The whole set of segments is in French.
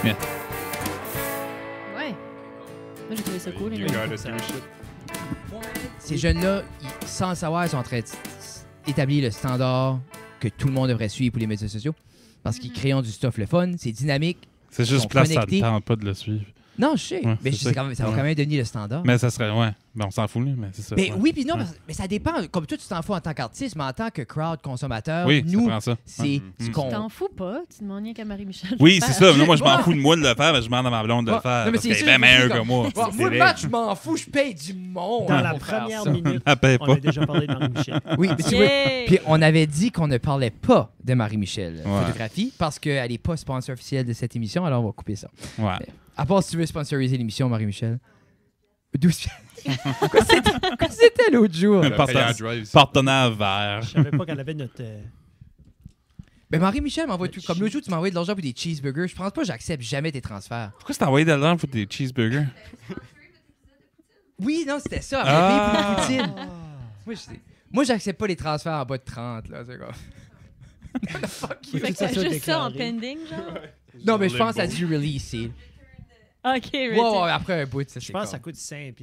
Yeah. Ouais. Moi, j'ai trouvé ça cool. You gotta do shit. Ces jeunes-là, sans le savoir, ils sont en train d'établir le standard que tout le monde devrait suivre pour les médias sociaux. Parce qu'ils créent du stuff le fun, c'est dynamique. C'est Ils juste sont place, ça connectés. ne tente pas de le suivre. Non, je sais. Ouais, mais c'est ça. ça va quand même devenir le standard. Mais ça serait, ouais. Ben, on s'en fout, là, mais c'est ça. Mais ouais. oui, puis non, Ouais. mais ça dépend. Comme toi, tu t'en fous en tant qu'artiste, mais en tant que crowd consommateur, Oui, nous, ça prend ça. c'est ce Mm. qu'on... T'en fous pas? Tu demandes rien qu'à Marie-Michel. Oui, c'est ça. Moi, je m'en Ouais. fous de moi de le faire, mais je demande à ma blonde de le Ouais. faire. Non, mais Parce c'est qu'elle est sûr, bien meilleure c'est que moi. Ouais, moi, le C'est match, je m'en fous, je paye du monde. Dans la pour faire première ça. minute, Elle paye on pas. a déjà parlé de Marie-Michel. Oui, mais tu vois, Yay! puis on avait dit qu'on ne parlait pas de Marie-Michel Ouais. Photographie parce qu'elle n'est pas sponsor officielle de cette émission, alors on va couper ça. Ouais. À part si tu veux sponsoriser l'émission, Marie-Michel. 12 Quoi c'était l'autre jour? Le Parten- payant drive. Partenaire vert. Je savais pas qu'elle avait notre... Ben Marie-Michel m'envoie tout. Comme l'autre jour, tu m'as envoyé de l'argent pour des cheeseburgers. Je pense pas que j'accepte jamais tes transferts. Pourquoi tu t'as envoyé de l'argent pour des cheeseburgers? Oui, non, c'était ça. Ah. Mais poutine. Moi, j'accepte pas les transferts en bas de 30. Là, c'est comme... Fuck you. Fait que ça t'as soit juste ça en déclaré. pending, genre? Non, mais je pense à du release. C'est... OK, Ouais, ready. ouais, après un bout, ça c'est Je pense que ça comme- coûte 5$.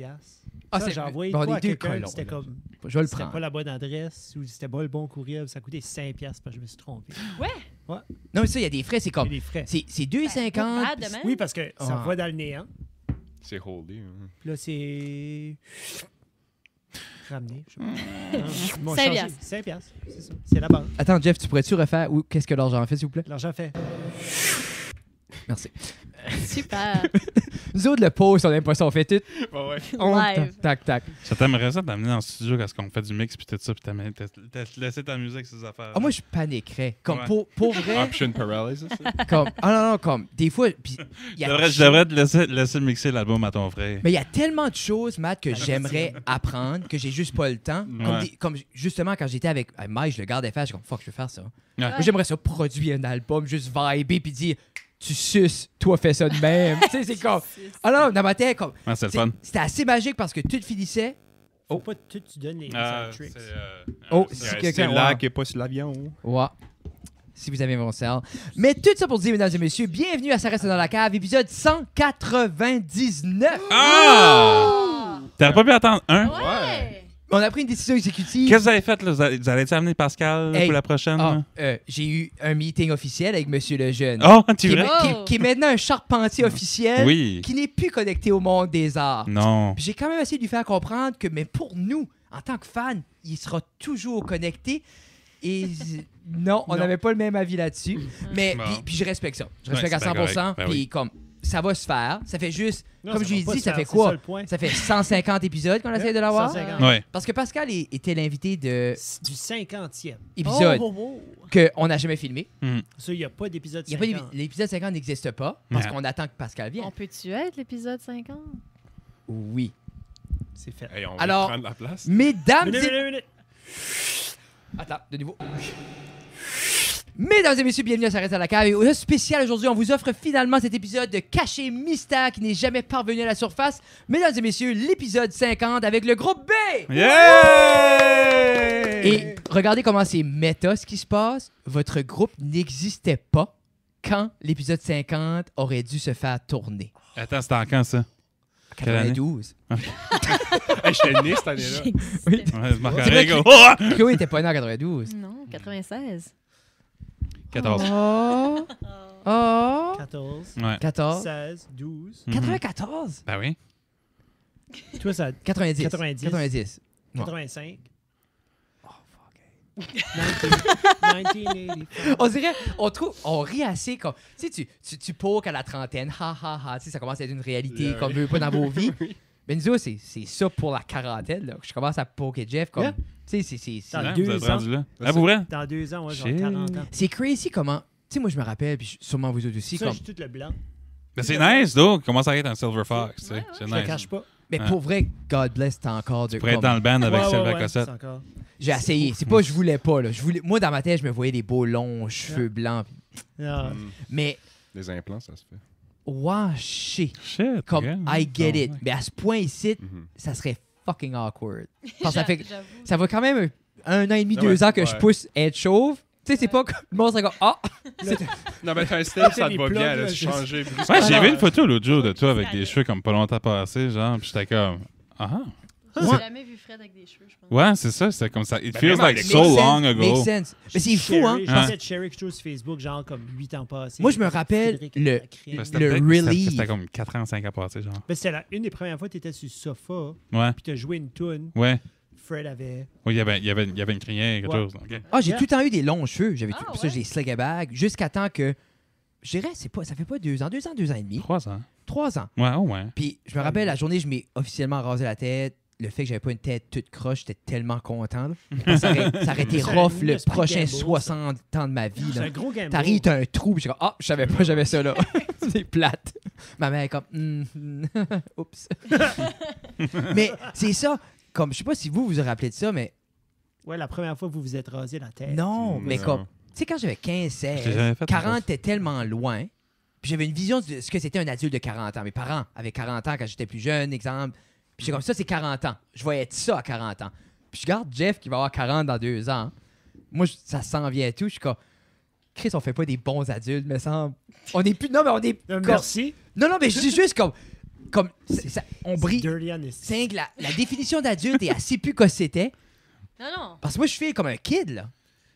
Ah, Ça, c'est- j'ai envoyé bon, quoi les à deux quelqu'un, colons, c'était là. comme... Je vais le C'était prendre. pas la bonne adresse ou c'était pas le bon courriel. Ça coûtait 5$ parce que je me suis trompé. Non, mais ça, il y a des frais. C'est Il y a comme... des frais. C'est Pas 2,50. bad de même. Oui, parce que ça Ah. va dans le néant. C'est holdé. Hein. Puis là, c'est... Ramené, je sais pas. Ils m'ont 5$. changé. 5$, c'est ça. C'est la banque. Attends, Jeff, tu pourrais-tu refaire où qu'est-ce que l'argent fait, s'il vous plaît? L'argent fait. Merci. Super. Nous autres, le post, on n'aime pas ça. On fait tout. Ouais. On Live. tac, tac. Ça t'aimerait ça t'amener dans le studio quand on fait du mix puis tout ça, puis t'as laissé t'amuser avec ces affaires. Ah, moi, je paniquerais. Comme Ouais. pour vrai. Option paralysis. Comme... Ah non, non, comme... Des fois... Puis, il y a Je devrais te laisser mixer l'album à ton frère. Mais il y a tellement de choses, Matt, que j'aimerais apprendre, que j'ai juste pas le temps. Comme, Ouais. comme justement, quand j'étais avec Mike, je le gardais faire, je suis comme, fuck, je veux faire ça. Ouais. Moi, j'aimerais ça produire un album, juste vibrer, puis dire, tu suces, toi, fais ça de même. Tu sais, c'est comme. Ah non, dans ma tête, comme. Ouais, c'est le fun. C'était assez magique parce que tout finissait. Faut pas tout tu donnes les tricks. Oh, C'est si quelqu'un. là Ouais. qui est pas sur l'avion. Ouais. Si vous avez mon sel. Mais tout ça pour dire, mesdames et messieurs, bienvenue à Ça reste dans la cave, épisode 199. Ah! T'aurais pas pu attendre un? Ouais. On a pris une décision exécutive. Qu'est-ce que vous avez fait? Là? Vous allez amener Pascal là, Hey. pour la prochaine? Ah, là? j'ai eu un meeting officiel avec Monsieur Lejeune. Oh, tu qui, vrai? est, qui est maintenant un charpentier officiel Oui. qui n'est plus connecté au monde des arts. Non. Puis j'ai quand même essayé de lui faire comprendre que, mais pour nous, en tant que fans, il sera toujours connecté. Et non, on Non. n'avait pas le même avis là-dessus. Mais Bon. puis je respecte ça. Je Ouais, respecte c'est à bien 100%. correct. Ben Puis oui. comme ça va se faire, ça fait juste, Non, comme ça je lui ai va pas dit, se ça faire, fait c'est quoi? ça le point. Ça fait 150 épisodes qu'on essaie de l'avoir. 150. Ouais. Parce que Pascal était l'invité de C'est du 50e. épisode Oh, oh, oh. qu'on n'a jamais filmé. Ça, il n'y a pas d'épisode Il y a pas 50. l'épisode 50 n'existe pas parce Ouais. qu'on attend que Pascal vienne. On peut-tu être l'épisode 50? Oui. C'est fait. Hey, on Alors- va prendre la place. Mesdames Minute, et... minute, minute. Attends, de nouveau. Mesdames et messieurs, bienvenue à Ça reste à la cave. Et au spécial aujourd'hui, on vous offre finalement cet épisode de Caché Mystère qui n'est jamais parvenu à la surface. Mesdames et messieurs, l'épisode 50 avec le groupe B. Yeah! Et regardez comment c'est méta ce qui se passe. Votre groupe n'existait pas quand l'épisode 50 aurait dû se faire tourner. Attends, c'était en quand ça? Quelle année? 92. Hey, j'étais né cette année-là. Oui. Ouais, je marque C'est un vrai règle. que Chloé était pas né en 92. Non, 96. 14. Oh. Oh. 14, Ouais. 14. 16, 12. 94. Ben oui. Toi, ça 90. 90. 90. 85. Oh, fuck. 1985. On dirait, on rit assez comme, tu sais, tu poques à la trentaine, ha ha ha, tu sais, ça commence à être une réalité Yeah. qu'on veut pas dans vos vies. Mais nous autres, c'est ça pour la quarantaine, là. Je commence à poker Jeff comme, Yeah. tu sais, c'est Dans Hein, deux vous êtes ans. rendu là? Ah, pour vrai? Dans 2 ans, ouais, genre Shit. 40 ans. c'est crazy comment, tu sais, moi je me rappelle, puis sûrement vous autres aussi, Ça, comme, j'ai tout le blanc. Ben c'est nice, donc. Comment ça être un Silver Fox, tu sais? Ouais, C'est Je le nice. cache pas. mais Ouais. pour vrai, God bless, t'as encore de Tu pourrais être comme- dans le band avec Ouais, Sylvain ouais, ouais, Cossette. c'est encore. J'ai essayé, c'est pas je voulais pas, là. Moi, dans ma tête, je me voyais des beaux longs cheveux blancs, puis- Ah, mais, Les implants, ça se fait. wow, shit. Shit. Comme, ok. I get it. Ouais. Mais à ce point ici, Mhm. ça serait fucking awkward. Parce que ça fait, J'avoue. ça va quand même un an et demi, Ah 2 ouais, ans que je ouais. pousse être chauve. Tu sais, c'est pas que le monde serait comme ah! Non, mais t'as un style, ça te va bien, là, changer. Ouais, j'ai vu une photo l'autre jour de toi avec des cheveux comme pas longtemps passés, genre, puis j'étais comme. Ah! J'ai jamais vu Fred avec des cheveux, je pense. Ouais, c'est ça, c'était comme ça. It Ben, feels même like avec- so Make long sense, ago. make sense. Mais c'est fou, hein? Je pensais de Sherry quelque chose sur Facebook, genre comme 8 ans passés. Moi, je me rappelle Frédéric le- la crème. Ben, c'était Le peut-être- relief. C'était comme 4 ans, 5 ans passés, genre. Ben, c'était une des premières fois que tu étais sur le sofa, Ouais, puis tu as joué une tune. ouais. Fred avait. Oui, il y avait une crinière, quelque Ouais. chose. OK. Ah, j'ai Yeah. tout le temps eu des longs cheveux. J'avais Ah, tout ça, ouais? j'ai des slick bags jusqu'à temps que. Je dirais, ça fait pas 2 ans, 2 ans et demi, 3 ans. 3 ans. Ouais, oh, ouais. Puis je me rappelle la journée, je m'ai officiellement rasé la tête. Le fait que j'avais pas une tête toute croche, j'étais tellement content. Là. Ça aurait été C'est un rough le esprit prochain gamble, ça. 60 ans de ma vie. C'est là. un gros game. T'arrives, t'as un trou, puis je suis comme, ah, je savais pas, j'avais ça là. C'est plate. Ma mère est comme, oups. Mais c'est ça, comme, je sais pas si vous vous rappelez de ça, mais Ouais, la première fois que vous vous êtes rasé la tête. non, mais Non. comme, tu sais, quand j'avais 15, Je l'ai jamais 16, fait, 40 ça. était tellement loin, puis j'avais une vision de ce que c'était un adulte de 40 ans. Mes parents avaient 40 ans quand j'étais plus jeune, exemple. Puis j'étais comme, ça, c'est 40 ans. Je vais être ça à 40 ans. Puis je regarde Jeff qui va avoir 40 dans 2 ans. Moi, ça s'en vient et tout. Je suis comme, Chris, on fait pas des bons adultes, mais ça. On est plus. Non, mais on est. comme- Merci. Non, mais je dis juste comme. On brille. Dirty Honest. C'est que la définition d'adulte est assez plus que c'était. Non, non. Parce que moi, je fais comme un kid, là.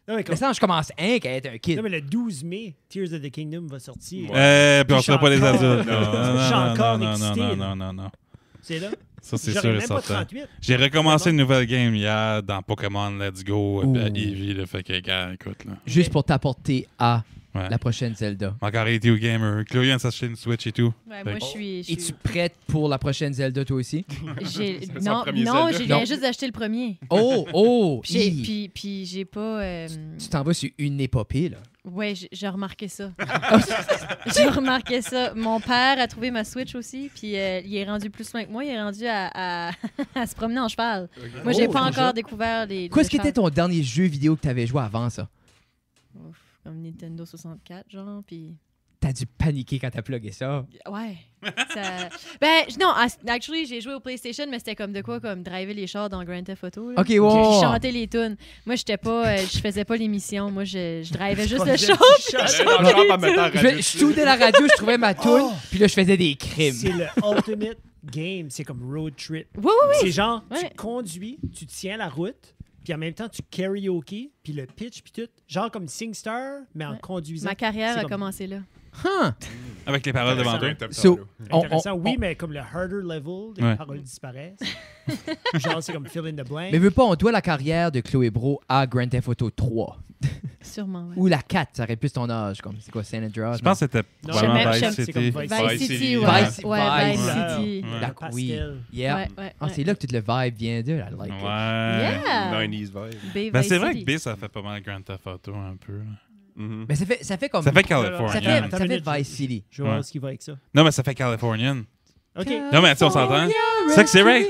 Non, mais, Mais ça, je commence à être un kid. non, mais le 12 mai, Tears of the Kingdom va sortir. Puis on Je suis sera pas les encore- adultes. Je suis encore non, excité, là. non. C'est là. Ça, c'est J'aurais sûr et même pas certain. 38. J'ai recommencé une nouvelle game hier dans Pokémon Let's Go, Ouh. Eevee, le fait que, gars, écoute, là. Juste pour t'apporter à Ouais. la prochaine Zelda. Encore été au gamer. Chloé vient de s'acheter une Switch et tout. Ouais, Fait moi, que- je suis. Es-tu prête pour la prochaine Zelda, toi aussi? C'est son Non, premier non, Zelda. je viens Non. juste d'acheter le premier. Oh! Puis j'ai- hi. puis j'ai pas. Tu t'en vas sur une épopée, là. Ouais, j'ai remarqué ça. J'ai remarqué ça. Mon père a trouvé ma Switch aussi, puis il est rendu plus loin que moi. Il est rendu à à se promener en cheval. Moi, j'ai Oh, pas déjà? encore découvert les. Quoi, est-ce qui était ton dernier jeu vidéo que t'avais joué avant ça? Comme Nintendo 64, genre, puis. T'as dû paniquer quand t'as plugué ça. Ouais. Ça... Ben, non, actually, j'ai joué au PlayStation, mais c'était comme de quoi, comme driver les chars dans Grand Theft Auto. Là. Ok, Puis wow. chanter les tunes. Moi, j'étais pas, je faisais pas l'émission. Moi, je drivais juste le Pas show. de- Dans le genre, en mettant la radio Je soudais la radio, je trouvais ma toune, puis là, je faisais des crimes. C'est le ultimate game. C'est comme road trip. Oui, oui, oui. C'est genre, Ouais. tu conduis, tu tiens la route, puis en même temps, tu karaoke, puis le pitch, puis tout. Genre comme SingStar, mais en Ouais. conduisant. Ma carrière C'est a comme- commencé là. Huh. Avec les paroles devant toi. So- Intéressant, on- oui, on- mais comme le harder level, les Ouais. paroles disparaissent. Genre, c'est comme fill in the blank. Mais veux pas, on doit la carrière de Chloé Bro à Grand Theft Auto 3. Sûrement, ouais. Ou la 4, ça aurait plus ton âge, comme c'est quoi, San Andreas? Je pense que c'était Non, probablement j'aime- Vice c'est comme City. Vice Vice City. City, Ouais. ouais. Vice- Ouais, Vice Vice. City. Ouais. La- pastel. oui. Yeah. Ouais, ouais, Ah, ouais. c'est là que toute le vibe vient de, I like it. Ouais. Yeah! 90s vibe. B, Ben, Vice c'est vrai City. que B, ça fait pas mal Grand Theft Auto un peu. là. Mhm. Mais ça fait comme. Ça fait ça Californian. fait, Attends ça une fait minute, Vice City. Je vais voir Ouais. ce qui va avec ça. Non, mais ça fait Californian. OK. Non, mais tu sais, on s'entend. C'est ça que c'est vrai.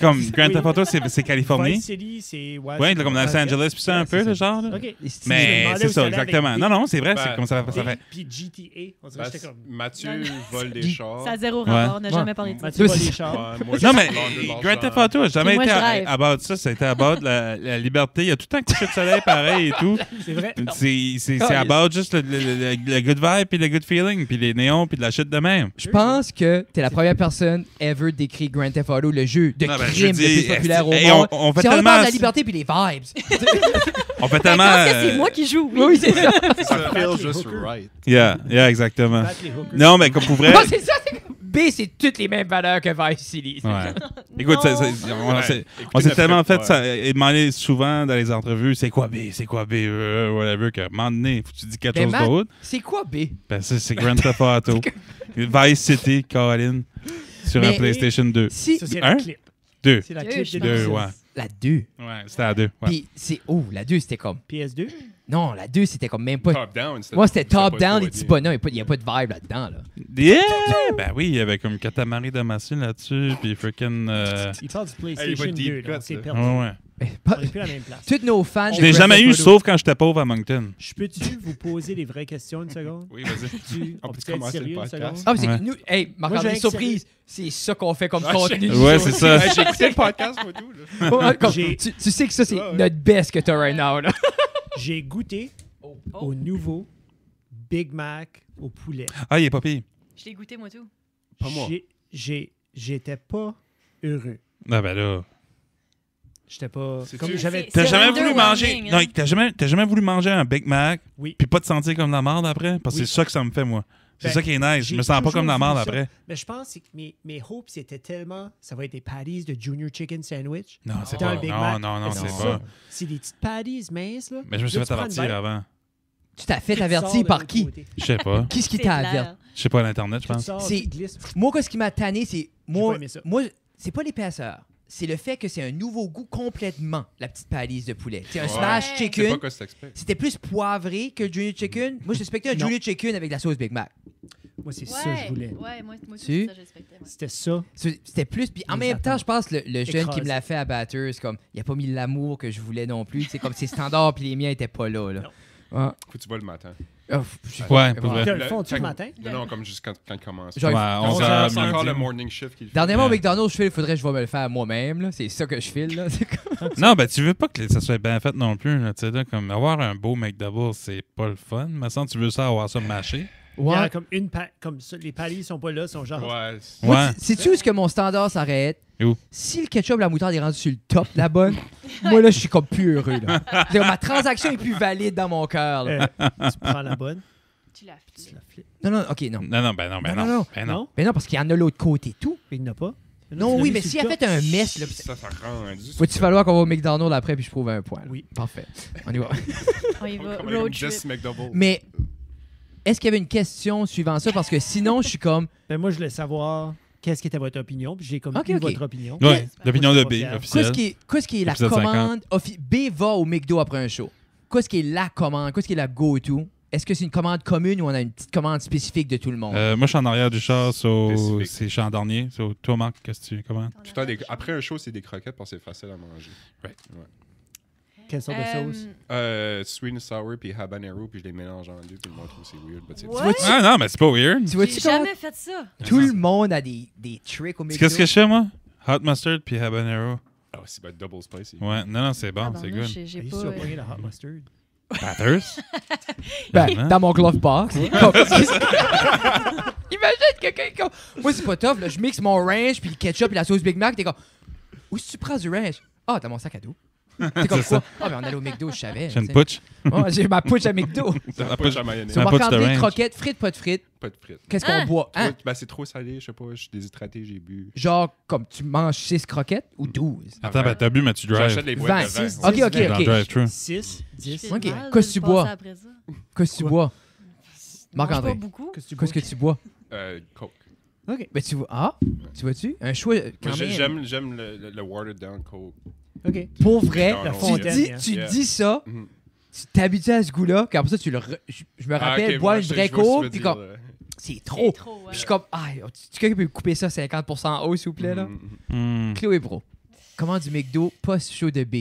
Comme Grand Theft Auto, c'est Californie. Vice City, c'est... Ouais, comme Los Angeles, puis ça un peu, le genre. là. OK. Les Je me Mais demandais c'est où ça, ça allait exactement. avec Non, non, c'est vrai, Ben, c'est comme ça fait. D, puis GTA. On dirait que j'étais comme... Mathieu vole des Dis- chars. Ça a zéro rapport. On n'a Ouais. jamais parlé de ça. Mathieu va c'est- les chars. Ouais, moi, Non, je mais suis blonde de Grand l'argent. Theft Auto a jamais Puis moi, été je drive. about ça. C'était about la liberté. Il y a tout le temps couché de soleil pareil et tout. C'est vrai. C'est about juste le good vibe puis le good feeling puis les néons puis de la shit de même. Je pense que t'es la première personne ever d'écrire Grand Theft Auto, le jeu de Non, ben, je crime le dis, plus populaire au hey, monde. on fait C'est tellement... vraiment de la liberté puis les vibes. On fait Je tellement... pense que c'est moi qui joue. Oui. Oui, c'est ça. Ça Battle feels just hooker. right. Yeah, exactement. Battre les hookers. Non, mais comme pour vrai... Non, c'est ça. B, c'est toutes les mêmes valeurs que Vice City. Ouais. Écoute, Non. on s'est notre tellement fait ouais. ça, et demandé souvent dans les entrevues, c'est quoi B, whatever, que à un moment donné, faut que tu dis quelque Ben, chose Matt, d'autre. c'est quoi B? Ben ça, c'est Grand Theft Auto. Vice City, Colin, sur un Mais- PlayStation 2. Si Ça, c'est Un? la clip. 2. C'est la Deux, clip je de pense. 2, 2016. ouais. la 2. Ouais, c'était à 2. Ouais. Puis c'est. Oh, la 2, c'était comme. PS2? Non, la 2, c'était comme même pas. Top-down. Moi, c'était top-down, pas les petits bonhommes. Il n'y a pas de vibe là-dedans. Là. Yeah! Ben oui, il y avait comme Katamari Damacy là-dessus, puis freaking... Il parle du il va PlayStation deep 2, cut, donc c'est ça. perdu. Ouais, ouais. Mais pas- On n'est plus à la même place. Tous nos fans. Je l'ai jamais eu, sauf quand j'étais pauvre à Moncton. Je peux-tu vous poser les vraies questions une seconde? Oui, vas-y. On On peut peut être commencer le sérieux une podcast? seconde? Ah, mais c'est Ouais. que nous. Hey, Marc-André, j'ai un surprise. C'est ça qu'on fait comme Ah, contenu. Ouais, c'est ça. J'ai écouté le podcast, moi, tout. Là. Ouais, comme- J'ai- tu sais que ça, c'est Ouais, ouais. notre best que t'as right now. Là. J'ai goûté au nouveau Big Mac au poulet. Ah, il est pas pire. Je l'ai goûté, moi, tout. Pas moi. J'étais pas heureux. Ah, ben là. J'étais pas... C'est-tu- Comme j'avais... C'est T'as jamais voulu underwhelming, manger. hein. Non, t'as jamais voulu manger un Big Mac, Oui. puis pas te sentir comme de la merde après? Parce que Oui. c'est ça que ça me fait, moi. C'est Ben, ça qui est nice. Je j'ai me sens pas comme de la toujours merde voulu ça. après. Mais je pense que mes hopes, c'était tellement... Ça va être des patties de Junior Chicken Sandwich. Non, c'est Dans pas. le Big Non, Mac. non, non, Mais c'est ça. pas. C'est des petites patties minces, là. Mais je me suis Là, fait tu prends une avertir bite, avant. Tu t'as fait tu avertir sors de par l'autre qui? côté. Je sais pas. Qu'est-ce qui C'est t'a clair. averti? Je sais pas à l'Internet, je Tu pense. sors, C'est- tu glisses. Moi, ce qui m'a tanné, c'est. pas aimé ça. Moi, c'est pas l'épaisseur. C'est le fait que c'est un nouveau goût complètement, la petite palisse de poulet. C'est un Ouais. smash Ouais. C'est chicken. pas quoi c'est expect. C'était plus poivré que le Junior Chicken. Moi, je suspectais un Non. Junior Chicken avec la sauce Big Mac. Moi, c'est Ouais, ça que je voulais. Ouais, moi aussi, Tu? c'est ça, j'expectais. ouais. C'était ça. C'était plus. Puis en Les même temps, attentes. je pense le jeune qui Écrasé. me l'a fait à Batters, comme il a pas mis l'amour que je voulais non plus. C'est comme ses standards puis les miens étaient pas là. Non. Ouais. Faut que tu vas le matin. Oh, je sais Ouais, pas. pour vrai. Ils le font-tu le Quand- matin? Non, comme juste quand il commence. Genre, Ouais, on 11 s'en- heures, C'est encore midi. le morning shift qu'il fait. Dernièrement, au Ouais. McDonald's, je file, il faudrait que je vais me le faire moi-même. Là. C'est ça que je file. Là. C'est comme- Non, ben tu veux pas que ça soit bien fait non plus. Là, tu sais, là, comme avoir un beau McDouble, c'est pas le fun. Mais sans tu veux ça avoir ça mâché. Il y a Ouais. comme comme ça, les patties sont pas là, sont genre... Ouais. Moi, Ouais. sais-tu où est-ce que mon standard s'arrête? Où? Si le ketchup, la moutarde est rendu sur le top de la bonne, moi là, je suis comme plus heureux. Là. C'est comme, ma transaction est plus valide dans mon cœur. là. Tu prends la bonne, Tu l'as tu fait. la flippes. Non, non, ok, non. Non, non, ben non, ben Non, non. non, non. Ben non. Mais non, parce qu'il y en a l'autre côté, tout. Il n'y en a pas. Non, Tu oui, l'as mais mis s'il sur a le fait un mess, là, Ça rend rendu. faut-il falloir qu'on va au McDonald's après puis je prouve un point? là? Oui. Parfait. On y va. On y va. Comme Road 10 trip. McDouble. Mais est-ce qu'il y avait une question suivant ça? Parce que sinon, je suis comme. Ben, moi, je voulais savoir qu'est-ce qui était votre opinion, puis j'ai comme Ok, eu ok. votre opinion. Ouais, l'opinion de Moi, je suis B, pas officielle. Qu'est-ce qui est la Épisode commande? B va au McDo après un show. Qu'est-ce qui est la commande? Qu'est-ce qui est la go-to? Est-ce que c'est une commande commune ou on a une petite commande spécifique de tout le monde? Moi, je suis en arrière du char, Spécifique. c'est chandornier. Toi, Marc, qu'est-ce que tu commandes? Tout le temps, après un show, c'est des croquettes parce que c'est facile à manger. Quelle sorte de sauce? Sweet and sour puis habanero puis je les mélange en deux puis le monde trouve que c'est weird. but c'est What? vois-tu? Ah non, mais c'est pas weird. Tu J'ai vois-tu comment jamais fait ça. tout le monde a des tricks au McDo? Qu'est-ce que je fais, moi? Hot mustard puis habanero. Ah, c'est pas double spicy. Ouais, non, c'est bon, c'est Tabarnouche, good. J'ai Hey, pas. tu as pogné la hot mustard. Batters? Ben, Hein? dans mon glove box. Comme- Imagine quelqu'un comme. Moi, c'est pas tough, là. Je mixe mon ranch, puis le ketchup, et la sauce Big Mac. T'es comme. Où est-ce que tu prends du ranch? Ah, dans mon sac à dos. T'es comme C'est quoi? Ah, mais on allait au McDo, je savais. J'ai une tu sais. putsch. Ouais, j'ai ma pouche à McDo. Ça pas de mayonnaise. Tu Un vas pouch de remplir ranch. croquettes, frites, pas de frites. Pas de frites. Qu'est-ce qu'on Hein? boit? Hein? Ben, c'est trop salé, je sais pas, je suis déshydraté, j'ai bu. Genre, comme tu manges 6 croquettes ou 12? Attends, ben t'as bu, mais tu J'achète drives. les boîtes de 26, vin. Ok, ok, Dans ok. drive-thru. 6, 10. J'ai Ok. mal de Qu'est-ce que tu passer bois? après ça. Qu'est-ce que tu Quoi? bois? Je Marc-André. mange pas beaucoup. Qu'est-ce que tu Qu'est-ce que tu bois? Coke. OK. Ben, tu vois. Ah, tu vois-tu? Un choix quand Moi, même. j'aime le watered down Coke. OK. Pour vrai, La tu fontaine, dis, hein. tu Yeah. dis ça, Mhm. tu t'habitues à ce goût-là, puis après ça, tu le. Je me rappelle, ok, boire ouais, une je vraie vois ce que tu coke, veux puis dire, comme, là. c'est C'est trop. trop, ouais. Puis je suis comme, ah, tu quelqu'un peut couper ça 50% en haut, s'il vous plaît, là? Mhm. Hmm. Chloé Bro. Comment du McDo, pas chaud de B.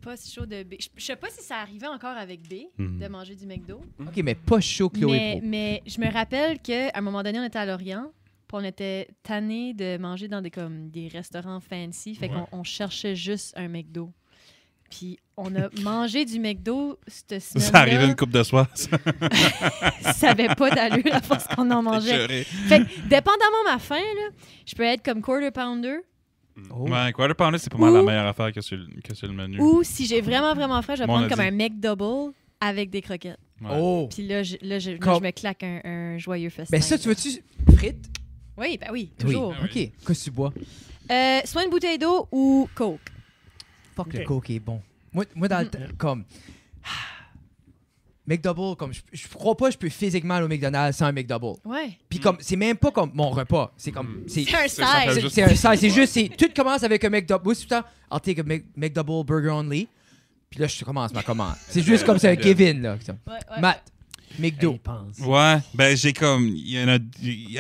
Pas si chaud de B. Je sais pas si ça arrivait encore avec B, Mhm. de manger du McDo. OK, mais pas chaud Chloé Bro. Mais je me rappelle qu'à un moment donné, on était à Lorient, puis on était tannés de manger dans des restaurants fancy. Fait Ouais. qu'on cherchait juste un McDo. Puis on a mangé du McDo cette semaine. Ça arrivait une coupe de soir. Ça avait pas d'allure à force qu'on en mangeait. Fait que, dépendamment de ma faim, là, je peux être comme quarter pounder Oh. Ouais, quarter pounder, c'est pas mal la Ou- meilleure affaire que sur le menu. ou si j'ai vraiment, vraiment faim, je vais Moi, on prendre a comme dit. un McDouble avec des croquettes. Ouais. Oh. Puis là, je Comme- me claque un joyeux festin. Ben ça, tu veux-tu frites? Oui, ben oui, toujours. Ah OK. Qu'est-ce que tu bois? Soit une bouteille d'eau ou Coke. Fuck, Ok. le coke est bon. Moi dans le temps, comme... McDouble, comme je crois pas que je peux physiquement aller au McDonald's sans un McDouble. Ouais. Puis comme, c'est même pas comme mon repas. C'est comme... C'est C'est un ça fait size. juste- c'est un size. C'est juste, tout commence avec un McDouble. Moi, c'est tout le temps, I'll take a McDouble burger only. Puis là, je commence ma commande. C'est juste comme c'est un Kevin, là. Ouais, ouais. Matt, McDo. Hey, pense. Ouais, ben j'ai comme. Il y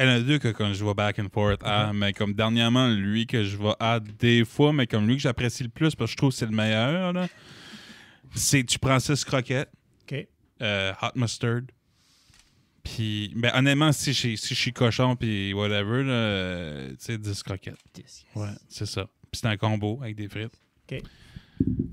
en a deux que quand je vois back and forth à, mais comme dernièrement, lui que je vois à des fois, mais comme lui que j'apprécie le plus parce que je trouve que c'est le meilleur, là, c'est tu prends 6 croquettes, OK. hot mustard, puis, ben honnêtement, si je suis cochon puis whatever, là, tu sais, 10 croquettes. Ouais, c'est ça. Puis c'est un combo avec des frites. OK.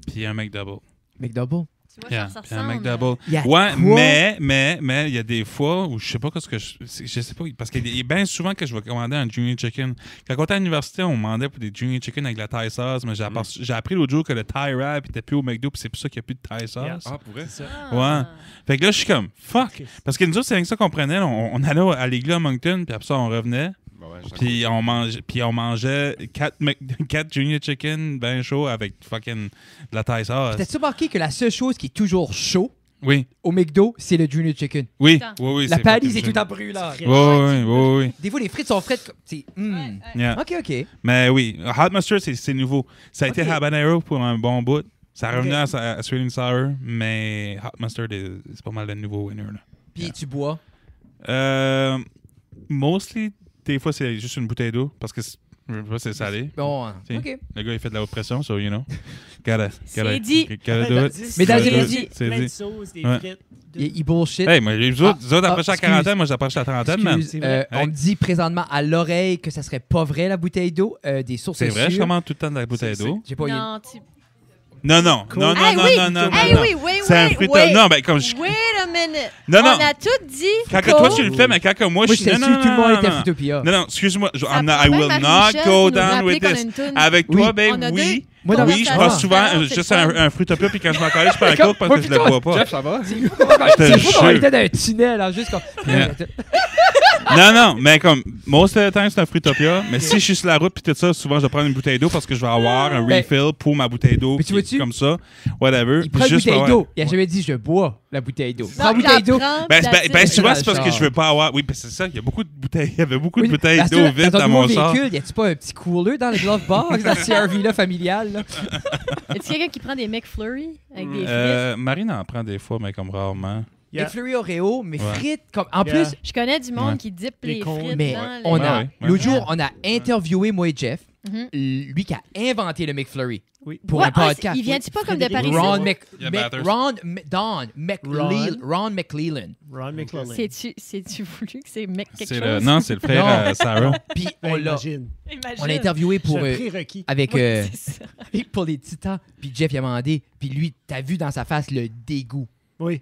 Puis un McDouble. McDouble. Tu Tu vois, Yeah, ça puis un ressemble. McDouble. Il y a Ouais, quoi? mais il y a des fois où je sais pas ce que je sais pas, parce qu'il y a bien souvent que je vais commander un Junior Chicken. Quand on était à l'université, on demandait pour des Junior Chicken avec la Thai sauce, mais j'ai appris l'autre jour que le Thai wrap était plus au McDo, puis c'est pour ça qu'il n'y a plus de Thai sauce. Yeah. Ah, pour vrai? Ah. Ouais. Fait que là, je suis comme, fuck. Ok. Parce que nous autres, c'est ça qu'on prenait. Là. On allait à l'église à Moncton, puis après ça, on revenait. Bah ouais, Puis on mangeait 4 Junior Chicken ben chaud avec fucking de la Thai sauce. T'as-tu remarqué que la seule chose qui est toujours chaud Oui, au McDo, c'est le Junior Chicken? oui, Putain. oui. La palisse est fucking tout en brûlant. bon. Oui. Des fois, les frites sont frites comme. Ouais. Yeah. OK. Mais oui, Hot Mustard, c'est nouveau. Ça a été Ok. habanero pour un bon bout. Ça a Ok. revenu à Sweet and Sour, mais Hot Mustard, c'est pas mal le nouveau winner. Là. Puis tu bois. Mostly, des fois, c'est juste une bouteille d'eau parce que c'est salé. Bon, Si. OK. Le gars, il fait de la haute pression, so you know. C'est dit. Gotta do it. Mesdames et C'est messieurs, c'est Plein de dit. sauces, des Ouais. frites. Il bullshit. Hey, mais les autres approchent la excuse. quarantaine, moi j'approche la trentaine, man. Excuse, C'est vrai. on me dit présentement à l'oreille que ça serait pas vrai, la bouteille d'eau. Des sources C'est vrai, je sûres. commande tout le temps de la bouteille d'eau. J'ai pas Non, tu... Non. Hey, oui! Hey, C'est un fruit. Non, ben comme je. Wait a minute. Non. On a tout dit. Quand que toi tu le fais, mais quand que moi Moi, je je suis. sais Non, sûr que tout le monde était non. Fruitopia. Non, excuse-moi. Ça I prend will bien not Marie-Michel go pour nous down rappeler with qu'on a this. une toune. Avec Oui. toi, babe, On a oui. Moi, dans Oui, je conversation. passe souvent C'est juste fun. un fruitopia, puis quand je m'en collais, je prends un Comme- coke parce que je le bois pas. Jeff, ça va? te C'est fou qu'on jure. était dans un tunnel, hein, juste comme. Yeah. Non, mais comme, most of the time, c'est un fruitopia. Mais si je suis sur la route puis tout ça, souvent, je vais prendre une bouteille d'eau parce que je vais avoir un Ben, refill pour ma bouteille d'eau. mais tu puis vois-tu? comme ça, whatever. Il prend une Juste bouteille pour d'eau. avoir- Il a jamais dit je bois la bouteille d'eau. Prends Non, une bouteille d'eau. j'apprends, Ben, that's ben, it. souvent, dans c'est le parce que char. je veux pas avoir. Oui, ben c'est ça. Il y a beaucoup de bouteilles. Il y avait beaucoup de Oui, bouteilles parce que d'eau vide dans dans ton mon nouveau char. véhicule, y a-tu pas un petit cooler dans le glove box, dans ce CRV-là familial? Là? Y a-tu quelqu'un qui prend des McFlurry avec des frites? Marine en prend des fois, mais comme rarement. Yeah. Les fleuris Oreo, mais Ouais. frites comme. En Yeah. plus, Je connais du monde Ouais. qui dippe Les les cons. frites mais dans on les... a. Ouais. L'autre jour, on a interviewé moi et Jeff, Mhm. lui qui a inventé le McFlurry Oui. pour Ouais, un podcast. il vient-tu pas comme de Frédéric Paris? Ron Ron McLean. Ron McClellan. C'est-tu voulu que c'est mec quelque C'est chose? non, c'est le frère Non. Sarah. Puis Ben, on l'a. imagine. Imagine. On l'a interviewé pour, C'est un prérequis. avec, Ouais, c'est ça. pour les titans. Puis Jeff, il a demandé. Puis lui, t'as vu dans sa face le dégoût. Oui.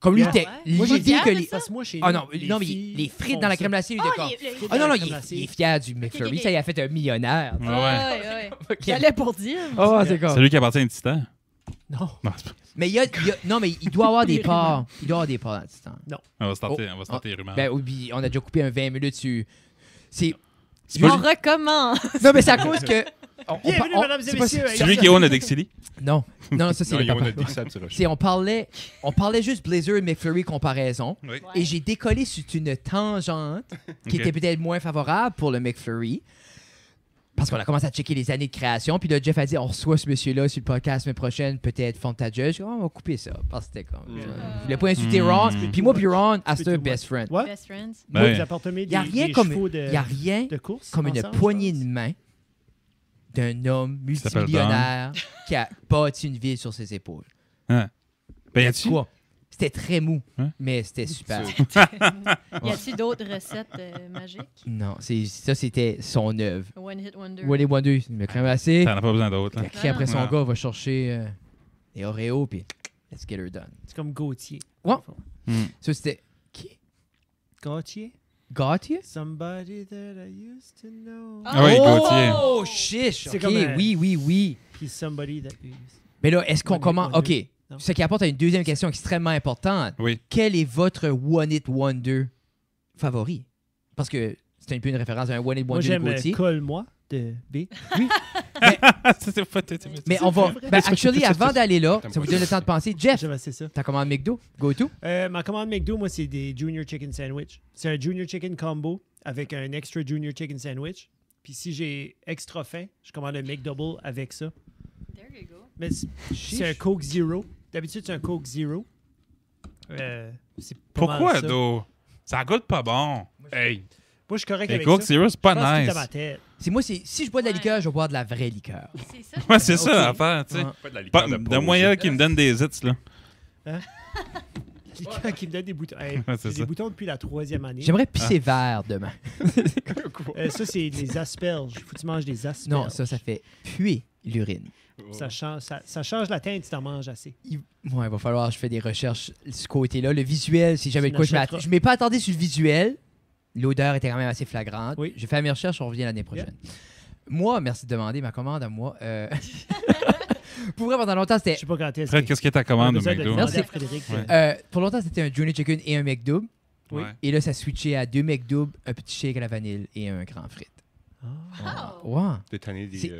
Comme lui, Yeah. t'es. Ouais. Moi, j'ai L'idée dit que de les. ça. Parce que moi, chez Ah nous, non, non, mais filles les frites font dans la ça. crème glacée, il était comme. les- Ah non, non, crème il glacée. est fier du McFlurry. ok. Ça, il a fait un millionnaire. Ouais. Ouais. Ok. J'allais pour dire. Oh, c'est comme. C'est lui qui appartient à un titan. Non. Non, c'est pas. Mais non, mais il doit avoir des parts. Il doit avoir des parts dans le titan. On va se tenter les rumeurs. Ben oui, puis on a déjà coupé un 20 minutes sur. C'est. On recommence. Non, mais c'est à cause que. Bienvenue, mesdames et c'est pas- messieurs. C'est lui qui own le Dixili. Non, ça, c'est Non, le ils ont papa. dit que ça, c'est Rocher. C'est on parlait juste Blazer et McFlurry comparaison. Oui. Et j'ai décollé sur une tangente qui Ok. était peut-être moins favorable pour le McFlurry. Parce qu'on a commencé à checker les années de création. Puis là, Jeff a dit on reçoit ce monsieur-là sur le podcast la semaine prochaine, peut-être font ta judge. On va couper ça. Parce que c'était comme. Je voulais pas insulter Ron. Puis moi, puis Ron, à ce tout, best friend. Ouais. Best friends. Moi, Ouais. vous apportez Il n'y a des rien comme. chevaux de, Il y a rien de course. comme une ensemble, poignée je de pense. main d'un homme s'appelle multimillionnaire qui a bâti une ville sur ses épaules. Ben, y a-tu? Quoi? C'était très mou, Hein? mais c'était super. Y a-t-il d'autres recettes magiques? Non, ça, c'était son œuvre. One Hit Wonder. Wally Wonder, il m'a cramé assez. T'en as pas besoin d'autres. Il Là. a crié après son Non. gars, va chercher les Oreos, puis let's get her done. C'est comme Gauthier. Ouais. Hmm. Ça, c'était. Qui? Gauthier? Gauthier? Somebody that I used to know. Ah oui, Gauthier. Oh, chiche! C'est Ok, comme un- oui. Puis somebody that you used. Mais là, est-ce qu'on One Hit commence. Wonder. Ok. Non. Ce qui apporte à une deuxième question extrêmement importante. Oui. Quel est votre One Hit Wonder favori? Parce que c'est un peu une référence à un One Hit Moi, Wonder de j'aime Gauthier. Colle-moi de B. C'était pas. Mais on va. Ben, actually, avant d'aller là, T'aimes ça vous pas donne le temps de penser. Jeff, J'aime assez ça. ta commande McDo, go to. Ma commande McDo, moi, c'est des Junior Chicken Sandwich. C'est un Junior Chicken Combo avec un extra Junior Chicken Sandwich. Puis si j'ai extra faim, je commande un McDouble avec ça. There you go. Mais c'est un Coke Zero. D'habitude, c'est un Coke Zero. C'est pas mal Pourquoi, ça. Do? Ça goûte pas bon. Hey. Moi, je suis correct Les avec Coke ça. Zero, c'est Je pense pas que nice. c'est dans ma tête. C'est moi, si je bois de la liqueur, je vais boire de la vraie liqueur. C'est ça. Ouais, c'est ça Ok. l'affaire, tu sais. Ouais. Pas de la liqueur de De moyen qui me donne des hits, là. Quelqu'un qui me donne des boutons. Hey, Ouais, c'est j'ai ça. des boutons depuis la 3e année. J'aimerais pisser vert demain. Ça, c'est des asperges. Faut que tu manges des asperges. Non, ça fait puer l'urine. Ça change la teinte si t'en manges assez. Ouais, il va falloir que je fais des recherches de ce côté-là. Le visuel, si jamais Tu de quoi n'achèteras. je m'ai pas attardé sur le visuel. L'odeur était quand même assez flagrante. Oui. J'ai fait mes recherches, on revient l'année prochaine. Moi, merci de demander ma commande à moi. Pour vrai, pendant longtemps, c'était. Je sais pas quand est-ce Fred, qu'est-ce que ta commande au besoin de McDo? demander Merci. à Frédéric. Ouais. Pour longtemps, c'était un Junior Chicken et un McDouble. Oui. Ouais. Et là, ça switchait à 2 McDouble, un petit shake à la vanille et un grand frite. Oh. Ouais. T'es tanné des. C'est-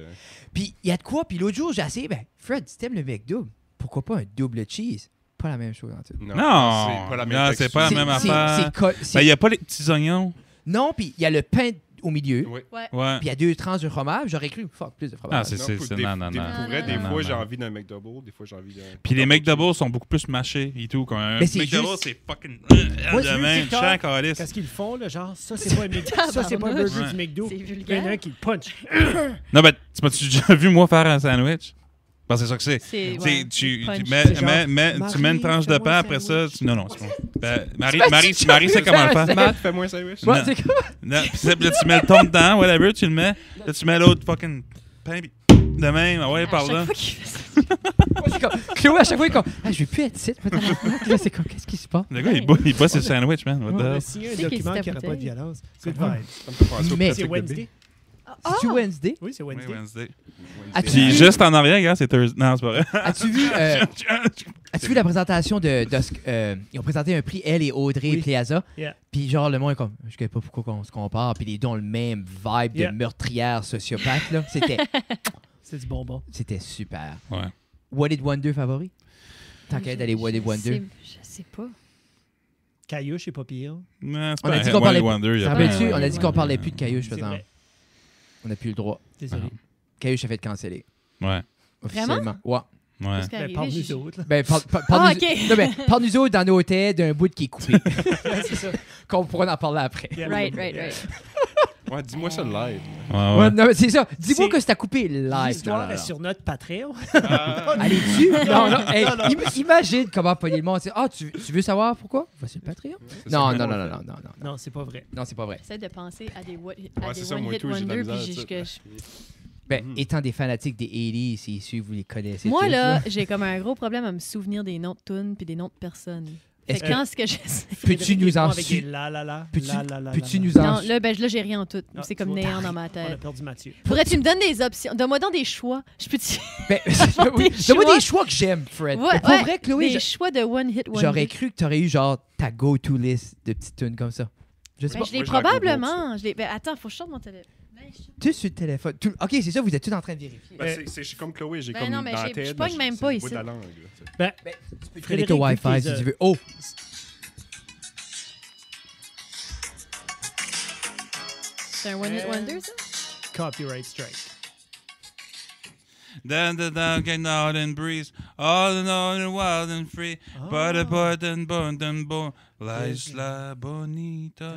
Puis, il y a de quoi. Puis l'autre jour, j'ai essayé. Ben, Fred, si t'aimes le McDouble, pourquoi pas un double cheese? Pas la même chose en tout. Non, c'est pas la même non, texture. c'est pas la C'est- même c'est- affaire. c'est- Il n'y a pas les petits oignons. Non, puis il y a le pain au milieu. Oui. Ouais. Ouais. Puis il y a 2 tranches de fromage. J'aurais cru, fuck, plus de fromage. Ah, c'est Non, c'est- pour c'est- des- non, non, des- non. Pour vrai, des Non, fois, non, j'ai non. envie d'un McDouble, des fois, j'ai envie d'un. Puis les McDouble sont beaucoup plus mâchés et tout. Quand un Mais c'est McDouble, juste- c'est fucking. Moi, de je veux même, TikTok, chaque calice. Qu'est-ce qu'ils font, là, genre, ça, c'est pas un McDo. Ça, c'est pas un burger Ouais. du McDo. C'est Il y en a vulgaire. un qui le punch. Non, mais tu m'as-tu déjà vu, moi, faire un sandwich? Parce que c'est ça que c'est. C'est Tu sais, ouais, tu punch. mets- C'est genre, tu mets une tranche de Marie, pain fais-moi après un ça. sandwich. Non, c'est bon. Ben, Marie, Tu Marie, m'as-tu Marie déjà sait vu comment le faire faire. Matt, fais-moi un sandwich. Ouais, Non. c'est quoi? Non, puis là, tu mets le thon dedans, whatever, tu le mets. Là, tu mets l'autre fucking pain, puis de même, ah ouais, À par chaque là. fois qu'il fait ça. Moi, c'est comme- Chloé, à chaque fois, il est comme, ah, je vais plus être ici. Là, c'est comme, qu'est-ce qui se passe? Le gars, il boit ses sandwichs, man. What On the a hell? signé un C'est qui document c'est qui n'aurait pas de bouteille? violence. Good Ouais. vibes. Ça me fait penser au Mais- C'est pratique de Wednesday. bébé. C'est-tu Wednesday? Oui, c'est Oui, Wednesday. Wednesday. As-tu Puis vu, juste en arrière, gars, c'est Thursday. Non, c'est pas vrai. as-tu vu, as-tu vu la présentation ils ont présenté un prix, elle et Audrey Oui. et Plaza. Yeah. Puis genre, le monde est comme, je sais pas pourquoi on se compare. Puis les deux ont le même vibe Yeah. de meurtrière sociopathe, là. C'est du bonbon. C'était super. Ouais. What It Wonder favori? Tant qu'à être d'aller What It Wonder. Je sais pas. Caillouche, c'est pas pire. Non, c'est On a pas dit un qu'on parlait One Wonder, il y Ça a rappelle-tu? pas un ouais, On a ouais, dit ouais. qu'on parlait plus de Caillouche, par C'est exemple. vrai. On n'a plus le droit. Désolé. Caillouche a fait canceller. Ouais. Officiellement. Ouais. Ouais. Qu'est-ce qui est Ben, arrivé? parle-nous autres. là. Ben, Ah, parle-nous ok. non, ben, parle-nous autres dans nos têtes d'un bout qui est coupé. Ouais, c'est ça. Qu'on pourra en parler après. Yeah. Right. Ouais, dis-moi ça live. Ouais, Ouais, ouais. non, mais c'est ça. Dis-moi C'est- que c'est à couper live. L'histoire Non, est non, sur notre Patreon. Allez dessus. Non, non. Hey, non, non. Imagine comment pogner le monde. C'est, ah, tu veux savoir pourquoi? Va sur le Patreon. C'est Non, ça. non, non, non, non, non, non. Non, c'est pas vrai. Non, c'est pas vrai. J'essaie de penser à des, Ouais, à c'est des ça, moi One Hit tout, j'ai de la Wonder. misère, Puis ça. Ben, Mhm. étant des fanatiques des 80s, c'est sûr que vous les connaissez. Moi, tous, là, j'ai comme un gros problème à me souvenir des noms de tunes puis des noms de personnes. Est-ce Fait que- quand ce que j'essaie... Peux-tu Frédéric nous est bon en avec des su- la la la, Peux-tu la la la peux-tu la, nous la. en Non, là, ben, là, j'ai rien en tout. Ah, C'est tu comme vois, néant dans ma On a tête. perdu Mathieu. Pourrais-tu me donner des options? Donne-moi donc des choix. Je peux Ben, Avoir oui. des Donne-moi choix. des choix que j'aime, Fred. Ouais, Pour ouais, vrai, Chloé, des choix de One Hit Wonder. j'aurais cru que tu aurais eu genre ta go-to list de petites tunes comme ça. Je sais Ben, pas. je l'ai Moi, je la probablement. Ben, attends, faut que je sorte mon téléphone. Ben, Tu es sur le téléphone. Ok, c'est ça, vous êtes tous en train de vérifier. Ben, je suis comme Chloé, j'ai Ben comme non, mais dans la je tête. pogne mais même c'est pas le bout ici. de la langue, là, tu sais. Ben, Tu peux Frédéric, connecter au vu que Wi-Fi t'es, si tu veux. Oh! C'est un One Hit Wonder, ça? copyright strike. Down the down, getting out and breeze, all in all and wild and free. But and bon, la isla bonita.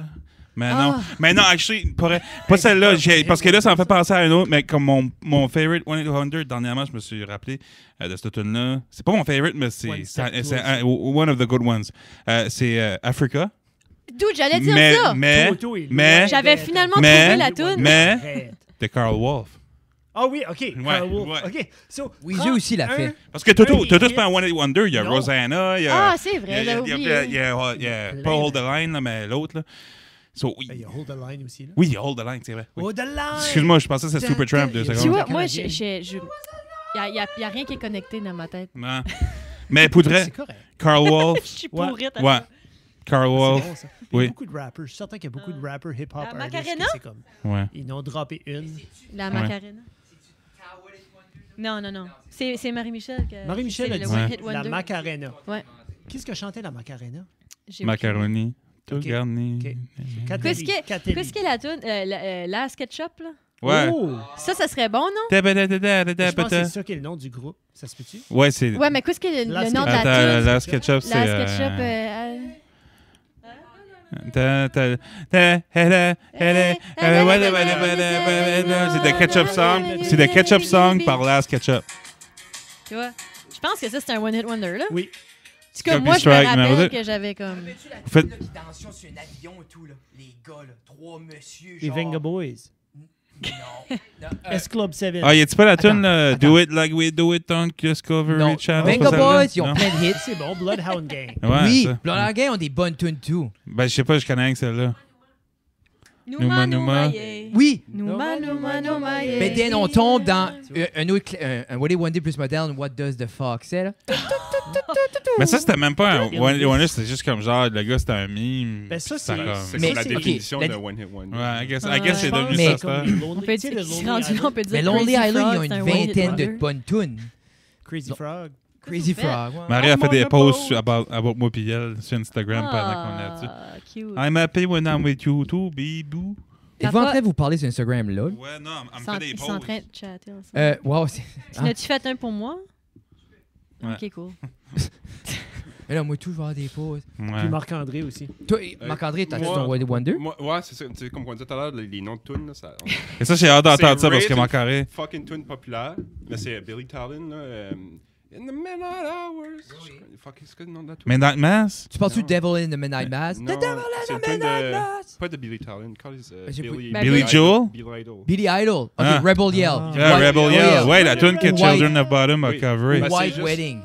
Mais non, mais non, actually, pas celle-là, parce que là, ça me fait penser à une autre, mais comme mon favorite One Hit Wonder, dernièrement, je me suis rappelé de cette tune-là. C'est pas mon favorite, mais c'est One Step one of the good ones. C'est Africa. D'où j'allais dire Mais, ça? mais, Toto est mais- loin J'avais d'être- finalement mais- trouvé la toune. mais- Arrête. de Carl Wolf. Ah oui, OK. Carl Wolf. ouais. OK. So, Weezer prends aussi l'a un- fait. Parce que Toto, des c'est hits. pas un One Hit Wonder. Il y a Non. Rosanna, il y a. Ah, c'est vrai, j'avais oublié. Il y a pas Hold the Line, là, mais l'autre. Là. So, oui. Ben, il y a Hold the Line aussi. Là. Oui, il y a Hold the Line, c'est vrai. Oui. Hold the Line! Excuse-moi, je pensais que c'était Supertramp 2 Tu Tu secondes. vois, Le moi, Canadien. il y a rien qui est connecté dans ma tête. Non. Mais pour vrai, C'est correct. Carl Wolf. Je suis Ouais. pourrite. Ouais. Carl C'est Wolf. bon, ça. Il y a Oui. beaucoup de rappers. Je suis certain qu'il y a beaucoup de rappers hip-hop La artists Macarena? que c'est comme... Ouais. Ils n'ont droppé une. La Ouais. Macarena. Non. C'est Marie-Michel. Marie-Michel a c'est dit le One Ouais. Hit la Wonder. Macarena. Ouais. Qu'est-ce que chantait la Macarena? J'ai Macaroni. Tout Ok. garni. Ok. Qu'est-ce qui Catelli. qu'est-ce qui est la toune? La SketchUp, là? Ouais. Oh! Ça serait bon, non? Je pense que c'est ça qui est le nom du groupe. Ça se peut-tu? Ouais, c'est. Ouais, mais qu'est-ce qui est le La nom de SketchUp. la Attends, toune? la SketchUp, c'est. La SketchUp. C'est The Ketchup Song. C'est The Ketchup Song par Last Ketchup. Tu vois? Je pense que ça, c'est un One Hit Wonder, là. Oui. En tout cas, moi, je me Strike, numéro rappelle deux. que j'avais comme... Vous faites- qui dansent sur un avion et tout, là. Les gars, là. 3 messieurs, Les genre. Venga Boys. S Club 7. Ah, y a-tu pas la tune Attends. Do It Like We Do It on Discovery Non. Channel? Venga c'est pas celle-là? Boys, ils ont Non? plein de hits. C'est bon, Bloodhound Gang. Ouais, Oui, ça. Blood Gang ont des bonnes tunes tout. Ben, je sais pas, je connais rien que celle-là. Nouma, Nouma. yeah. Oui, Nouma, yeah. mais then on tombe dans un autre, un What It One Day plus moderne, What Does the Fox, c'est là? Mais ça, c'était même pas un One Hit Wonder, c'était juste comme genre, le gars, c'était un meme. Ben, ça, puis c'est- comme- C'est Mais comme la c'est- définition ok, de One Hit Wonder. Ouais, I guess Ouais. c'est Je devenu pense Mais- ça. que ça. comme Lonely- On peut tu sais, dire, le rendu Lonely là, on Island. peut dire Mais Lonely Crazy Island, ils Frog, ont c'est un une one hit vingtaine de wonder. bonnes tunes. Crazy Frog. Crazy Qu'est-ce que Frog. ouais. Marie a I'm fait des on a posts boat. about moi pis elle sur Instagram pendant qu'on est là-dessus. Ah, cute. I'm happy when I'm with you too, bibou. Êtes-vous en train de vous parler sur Instagram, là? Ouais, non, elle me fait des Ils sont en posts. train de chatter ensemble. Wow, c'est... Tu n'as-tu fait un pour moi? Ouais. Ok, cool. Mais là, moi, tout, je vais avoir des pauses. Ouais. Puis Marc-André aussi. Toi, Marc-André, t'as-tu moi- ton What It Wonder? Moi, ouais, c'est ça. Tu sais, comme on disait tout à l'heure, les noms de tunes, là, ça. Et ça, j'ai hâte d'entendre C'est ça parce que rare, mon carré. Fucking tune populaire. Mais c'est Billy Talon, là. In the midnight hours. Fuck, c'est quoi le nom de la tune? Midnight Mass? Tu parles-tu Non. de Devil in the Midnight Mass? Non, The Devil c'est in une the tune Midnight de. Mass! Pas de Billy Talon. J'ai Billy, pas- Billy Joel? Billy Idol. Billy Idol. OK, Ah. Rebel Yell. Ah. Yeah, White- Rebel Yell. Ouais, la tune que White- Children of Bottom a Oui. coveré. Ben, c'est White juste- Wedding.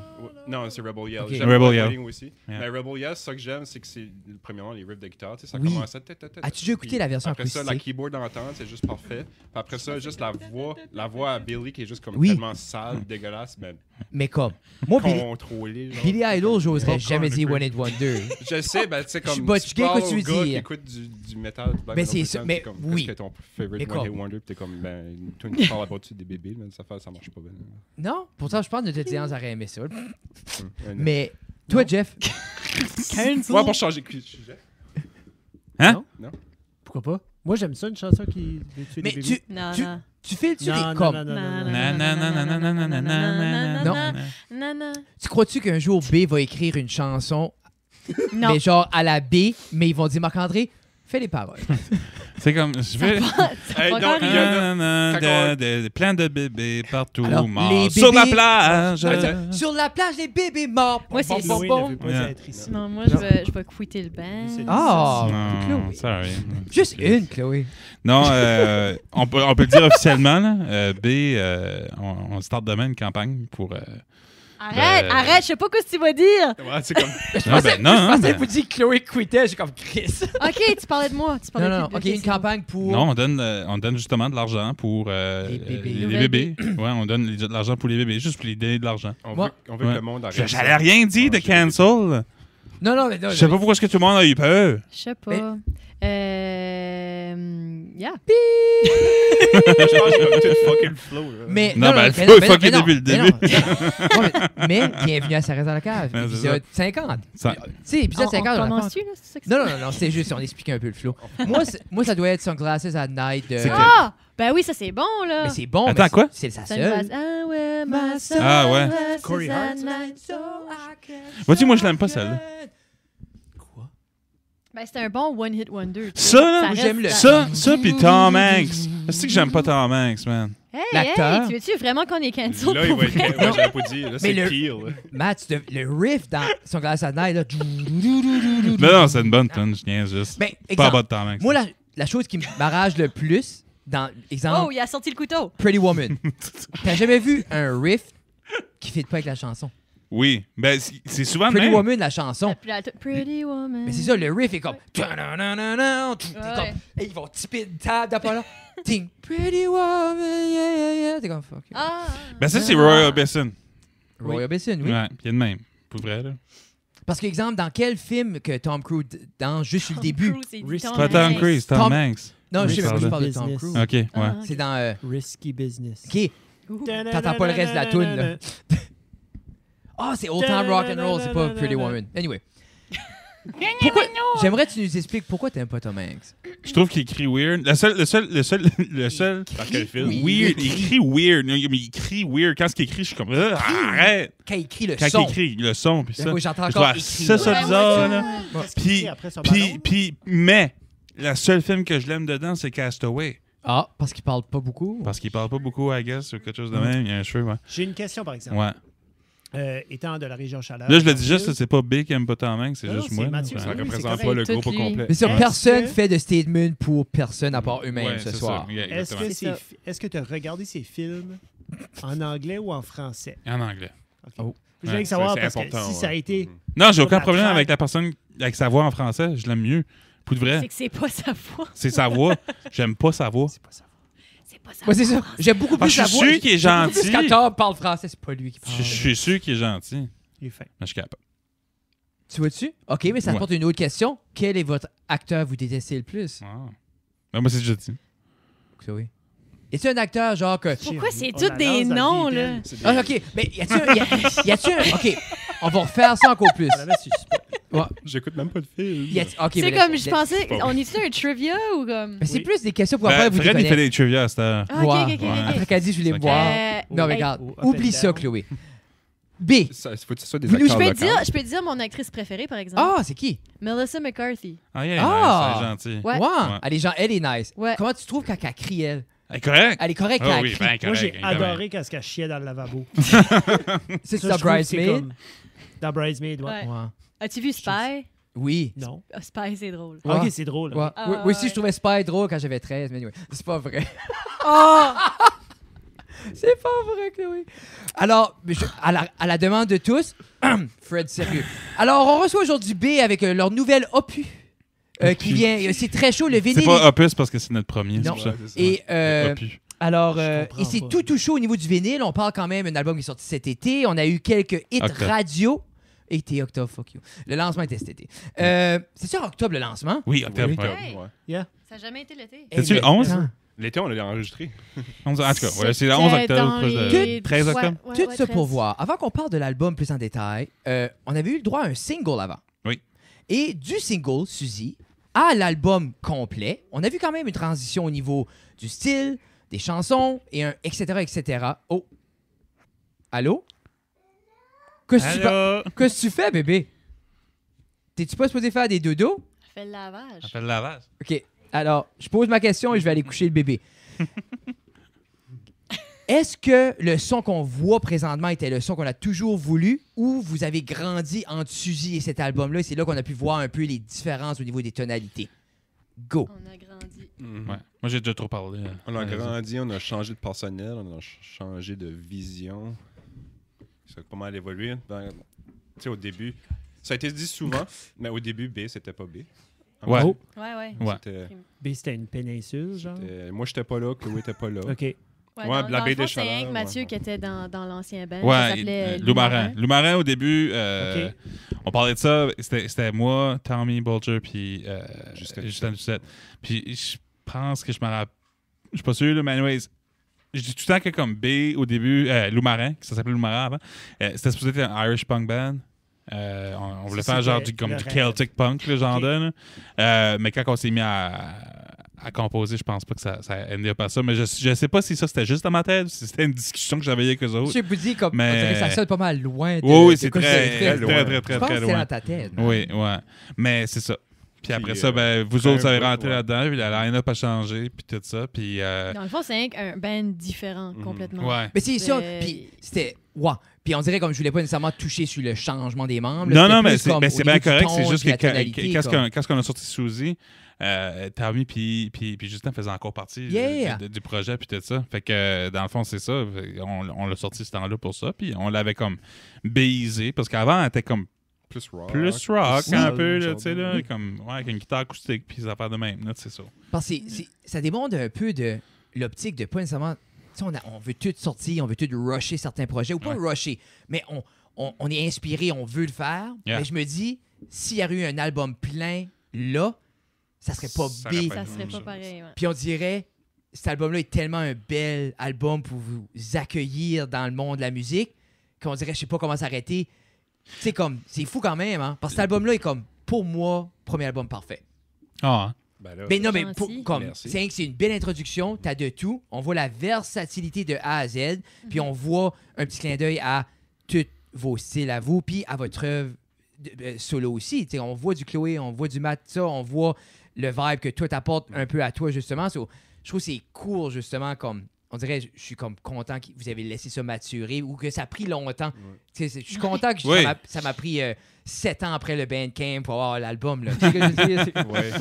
Non, c'est Rebel Yell. Ok. J'aime Rebel White Yell. Wedding aussi. Yeah. Mais Rebel Yell, ça que j'aime, c'est que c'est premièrement les riffs de guitare. Tu sais, ça Oui. commence à. As-tu déjà écouté la version Après ça, la acoustique? keyboard d'entente, c'est juste parfait. Puis après ça, juste la voix à Billy qui est juste comme Oui. tellement sale, dégueulasse, mais Mais comme, moi, contrôlée. genre. Billy Idol, j'oserais Popcorn jamais dire liquid. One Hit Wonder. Je sais, ben tu sais, comme. Bah, tu tu gagnes parles quoi tu aux veux gars qui dire. écoutent du métal, du black Mais metal, c'est ça, comme, mais comme, oui. Qu'est-ce que ton favorite Mais One comme- Hit Wonder, puis t'es comme, ben, une tune qui parle là-dessus des bébés, mais ça marche pas bien. Non? Pourtant, je pense que notre audience aurait aimé ça. Ouais, Mais toi, Jeff, Cancel. ouais, pour changer de sujet. Hein? Non? Non? Pourquoi pas? Moi, j'aime ça, une chanson qui veut tuer mais des bébés. Non, tu non. files-tu Non, les non, comme? non, non, non, Non, non. Na, na, na, na, na, na, na, na, na, na, Non. na. Non, non. Tu crois-tu qu'un jour B va écrire une chanson, Non. mais genre à la B, mais ils vont dire Marc-André, fais les paroles. C'est comme, je fais. Hey, pas non, encore il y en a- Nanana, plein de bébés partout Alors, morts les sur la bébés- plage. Sur la plage, les bébés morts. Moi, c'est- Chloé ne veut pas Yeah. être ici. Non, moi, je vais quitter le band. C'est- Ah, Non, Chloé. sorry. Juste une, Chloé. Non, on peut le dire officiellement. Là. B, on start demain une campagne pour. Arrête, Ben- arrête, je sais pas ce que tu vas dire. Ouais, c'est comme. Non, ben, non, Je pensais ben- que vous dites Chloé quittait, j'ai comme Chris. Ok, tu parlais de moi. Tu parlais Non, de non, ok, une campagne pour. non, on donne justement de l'argent pour Les bébés. les bébés. Ouais, on donne de l'argent pour les bébés, juste pour les donner de l'argent. Moi- On veut que Ouais. le monde arrête. J'allais rien dire de cancel. Non, non, mais non. Je sais pas pourquoi est-ce que tout le monde a eu peur. Je sais pas. Yeah. Je pense que j'ai comme tout fucking flow. Là. Mais Non, ben, mais faut mais fucker mais depuis le mais début. non. Ouais, mais bienvenue à Ça reste dans la cave, Ouais, c'est épisode 50. Ça- Tu sais, épisode 50. On on commence-tu, là? C'est ça que Non, non, non, non, c'est juste, on explique un peu le flow. Moi, ça doit être Sunglasses at Night. C'est que- Ah! Ben oui, ça c'est bon, là. Mais c'est bon. Attends, mais quoi? C'est sa Sunglasses. seule. Ah ouais, ma Ah ouais. sunglasses Corey at Hart. night. Vois-tu, moi, je l'aime pas, celle-là. Quoi? Ben c'est un bon one hit wonder. tu sais. Ça, là, reste j'aime le- Ça, pis Tom Hanks. C'est que j'aime pas Tom Hanks, man. Hey, L'acteur. hey, tu veux-tu vraiment qu'on est cancel Là, il pour va être. vrai? Ouais, j'avais pas dit. Là, c'est le- pire. Là. Matt, le riff dans Sunglasses at Night, là. Non, c'est une bonne tune, je niaise juste. Ben, Pas exemple, bas de Tom Hanks. moi, la chose qui m'arrage le plus, dans exemple, Oh, il a sorti le couteau. Pretty Woman. T'as jamais vu un riff qui fit pas avec la chanson? Oui, ben c'est souvent le Pretty même. Woman, la chanson. Pretty woman. Mais c'est ça, le riff est comme. T'es Ouais. comme. Et ils vont tiper une table d'après là. Ting. Pretty Woman, yeah, yeah, yeah. T'es comme fuck. Ah. Ben ça, c'est Roy Orbison. Roy Orbison, oui. Ouais, il y a de même. Pour vrai, là. Parce que, exemple, dans quel film que Tom Cruise dans juste sur le début? Cruise, il dit Risky. Tom Pas Tom Hanks. Cruise, Tom Tom- Hanks. Non, je sais Risky pas, je parle de Tom Business. Cruise. Ok, ouais. Ah, C'est dans. Risky Business. Ok. Ouh. T'entends pas le reste de la toune, là. Ah, c'est Old Time Rock and Roll, c'est pas Pretty Woman. Anyway. Pourquoi... J'aimerais que tu nous expliques pourquoi t'aimes pas Tom Hanks. Je trouve qu'il écrit weird. Le seul. Par quel film? Weird. Il écrit weird. Mais il écrit weird. Quand ce qu'il écrit, je suis comme. Arrête! Quand il écrit le Quand son. il écrit le son, puis ça. Moi, j'entends Je encore trouve écrit. ça Ouais, bizarre, ouais, là. Qu'est-ce qu'il Puis, écrit après son puis, ballon? puis, mais, le seul film que je l'aime dedans, c'est Castaway. Ah, parce qu'il parle pas beaucoup. Parce qu'il parle pas beaucoup, I guess, ou quelque chose de même. Il y a un cheveu, ouais. J'ai une question, par exemple. Ouais. étant de la région chaleur. Là, je le dis juste, c'est pas B qui aime pas tant même, c'est Non, juste c'est moi. Mathieu. Ça Oui, représente c'est pas le correct. groupe au Tout lui. complet. Mais ça, Est-ce personne que- fait de statement pour personne à part eux-mêmes Ouais, ce c'est soir. ça. Yeah, Est-ce exactement. que C'est ça. est-ce que tu as regardé ces films en anglais ou en français? En anglais. OK. Oh. Je voulais Ouais, savoir c'est parce que important, si ça a ouais. été... Non, j'ai Sur aucun la problème track. avec la personne, avec sa voix en français. Je l'aime mieux. Pour de C'est vrai, que c'est pas sa voix. c'est sa voix. J'aime pas sa voix. C'est pas ça. C'est pas sa Moi, c'est voix. ça. J'aime beaucoup plus Ah, je sa suis voix. sûr qu'il est J'aime beaucoup plus gentil. quand Tom parle français, c'est pas lui qui parle. Je suis sûr qu'il est gentil. Il est fin. Mais je suis capable. Tu vois-tu? OK, mais ça Ouais. porte une autre question. Quel est votre acteur vous détestez le plus? Ah. Ben, moi, c'est déjà dit. Chloé. Est-tu un acteur genre que... Pourquoi c'est On tous la des lance dans le noms, deep là? end. C'est des- Ah, OK, mais y a-tu un... OK, on va refaire ça encore plus. On la met suspect. Ouais. J'écoute même pas de film. OK, C'est mais comme, laisse- je pensais, c'est pas on est-tu un trivia ou comme... Mais c'est Oui. plus des questions pour Ben, après vous Fred, il fait déconner. des trivia à cette heure. Ah, ok, Voir. ok, ok, Ouais. ok. Après qu'elle dit, je voulais Ok. voir. Non, mais Hey, regarde, ou up oublie and ça, down. Chloé. B. Ça, faut que ce soit des Vous nous- acteurs Je peux, locaux. te dire mon actrice préférée, par exemple. Ah, c'est qui? Melissa McCarthy. Ah, yeah, Ah! nice, c'est gentil. Ouais. Wow. Elle est nice. Ouais. Comment tu trouves quand elle crie, elle? Elle est correcte? Elle est correcte quand Ah elle oui, crie. ben Moi, correct. j'ai évidemment. adoré quand elle chiait dans le lavabo. C'est Ça, ça, je trouve que c'est Bridesmaid? comme- Dans Bridesmaid, ouais. Ouais. Ouais. As-tu vu Spy? Oui. Non. Ah, Spy, c'est drôle. Ouais. OK, c'est drôle. Ouais. ok. Ah, Oui, moi aussi, ouais. je trouvais Spy drôle quand j'avais 13, mais anyway, c'est pas vrai. Oh! C'est pas vrai, Chloé. Alors, à la demande de tous, Fred, sérieux. Alors, on reçoit aujourd'hui B avec leur nouvel opus qui vient. C'est très chaud, le vinyle. C'est pas Opus parce que c'est notre premier, c'est Non. pour ça. Ouais, c'est ça. Et Opus. alors, Je comprends et c'est pas. tout chaud au niveau du vinyle. On parle quand même d'un album qui est sorti cet été. On a eu quelques hits Octobre. radio. Été octobre, fuck you. Le lancement était cet été. C'est sur octobre le lancement? Oui, octobre. Oui. ouais. Hey. Ouais. Ça n'a jamais été l'été. C'est-tu Hey, le 11? temps. L'été, on l'a enregistré. 11, en tout cas, ouais, c'est le 11 C'était octobre. dans proche de- les- 13 octobre? Ouais, Tout ouais, ça pour 13. voir. Avant qu'on parle de l'album plus en détail, on avait eu le droit à un single avant. Oui. Et du single, Suzy, à l'album complet, on a vu quand même une transition au niveau du style, des chansons, et un etc., etc. Oh. Allô? Qu'est-ce que tu fais, bébé? T'es-tu pas supposé faire des dodos? Fait le lavage. Ça fait le lavage. OK. Alors, je pose ma question et je vais aller coucher le bébé. Est-ce que le son qu'on voit présentement était le son qu'on a toujours voulu ou vous avez grandi entre Suzy et cet album-là et c'est là qu'on a pu voir un peu les différences au niveau des tonalités? Go! On a grandi. Mhm. Ouais. Moi, j'ai déjà trop parlé. On a grandi, on a changé de personnel, on a changé de vision. Ça a pas mal évolué. Tu sais, au début, ça a été dit souvent, mais au début, B, c'était pas B. Ouais. Oh. Ouais, ouais. Ouais. C'était- B, c'était une péninsule, genre. moi, j'étais pas là, Chloé était pas là. OK. Ouais, Ouais, dans, la dans baie le fond, des c'est Chaleurs, Hank Mathieu ouais. qui était dans l'ancien band. Ça Ouais, s'appelait Lou Marin. Lou Marin, au début, OK. on parlait de ça. C'était moi, Tommy Bolger, puis Justin Doucette. Puis je pense que je me rappelle. Je suis pas sûr, là, mais anyways, je dis tout le temps que comme B au début, Lou Marin, ça s'appelait Lou Marin avant, c'était supposé être un Irish punk band. On voulait Ça, faire genre c'était comme le du rêve. Celtic punk, le genre OK. de. Là. Mais quand on s'est mis à composer, je pense pas que ça endait up à ça. Mais je sais pas si ça c'était juste dans ma tête, si c'était une discussion que j'avais avec eux autres. Je vous dis, comme, Mais- on dirait que ça sonne pas mal loin. De, Oui, de c'est quoi très, c'est très, fait. loin. très, Je très, pense très que c'est loin. dans ta tête. Oui, ouais. Mais c'est ça. Puis après Puis, ça, ben, vous après autres, un avez bout, rentré ouais. là-dedans, puis la line-up a changé, puis tout ça. Puis, Dans le fond, c'est un band différent, complètement. ouais. Mais c'est ça. C'est- Puis c'était. Ouais. Puis on dirait comme je voulais pas nécessairement toucher sur le changement des membres. Non, C'était non, plus mais c'est comme ben, au c'est niveau bien du correct. ton C'est juste puis que la tonalité, comme. quand on a sorti Suzy, Tommy puis Justin faisaient encore partie Yeah. du projet, puis tout ça. Fait que, dans le fond, c'est ça. On l'a sorti ce temps-là pour ça, puis on l'avait comme baisé, parce qu'avant, elle était comme Plus rock. plus rock, plus un soul, peu, là, genre tu sais, de- là, comme, ouais, avec une guitare acoustique, puis des affaires de même, là, c'est ça. Parce que ça démontre un peu de l'optique de pas nécessairement. Tu sais, on veut tout sortir, on veut tout rusher certains projets, ou pas rusher, mais on est inspiré, on veut le faire. Yeah. Mais je me dis, s'il y aurait eu un album plein là, ça serait pas Ça B. aurait Ça pas serait pas pareil. Ouais. Puis on dirait, cet album-là est tellement un bel album pour vous accueillir dans le monde de la musique qu'on dirait, je sais pas comment s'arrêter. C'est comme, c'est fou quand même, hein? Parce que cet album-là est comme, pour moi, premier album parfait. Ah, hein. Ben là, Mais non, mais Gentil. comme, Merci. c'est une belle introduction, t'as de tout. On voit la versatilité de A à Z, puis on voit un petit clin d'œil à tous vos styles à vous, puis à votre œuvre solo aussi. T'sais, on voit du Chloé, on voit du Matt, ça, on voit le vibe que toi t'apportes un peu à toi, justement. So, je trouve que c'est cool, justement, comme on dirait, je suis comme content que vous avez laissé ça maturer ou que ça a pris longtemps. Tu sais, je suis content que Oui. ça m'a pris 7 ans après le Bandcamp pour avoir l'album. Là. Tu sais ce que je veux dire? Ouais.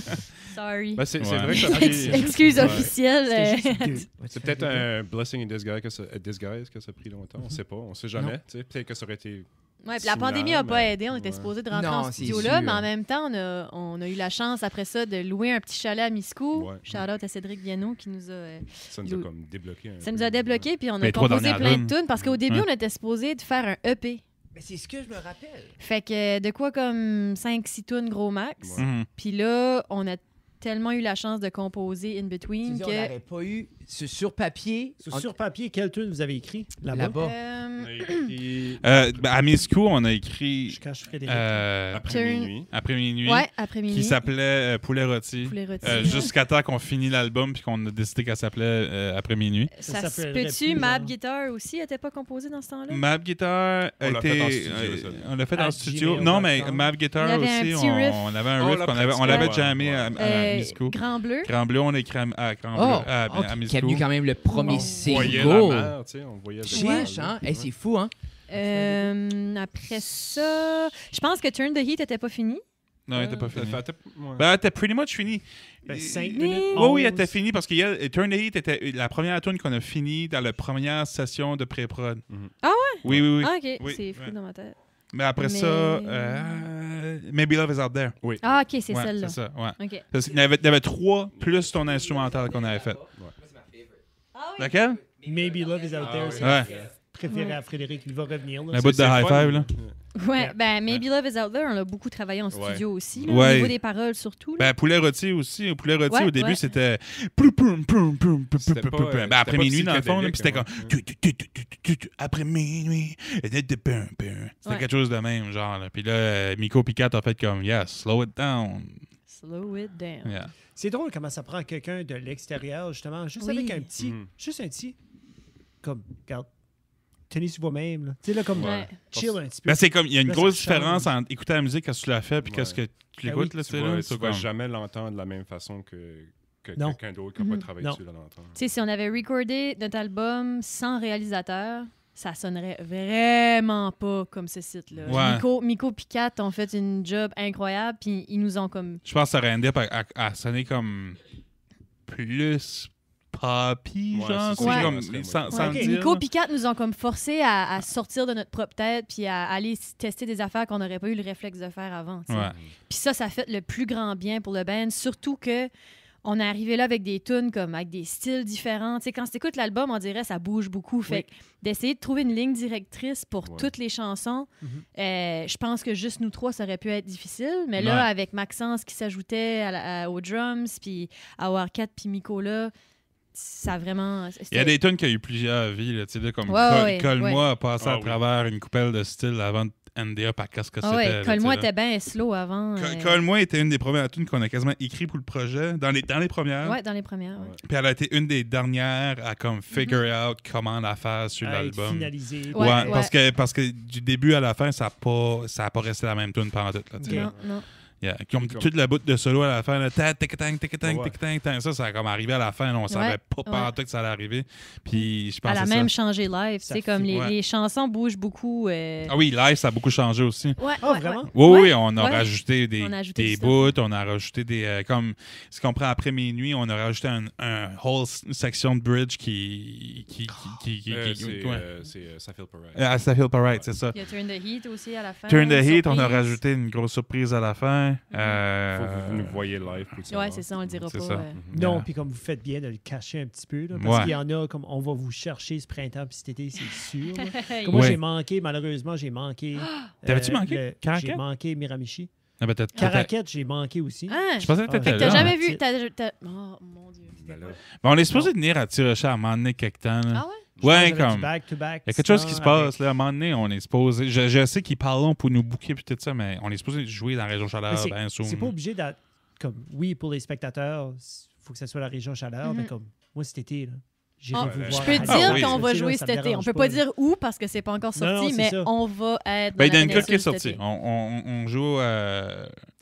Sorry. Ben, c'est Ouais. vrai que ça a pris... Excuse Ouais. officielle. C'était juste deux. C'est peut-être un blessing in disguise que ça a pris longtemps. On sait pas, on sait jamais. Tu sais, peut-être que ça aurait été... Ouais, puis la similaire, pandémie n'a pas mais- aidé. On était ouais. supposé de rentrer Non, en c'est studio sûr. là, mais en même temps, on a eu la chance après ça de louer un petit chalet à Miscou. Ouais. Shout-out à Cédric Viano qui nous a. Ça nous a comme débloqué un Ça peu. nous a débloqué, puis on a Les 3 composé dernières plein tunes. de tunes parce qu'au début, Ouais. on était supposé de faire un EP. Mais c'est ce que je me rappelle. Fait que de quoi comme 5-6 tunes gros max. Ouais. Mhm. Puis là, on a tellement eu la chance de composer in Tu between dis, on que. n'aurait pas eu sur papier. Sur papier, quelle tune vous avez écrit là-bas? Là-bas. On a écrit À Miscou, on a écrit Je cache Frédéric. après Turn- minuit. Après minuit, Ouais, après minuit. qui s'appelait Poulet rôti. Poulet rôti. Jusqu'à temps qu'on finit l'album puis qu'on a décidé qu'elle s'appelait Après minuit. Ça Ça se s'appellerait peut-tu, plus, Map genre. Guitar aussi, n'était pas composé dans ce temps-là? Map Guitar On a l'a été. fait en studio, ça. On l'a fait À en studio. gmail.com. Non, mais Map Guitar Il y avait un aussi, petit riff. on avait un Oh, riff la qu'on avait, on pratique, l'avait ouais. jammé à Miscou. Grand Bleu. Grand Bleu, on a écrit à Grand Bleu, Oh, à qui est Miscou. venu quand même le premier On voyait la single. mer, tu sais, on voyait le Chiche, hein? Hey, c'est fou, hein? Après ça, je pense que Turn the Heat n'était pas fini. Non, il était pas Ça fini. fait- ouais. Ben, t'es pretty much fini. Ben, 5 Mais- minutes. Oui, oui, 11. elle était finie parce que Turn the Heat était la première tune qu'on a finie dans la première session de pré-prod. Ah ouais? Oui, oui, oui. Ah, ok, Oui, c'est fou ouais. dans ma tête. Mais après Mais- ça, Maybe Love is Out There. Ah, ok, c'est Ouais, celle-là. c'est ça, ouais. Ok. Parce qu'il y avait 3 plus ton instrumental qu'on avait fait. Laquelle? Maybe Love is Out There. C'est Ouais. préféré à Frédéric. Il va revenir. Là. La bout de C'est high fun. five, là. Ouais, Yeah. ben Maybe Love is Out There, on l'a beaucoup travaillé en studio aussi. Là, Ouais. Au niveau des paroles surtout. Là. Ben, Poulet rôti aussi. Au Poulet rôti, Ouais, au début, ouais. c'était. C'était pas, Ben, après c'était pas minuit, dans le fond, là, puis c'était comme. psychédélique, Après minuit. C'était Ouais. quelque chose de même, genre. Là. Puis là, Miko Picat a fait comme, yeah, slow it down. Slow it down. Yeah. C'est drôle comment ça prend quelqu'un de l'extérieur, justement, juste Oui. avec un petit. Mhm. Juste un petit. Comme, regarde, tenez sur vous-même. là. Tu sais, là, comme Ouais. chill un petit peu. Ben, c'est comme, il y a une Là, grosse ça change. différence entre écouter la musique quand tu l'as fait puis Ouais. qu'est-ce que tu Ben l'écoutes, oui, là, Tu c'est vas, là. tu c'est vas comme- jamais l'entendre de la même façon que Non. quelqu'un d'autre qui n'a pas travaillé Non. dessus va l'entendre. Tu sais, si on avait recordé notre album sans réalisateur, ça sonnerait vraiment pas comme ce site-là. Ouais. Miko Picat ont fait une job incroyable, puis ils nous ont comme. Je pense que ça aurait endé à sonner comme plus poppy, Ouais, genre. c'est ça, C'est comme, ouais, c'est sans, ouais. sans Ok. le dire. Miko là. Picat nous ont comme forcé à sortir de notre propre tête puis à aller tester des affaires qu'on n'aurait pas eu le réflexe de faire avant. tu sais. Ouais. Puis ça fait le plus grand bien pour le band, surtout que on est arrivé là avec des tunes comme avec des styles différents. Tu sais, quand tu écoutes l'album, on dirait ça bouge beaucoup. Fait que d'essayer de trouver une ligne directrice pour Ouais. toutes les chansons, Mhm. je pense que juste nous trois, ça aurait pu être difficile. Mais là, Ouais. avec Maxence qui s'ajoutait aux drums, puis à Warcat, puis Miko là, ça a vraiment... Il y a des tunes qui ont eu plusieurs vies, là, tu sais, là, comme Ouais, ouais, Colle-moi a passé Ah à oui. travers une coupelle de style avant de ender up à qu'est-ce que Ah c'était. ouais, là, Colle-moi tu sais, là. était bien slow avant. Colle-moi était une des premières tunes qu'on a quasiment écrit pour le projet, dans les premières. Ouais, dans les premières. ouais. Puis elle a été une des dernières à comme figure out comment la faire sur À être l'album. finalisé. Ouais, Ouais, ouais. Parce que du début à la fin, ça a pas resté la même tune pendant tout. Là, tu sais, là. Non, non. Yeah. Comme toute la bout de solo à la fin, là, tic-tang, tic-tang, Ouais. tic-tang, ça a comme arrivé à la fin, là, on savait pas pendant tout que ça allait arriver. Puis je pense Elle a que même ça. changé live. Tu Ça sais, comme fit, ouais. les chansons bougent beaucoup. Ah oui, live, ça a beaucoup changé aussi. Ouais, Ah, ouais, vraiment? ouais. Oui, Ouais, oui, on a ouais. rajouté On a ajouté des du stuff. bouts, on a rajouté des. Comme ce qu'on prend après minuit, on a rajouté un whole section de bridge qui Ça feel pareil. ça feel pas right, c'est ça. Il y a Turn the Heat aussi à la fin. Turn the Heat, on a surprise. rajouté une grosse surprise à la fin. Faut que vous nous voyez live pour le savoir. Ouais, c'est ça, on le dira C'est pas. ça. Non, Yeah. puis comme vous faites bien de le cacher un petit peu, là, parce Ouais. qu'il y en a comme on va vous chercher ce printemps puis cet été, c'est sûr. là. Hey. Comme moi, Ouais. j'ai manqué, malheureusement, j'ai manqué. T'avais-tu manqué? J'ai Caraquette? manqué Miramichi. Ah, ben, Caraquette, j'ai manqué aussi. Ah, Je pensais que Ah, t'étais fait que t'as là. jamais Ouais. vu. Oh mon Dieu. Ben là, Ben, on est supposé venir à Tirocher à un moment donné quelque temps. là. Ah ouais? Ouais, J'avais comme. du back-to-back, Il y a quelque chose qui sinon, se passe, là. À un moment donné, on est supposé. Je sais qu'ils parlent pour nous booker puis tout ça, mais on est supposé jouer dans la région Chaleur, Mais ben soon. C'est pas obligé d'être comme oui pour les spectateurs, il faut que ça soit la région chaleur, mais comme moi cet été là, j'irai Ah, vous je voir. Je peux te à- dire oui. qu'on va Tu sais, là, jouer ça cet me été. On dérange peut pas là. dire où parce que c'est pas encore sorti, Non, non, c'est mais ça. on va être. Ben, dans la Dunkirk est péninsule cet sorti. été. On joue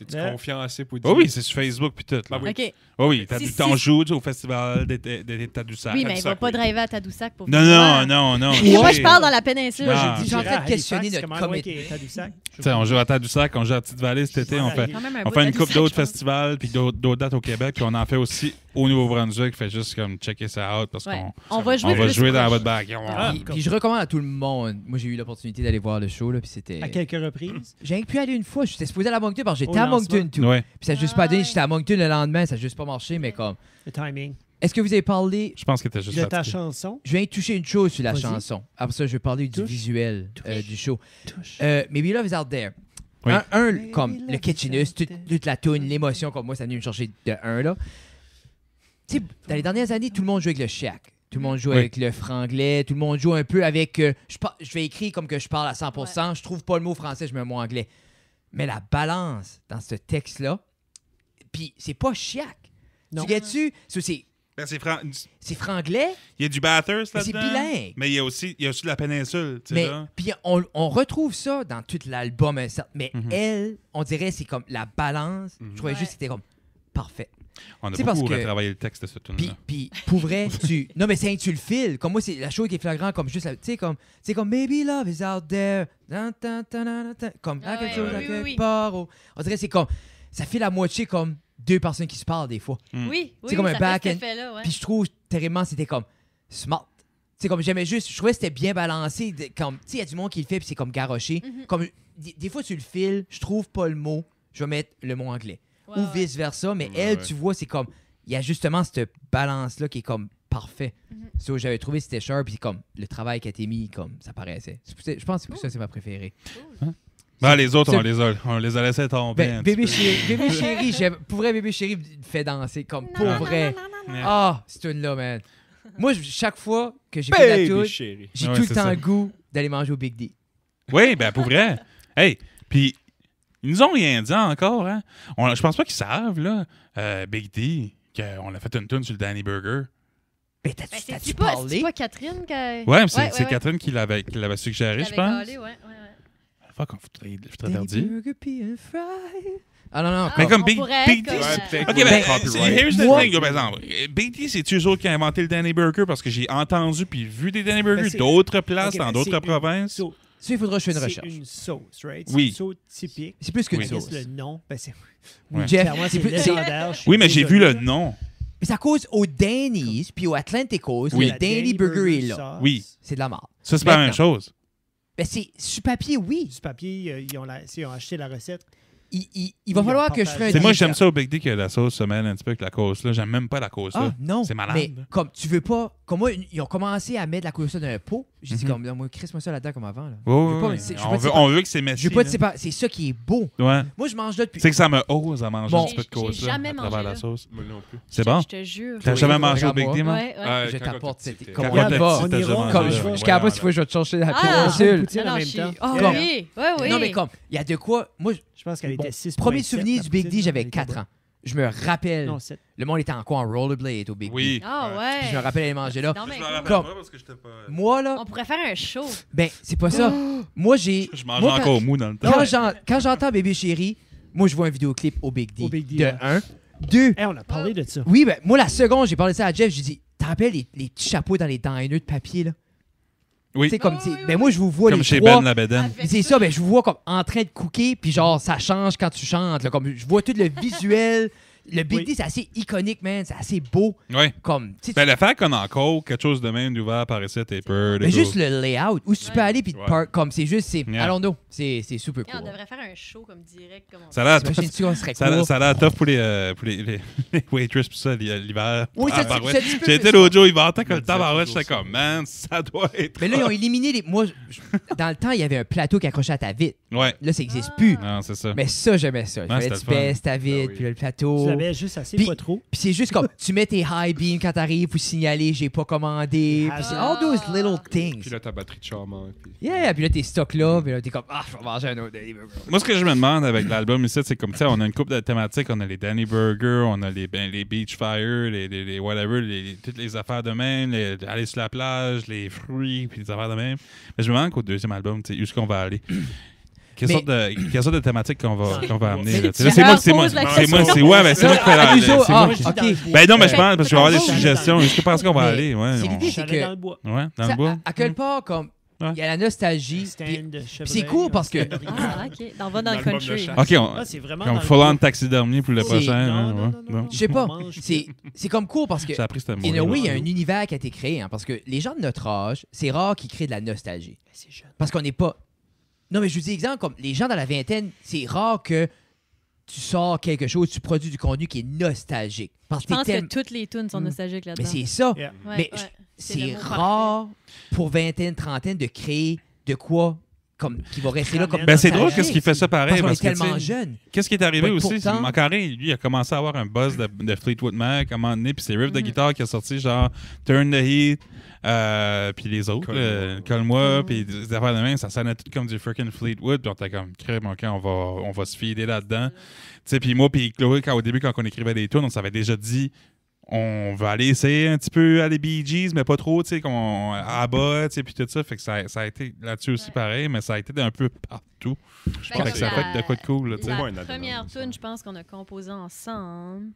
T'es-tu Ouais. confiant assez pour dire? Oh oui, c'est sur Facebook puis tout. Là. Ah oui. OK. Oh oui, Si- t'en si- joues au festival des Tadoussac. Oui, mais il va Tadoussac, pas oui. driver à Tadoussac pour Non, venir non, voir. non, non. Moi, Ok. je parle dans la péninsule. Ah. J'ai dit, Je suis en train de Halifax, questionner notre comment loin commitment. qu'il est, Tadoussac? Tu sais, on joue à Tadoussac, on joue à Petite-Vallée cet été, on fait... quand même un On bout fait de une couple Tadoussac, d'autres je pense. festivals puis d'autres dates au Québec, puis on en fait aussi au Nouveau-Brunswick, fait juste comme checker ça out parce Ouais. qu'on On va jouer on va plus jouer dans proche. votre bac. Ah. Puis je recommande à tout le monde. Moi, j'ai eu l'opportunité d'aller voir le show, là, puis c'était... À quelques reprises. J'ai pu aller une fois. J'étais supposé aller à Moncton parce que j'étais Au à Moncton, lancement. tout. Ouais, Puis ça n'a juste Ah, pas donné. ouais. J'étais à Moncton le lendemain, ça n'a juste pas marché, mais comme... Le timing. Est-ce que vous avez parlé... je pense que t'es juste De ta fatigué. chanson. Je viens de toucher une chose sur la Vas-y. chanson. Après ça, je vais parler du Touche. visuel du show. Touche. Maybe Love is Out There. Oui. Comme le catchiness, toute la tune, l'émotion, comme moi, ça venu me chercher de un, là. Tu sais, dans les dernières années, tout le monde joue avec le Shaq. Tout le monde joue Oui. avec le franglais. Tout le monde joue un peu avec... je vais écrire comme que je parle à 100%. Je trouve pas le mot français, je mets un mot anglais. Mais la balance dans ce texte-là, puis c'est pas Shaq. Non. Tu gagnes-tu? C'est Ben, c'est franglais, il y a du Bathurst mais c'est là-dedans. bilingue. Mais il y a aussi de la péninsule, tu sais Mais là. puis on retrouve ça dans tout l'album, mais Mhm. elle, on dirait c'est comme la balance. Je trouvais Ouais. juste que c'était comme parfait. On a c'est beaucoup parce que- retravaillé le texte de ce tune Puis, là. puis pour vrai, non mais c'est tu le files. Comme moi, c'est la chose qui est flagrant, comme juste, tu sais, comme c'est comme Maybe Love is out there, Tan, tan, tan, tan, tan. Comme Ah quelque ouais, chose oui, à oui, quelque oui. part. On dirait c'est comme ça fait la moitié comme deux personnes qui se parlent des fois. Oui, C'est oui, comme un ça fait back cet and- effet-là, ouais. Puis je trouve terriblement c'était comme smart. C'est comme j'aimais juste, je trouvais que c'était bien balancé. Comme tu sais, il y a du monde qui le fait puis c'est comme garoché. Mhm. Comme des fois tu le files, je trouve pas le mot, je vais mettre le mot anglais. Ouais, Ou ouais. vice versa, mais Ouais, elle, ouais. tu vois, c'est comme il y a justement cette balance là qui est comme parfait. Mhm. So, j'avais trouvé que c'était sharp puis comme le travail qui a été mis comme ça paraissait. Je pense que c'est pour ça que c'est ma préférée. Ben, les autres, c'est- on les a laissés tomber. Ben, un petit bébé chéri, pour vrai bébé chéri me fait dancer comme pour Non, non, vrai. non, non, non, peu. non. Ouais. Ah, cette tune là man. Moi chaque fois que j'écoute la Baby tune, chérie. j'ai Ouais, tout le c'est temps ça. le goût d'aller manger au Big D. Oui, ben pour vrai. Hey, puis ils nous ont rien dit encore, hein. Je pense pas qu'ils savent, là, Big D, qu'on a fait une tune sur le Danny Burger. Mais Ben, t'as-tu c'est-tu pas, parlé? c'est pas Catherine qui a... Ouais, mais c'est ouais, ouais. Catherine qui l'avait suggéré, je pense. Calé, ouais, ouais, ouais. Fuck, je suis très Danny perdu. Burger, pea and fry. Ah non, non, Ah, Mais comme on Big- pourrait Big comme, D, Ouais, peut-être. Ok, Ouais, ben, copyright. here's the Moi- thing, par exemple. Big D, c'est eux autres qui ont inventé le Danny Burger parce que j'ai entendu puis vu des Danny Burgers Ben, c'est- d'autres places Ok, dans ben, d'autres c'est une provinces. sauce. Ça, il faudra que je fasse une C'est recherche. une sauce, right? Oui. C'est une sauce typique. C'est plus qu'une Oui. sauce. Le nom, ben c'est... Ouais. Jeff, Clairement, c'est plus- légendaire. chez Oui, mais les j'ai vu le Amis, là. nom. Mais c'est à cause au Danny's puis au Atlanticos, Oui. le La Danny Burger est là. sauce. Oui. C'est de la merde. Ça, c'est pas la même Maintenant. chose. Ben c'est sur papier, oui. Du papier, ils ont acheté la recette. Il va Ils falloir ont que je fasse partagé. C'est un moi, dessert. j'aime ça au Big D que la sauce se mêle un petit peu avec la cause là. J'aime même pas la cause Ah là. non, C'est malade. mais comme tu veux pas, comme moi, ils ont commencé à mettre la couleur dans un pot. J'ai dit Mhm. comme, non, moi, crisse-moi ça là-dedans comme avant. Là. Ouais, Je veux ouais, pas, ouais. mais c'est- je veux On pas veut- te on veut que c'est messy. Je veux pas te là. séparer. C'est ça qui est beau. Ouais. Moi, je mange là depuis. C'est que ça me ose à manger Bon. un petit peu de J'ai cause là, jamais à mangé travers là. la sauce. Moi non plus. C'est bon? Je te jure. T'as jamais mangé au Big D, moi? Ouais, ouais. Je quand t'apporte t'as cette. petit, Comme Quand on y t'as va. petit, on t'as ira, jamais on Comme mangé. y va. je suis capable s'il faut que je vais te chercher la Ah, péninsule. poutine en non, même je suis- temps. Ah Comme- oui, oui, oui. Non, mais comme, il y a de quoi. Moi, Je pense qu'elle bon, était 6. premier souvenir du Big D, j'avais 4 ans. Je me rappelle. Non, 7. Le monde était encore en rollerblade au Big D. Oui. Ah ouais. Puis je me rappelle aller manger là. Non, mais Je me cool. rappelle Comme- pas parce que j'étais pas. Moi, là, On pourrait faire un show. ben, c'est pas ça. Moi, j'ai. Je mangeais moi, quand- encore mou dans le temps. Quand j'entends Bébé Chéri, moi, je vois un vidéoclip au Big D. Au Big D, De ouais. 1. 2. Hey, on a parlé de ça. Oui, ben, moi, la seconde, j'ai parlé ça à Jeff, j'ai dit, t'as rappelles les petits chapeaux dans les diners de papier, là? Oui. Tu sais, comme, Ah, c'est- oui, ben, oui, moi, je vous vois Comme les chez trois. Ben la Bédaine. Avec C'est ça, ben, je vous vois comme en train de cooker, puis genre, ça change quand tu chantes, là, comme, je vois tout le visuel. Le Big Oui. D, c'est assez iconique, man. C'est assez beau. Oui. Comme, tu sais, Ben, le fait qu'on a encore quelque chose de même d'ouvert par ici, t'es peur. mais juste le layout, où tu peux Ouais. aller, puis te Ouais. park, comme, c'est juste, c'est. Yeah. Allons-nous. C'est super On cool. devrait faire un show comme direct. Comme on Ça a l'air T'imagines-tu qu'on serait ça a- cool? ça a l'air tough pour les waitresses pis ça, l'hiver. Oui, Ah, ça, bah c'est ouais. un petit peu J'ai plus été l'autre jour, il ventait que le Je me disais tabarouette, toujours j'étais ça. comme, man, ça doit être. Mais là, ils ont éliminé les. Moi, dans le temps, il y avait un plateau qui accrochait à ta vitre. Ouais. Là, ça n'existe plus. Non, c'est ça. Mais ça, j'aimais ça. Il fallait c'était que tu le fun. baisses ta vitre, Ah oui. puis là, le plateau. Tu l'avais juste assez, Puis- pas trop. Puis c'est juste comme, tu mets tes high beams quand t'arrives pour signaler, j'ai pas commandé. Puis c'est all those little things. Puis là, ta batterie de charmant. Puis... Yeah, puis là, t'es stock là, puis là, t'es comme, ah, je vais manger un autre Danny Burger. Moi, ce que je me demande avec l'album ici, c'est comme, tu sais, on a une couple de thématiques. On a les Danny Burger, on a les Beach Fire, les whatever, toutes les affaires de même, aller sur la plage, les fruits, puis les affaires de même. Mais je me demande qu'au deuxième album, tu sais, où est-ce qu'on va aller? Quelle sorte de thématique qu'on va amener? Mais là? tu Là, c'est moi qui poses la c'est moi question. ouais, ben, c'est moi qui fais la. Uso, c'est moi ah, qui- ok. Ben non, mais je Ben, pense parce que je vais avoir des ben, suggestions. Est-ce que tu penses qu'on va Mais aller? Ouais, c'est on- l'idée, c'est Chalet que dans le bois. Ouais, dans ça, le bois. à quel part, comme, Ouais. il y a la nostalgie. Stand puis- de puis c'est chevreuil, cool parce que. Ah, OK. On va dans le L'album de country. chasse. OK, Ah, c'est vraiment comme dans le full-on bois. taxidermie pour le C'est- prochain. Non, hein, non, ouais, non, non, non. Je sais pas. On mange C'est comme cool parce que. J'ai appris ce In a mot. way, il y a un univers qui a été créé, hein, parce que les gens de notre âge, c'est rare qu'ils créent de la nostalgie. C'est jeune. Parce qu'on n'est pas. Non, mais je vous dis exemple, comme les gens dans la vingtaine, c'est rare que tu sors quelque chose, tu produis du contenu qui est nostalgique. Parce Je pense que t'es que toutes les tunes sont nostalgiques Mais là-dedans. c'est ça. Yeah. Ouais, mais ouais. C'est le mot rare pour vingtaine, trentaine de créer de quoi comme qui va rester là comme. Ben, c'est drôle nostalgique. qu'est-ce qu'il fait ça pareil. Parce qu'on est Parce que, tellement tu sais, jeune. qu'est-ce qui est arrivé Ouais, aussi? pourtant- Macaré, lui, il a commencé à avoir un buzz de Fleetwood Mac à un moment donné, puis ses riffs de Mhm. guitare qui a sorti, genre Turn the Heat, puis les autres, Colle-moi, puis des affaires de même, ça sonnait tout comme du freaking Fleetwood, puis on était comme, crème, OK, on va se fider là-dedans. Tu sais, puis moi, puis Chloé, au début, quand on écrivait des tunes, on s'avait déjà dit, on va aller essayer un petit peu à les Bee Gees, mais pas trop, tu sais, à bas, tu sais, puis tout ça. Fait que ça a été là-dessus aussi pareil, mais ça a été d'un peu partout. Je pense que ça fait de quoi de cool, là, tu sais. La Moi, un album, première ça. tune, je pense qu'on a composé ensemble.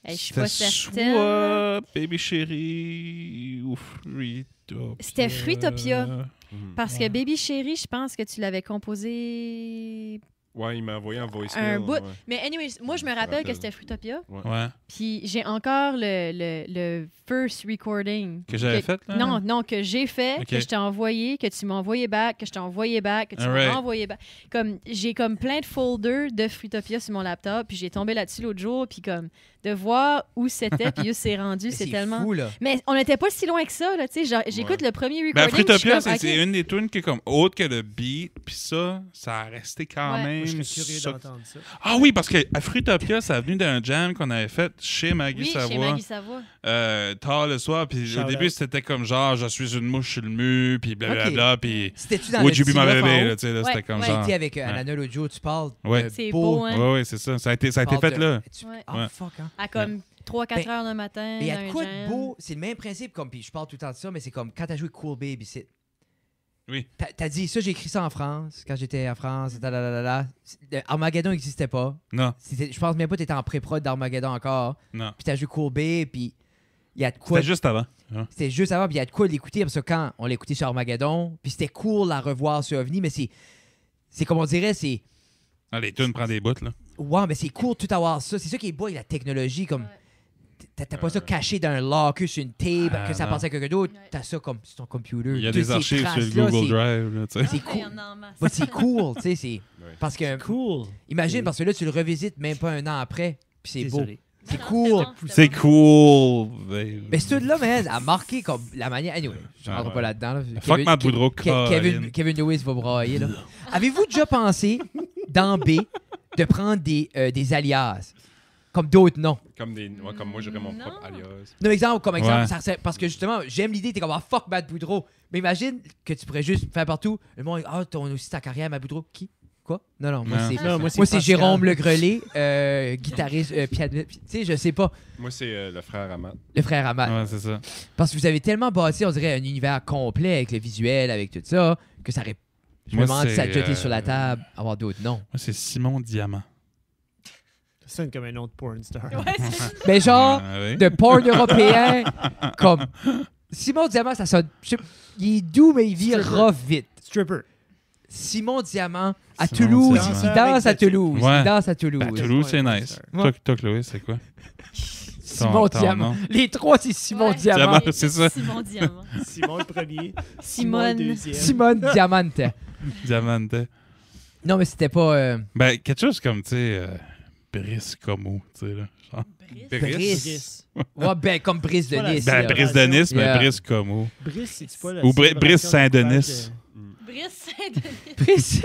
Je suis C'était pas certaine. soit Baby Chérie ou Fruitopia. C'était Fruitopia. Mhm. Parce que Baby Chérie, je pense que tu l'avais composé Ouais, il m'a envoyé un voice un bout. ouais. Mais anyways, moi, je me rappelle que c'était Fruitopia. Ouais. Puis j'ai encore le first recording. Que j'avais fait, là? Non, que j'ai fait, Ok. que je t'ai envoyé, que tu m'as envoyé back, que je t'ai envoyé back, que tu Alright. m'as envoyé back. Comme, j'ai comme plein de folders de Fruitopia sur mon laptop, puis j'ai tombé là-dessus l'autre jour, puis comme, de voir où c'était, puis où c'est rendu, Mais c'est C'est tellement... fou, là. Mais on n'était pas si loin que ça, là, tu sais. J'écoute le premier recording. Ben, puis je suis Fruitopia, comme, c'est OK. une des tunes qui est comme autre que le beat, puis ça a resté quand Ouais. même. Moi, je serais curieux ça- d'entendre ça. Ah oui, parce que à Fruitopia, ça a venu d'un jam qu'on avait fait chez Maggie Oui, chez Savoie. Maggie Savoie. Tard le soir, puis au Shout début out. c'était comme genre je suis une mouche sur le mur, puis blablabla, puis C'était-tu dans le Would you be my petit baby, loft en là, haut? tu sais, là, Ouais, c'était comme ouais. genre. Tu sais, avec Alana l'autre jour, tu parles Ouais. de C'est beau, hein? Ouais, c'est ça. Ça a été Tu parles fait de- là. Ouais. Ah, Ouais. fuck, hein. À comme 3-4 Ben, heures le matin. Mais il y dans a de un quoi de jam. beau, c'est le même principe, comme, puis je parle tout le temps de ça, mais c'est comme quand t'as joué Cool Baby, c'est. Oui. T'as dit ça, j'ai écrit ça en France, quand j'étais en France, Armageddon n'existait pas. Non, Je pense même pas que t'étais en pré-prod d'Armageddon encore. non. Puis t'as joué Cool Baby, puis il y a de quoi. C'était juste avant. Hein. C'était juste avant, puis il y a de quoi l'écouter, parce que quand on l'écoutait sur Armageddon, puis c'était cool à revoir sur OVNI, mais c'est comme on dirait, c'est. Ah, les tunes prennent des bouts, là. Ouais, mais c'est cool tout avoir ça. C'est ça qui est beau avec la technologie, comme. Ouais. T'as pas ça caché dans un locker sur une tape, Ah, que ça non. passe à quelqu'un d'autre. Ouais. T'as ça comme sur ton computer. Il y a Toutes des ces archives sur le traces-là, Google c'est- Drive, là, tu sais. C'est Ah, cool. il y en a en masse. Ouais, c'est cool, tu sais, c'est. Ouais. Parce que. Cool. Imagine, parce que là, tu le revisites même pas un an après, puis c'est beau. Désolé. C'est Non, cool. bon, C'est bon. cool. Mais ce là man, a marqué comme la manière. Anyway, je Ah, rentre ouais. pas là-dedans. Là. Fuck Matt Boudreau, Kevin Lewis va brailler, là. Avez-vous déjà pensé, dans B, de prendre des alias, comme d'autres noms? Comme moi, j'aurais mon Non. propre alias. Non, exemple, comme exemple, Ouais. ça serait- parce que justement, j'aime l'idée, t'es comme, ah, fuck Matt Boudreau. Mais imagine que tu pourrais juste faire partout. Le monde, ah, t'as aussi ta carrière, Matt Boudreau. Qui? Quoi? Non, moi, Non. c'est. Non, Moi, c'est Pascal. Jérôme Le Grelais, guitariste, pianiste. Tu sais, je sais pas, Moi, c'est le frère Amat. le frère Amat. Ouais, c'est ça. Parce que vous avez tellement bâti, on dirait, un univers complet avec le visuel, avec tout ça, que ça aurait. Je Moi, me demande si ça a c'est, déjà été sur la table, avoir d'autres noms. Moi, c'est Simon Diamant. Ça sonne comme un nom de porn star. Ouais, c'est- Mais genre, Ah, oui. de porn européen, comme. Simon Diamant, ça sonne. Il est doux, mais il vit Stripper. rough vite. Stripper. Simon Diamant, à Simon Toulouse, Diamant. il danse à Toulouse. Ouais. Il danse à Toulouse. Ben, Toulouse, c'est Ouais, nice. ouais. Toi, Chloé, c'est quoi? Simon ton Diamant. nom. Les trois, c'est Simon Ouais. Diamant. Diamant, c'est ça. Simon Diamant. Simon le premier. Simone. le deuxième. Simone Diamante. Diamante. Non, mais c'était pas. Ben, quelque chose comme, tu sais, Brice Como, tu sais, là. Genre. Brice. Brice. Ouais, ben, comme Brice de Voilà, Nice. Ben, là. Brice de Nice, mais Yeah. Brice Como. Brice, c'est-tu pas la Ou Brice célébration Saint-Denis. du coupage Brice Saint-Denis. Brice.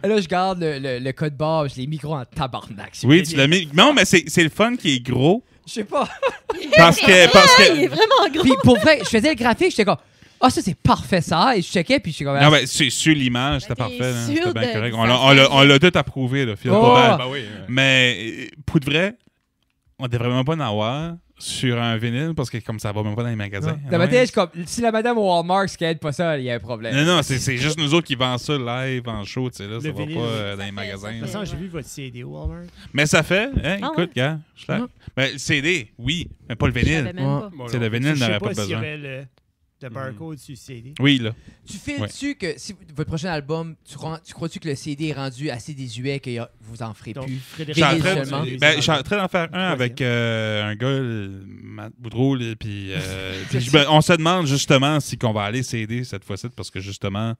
Là, je garde le code barre, je l'ai mis gros en tabarnak. Oui, tu l'as mis. Non, mais c'est le fun qui est gros. Je sais pas. Parce que. Il est vraiment gros. Puis pour vrai, je faisais le graphique, j'étais comme, ah, ça, c'est parfait, ça. Et je checkais, puis je suis comme, Non, ben, sur l'image, c'était Ben, t'es parfait. là. sûr C'était bien de- correct. ça On l'a tout approuvé, là. Feel Oh. pas bad. Bah oui. Mais, pour de vrai, on devrait vraiment pas en avoir. sur un vinyle parce que comme ça va même pas dans les magasins. Dans ma tête, je suis comme, si la madame au Walmart scanne pas ça, il y a un problème. Non, c'est juste nous autres qui vendons ça live en show, tu sais, là, ça va vinyle, pas ça dans les fait- magasins. ça De toute façon, j'ai vu votre CD au Walmart. Mais ça fait, hein, Ah écoute, gars, je suis là. Ouais. Ben, le CD, oui, mais pas le Je savais vinyle. même pas. Bon, C'est le non. vinyle Je sais n'aurait pas pas s'il y besoin. avait le barcode sur le CD. Oui, là. Tu files-tu que si votre prochain album, tu crois-tu que le CD est rendu assez désuet que vous en ferez Donc, plus? Je Frédéric suis en train seulement. de- ben, je suis en train d'en faire un Troisième. avec un gars, Matt Boudreau, là, puis on se demande justement si qu'on va aller CD cette fois-ci parce que justement,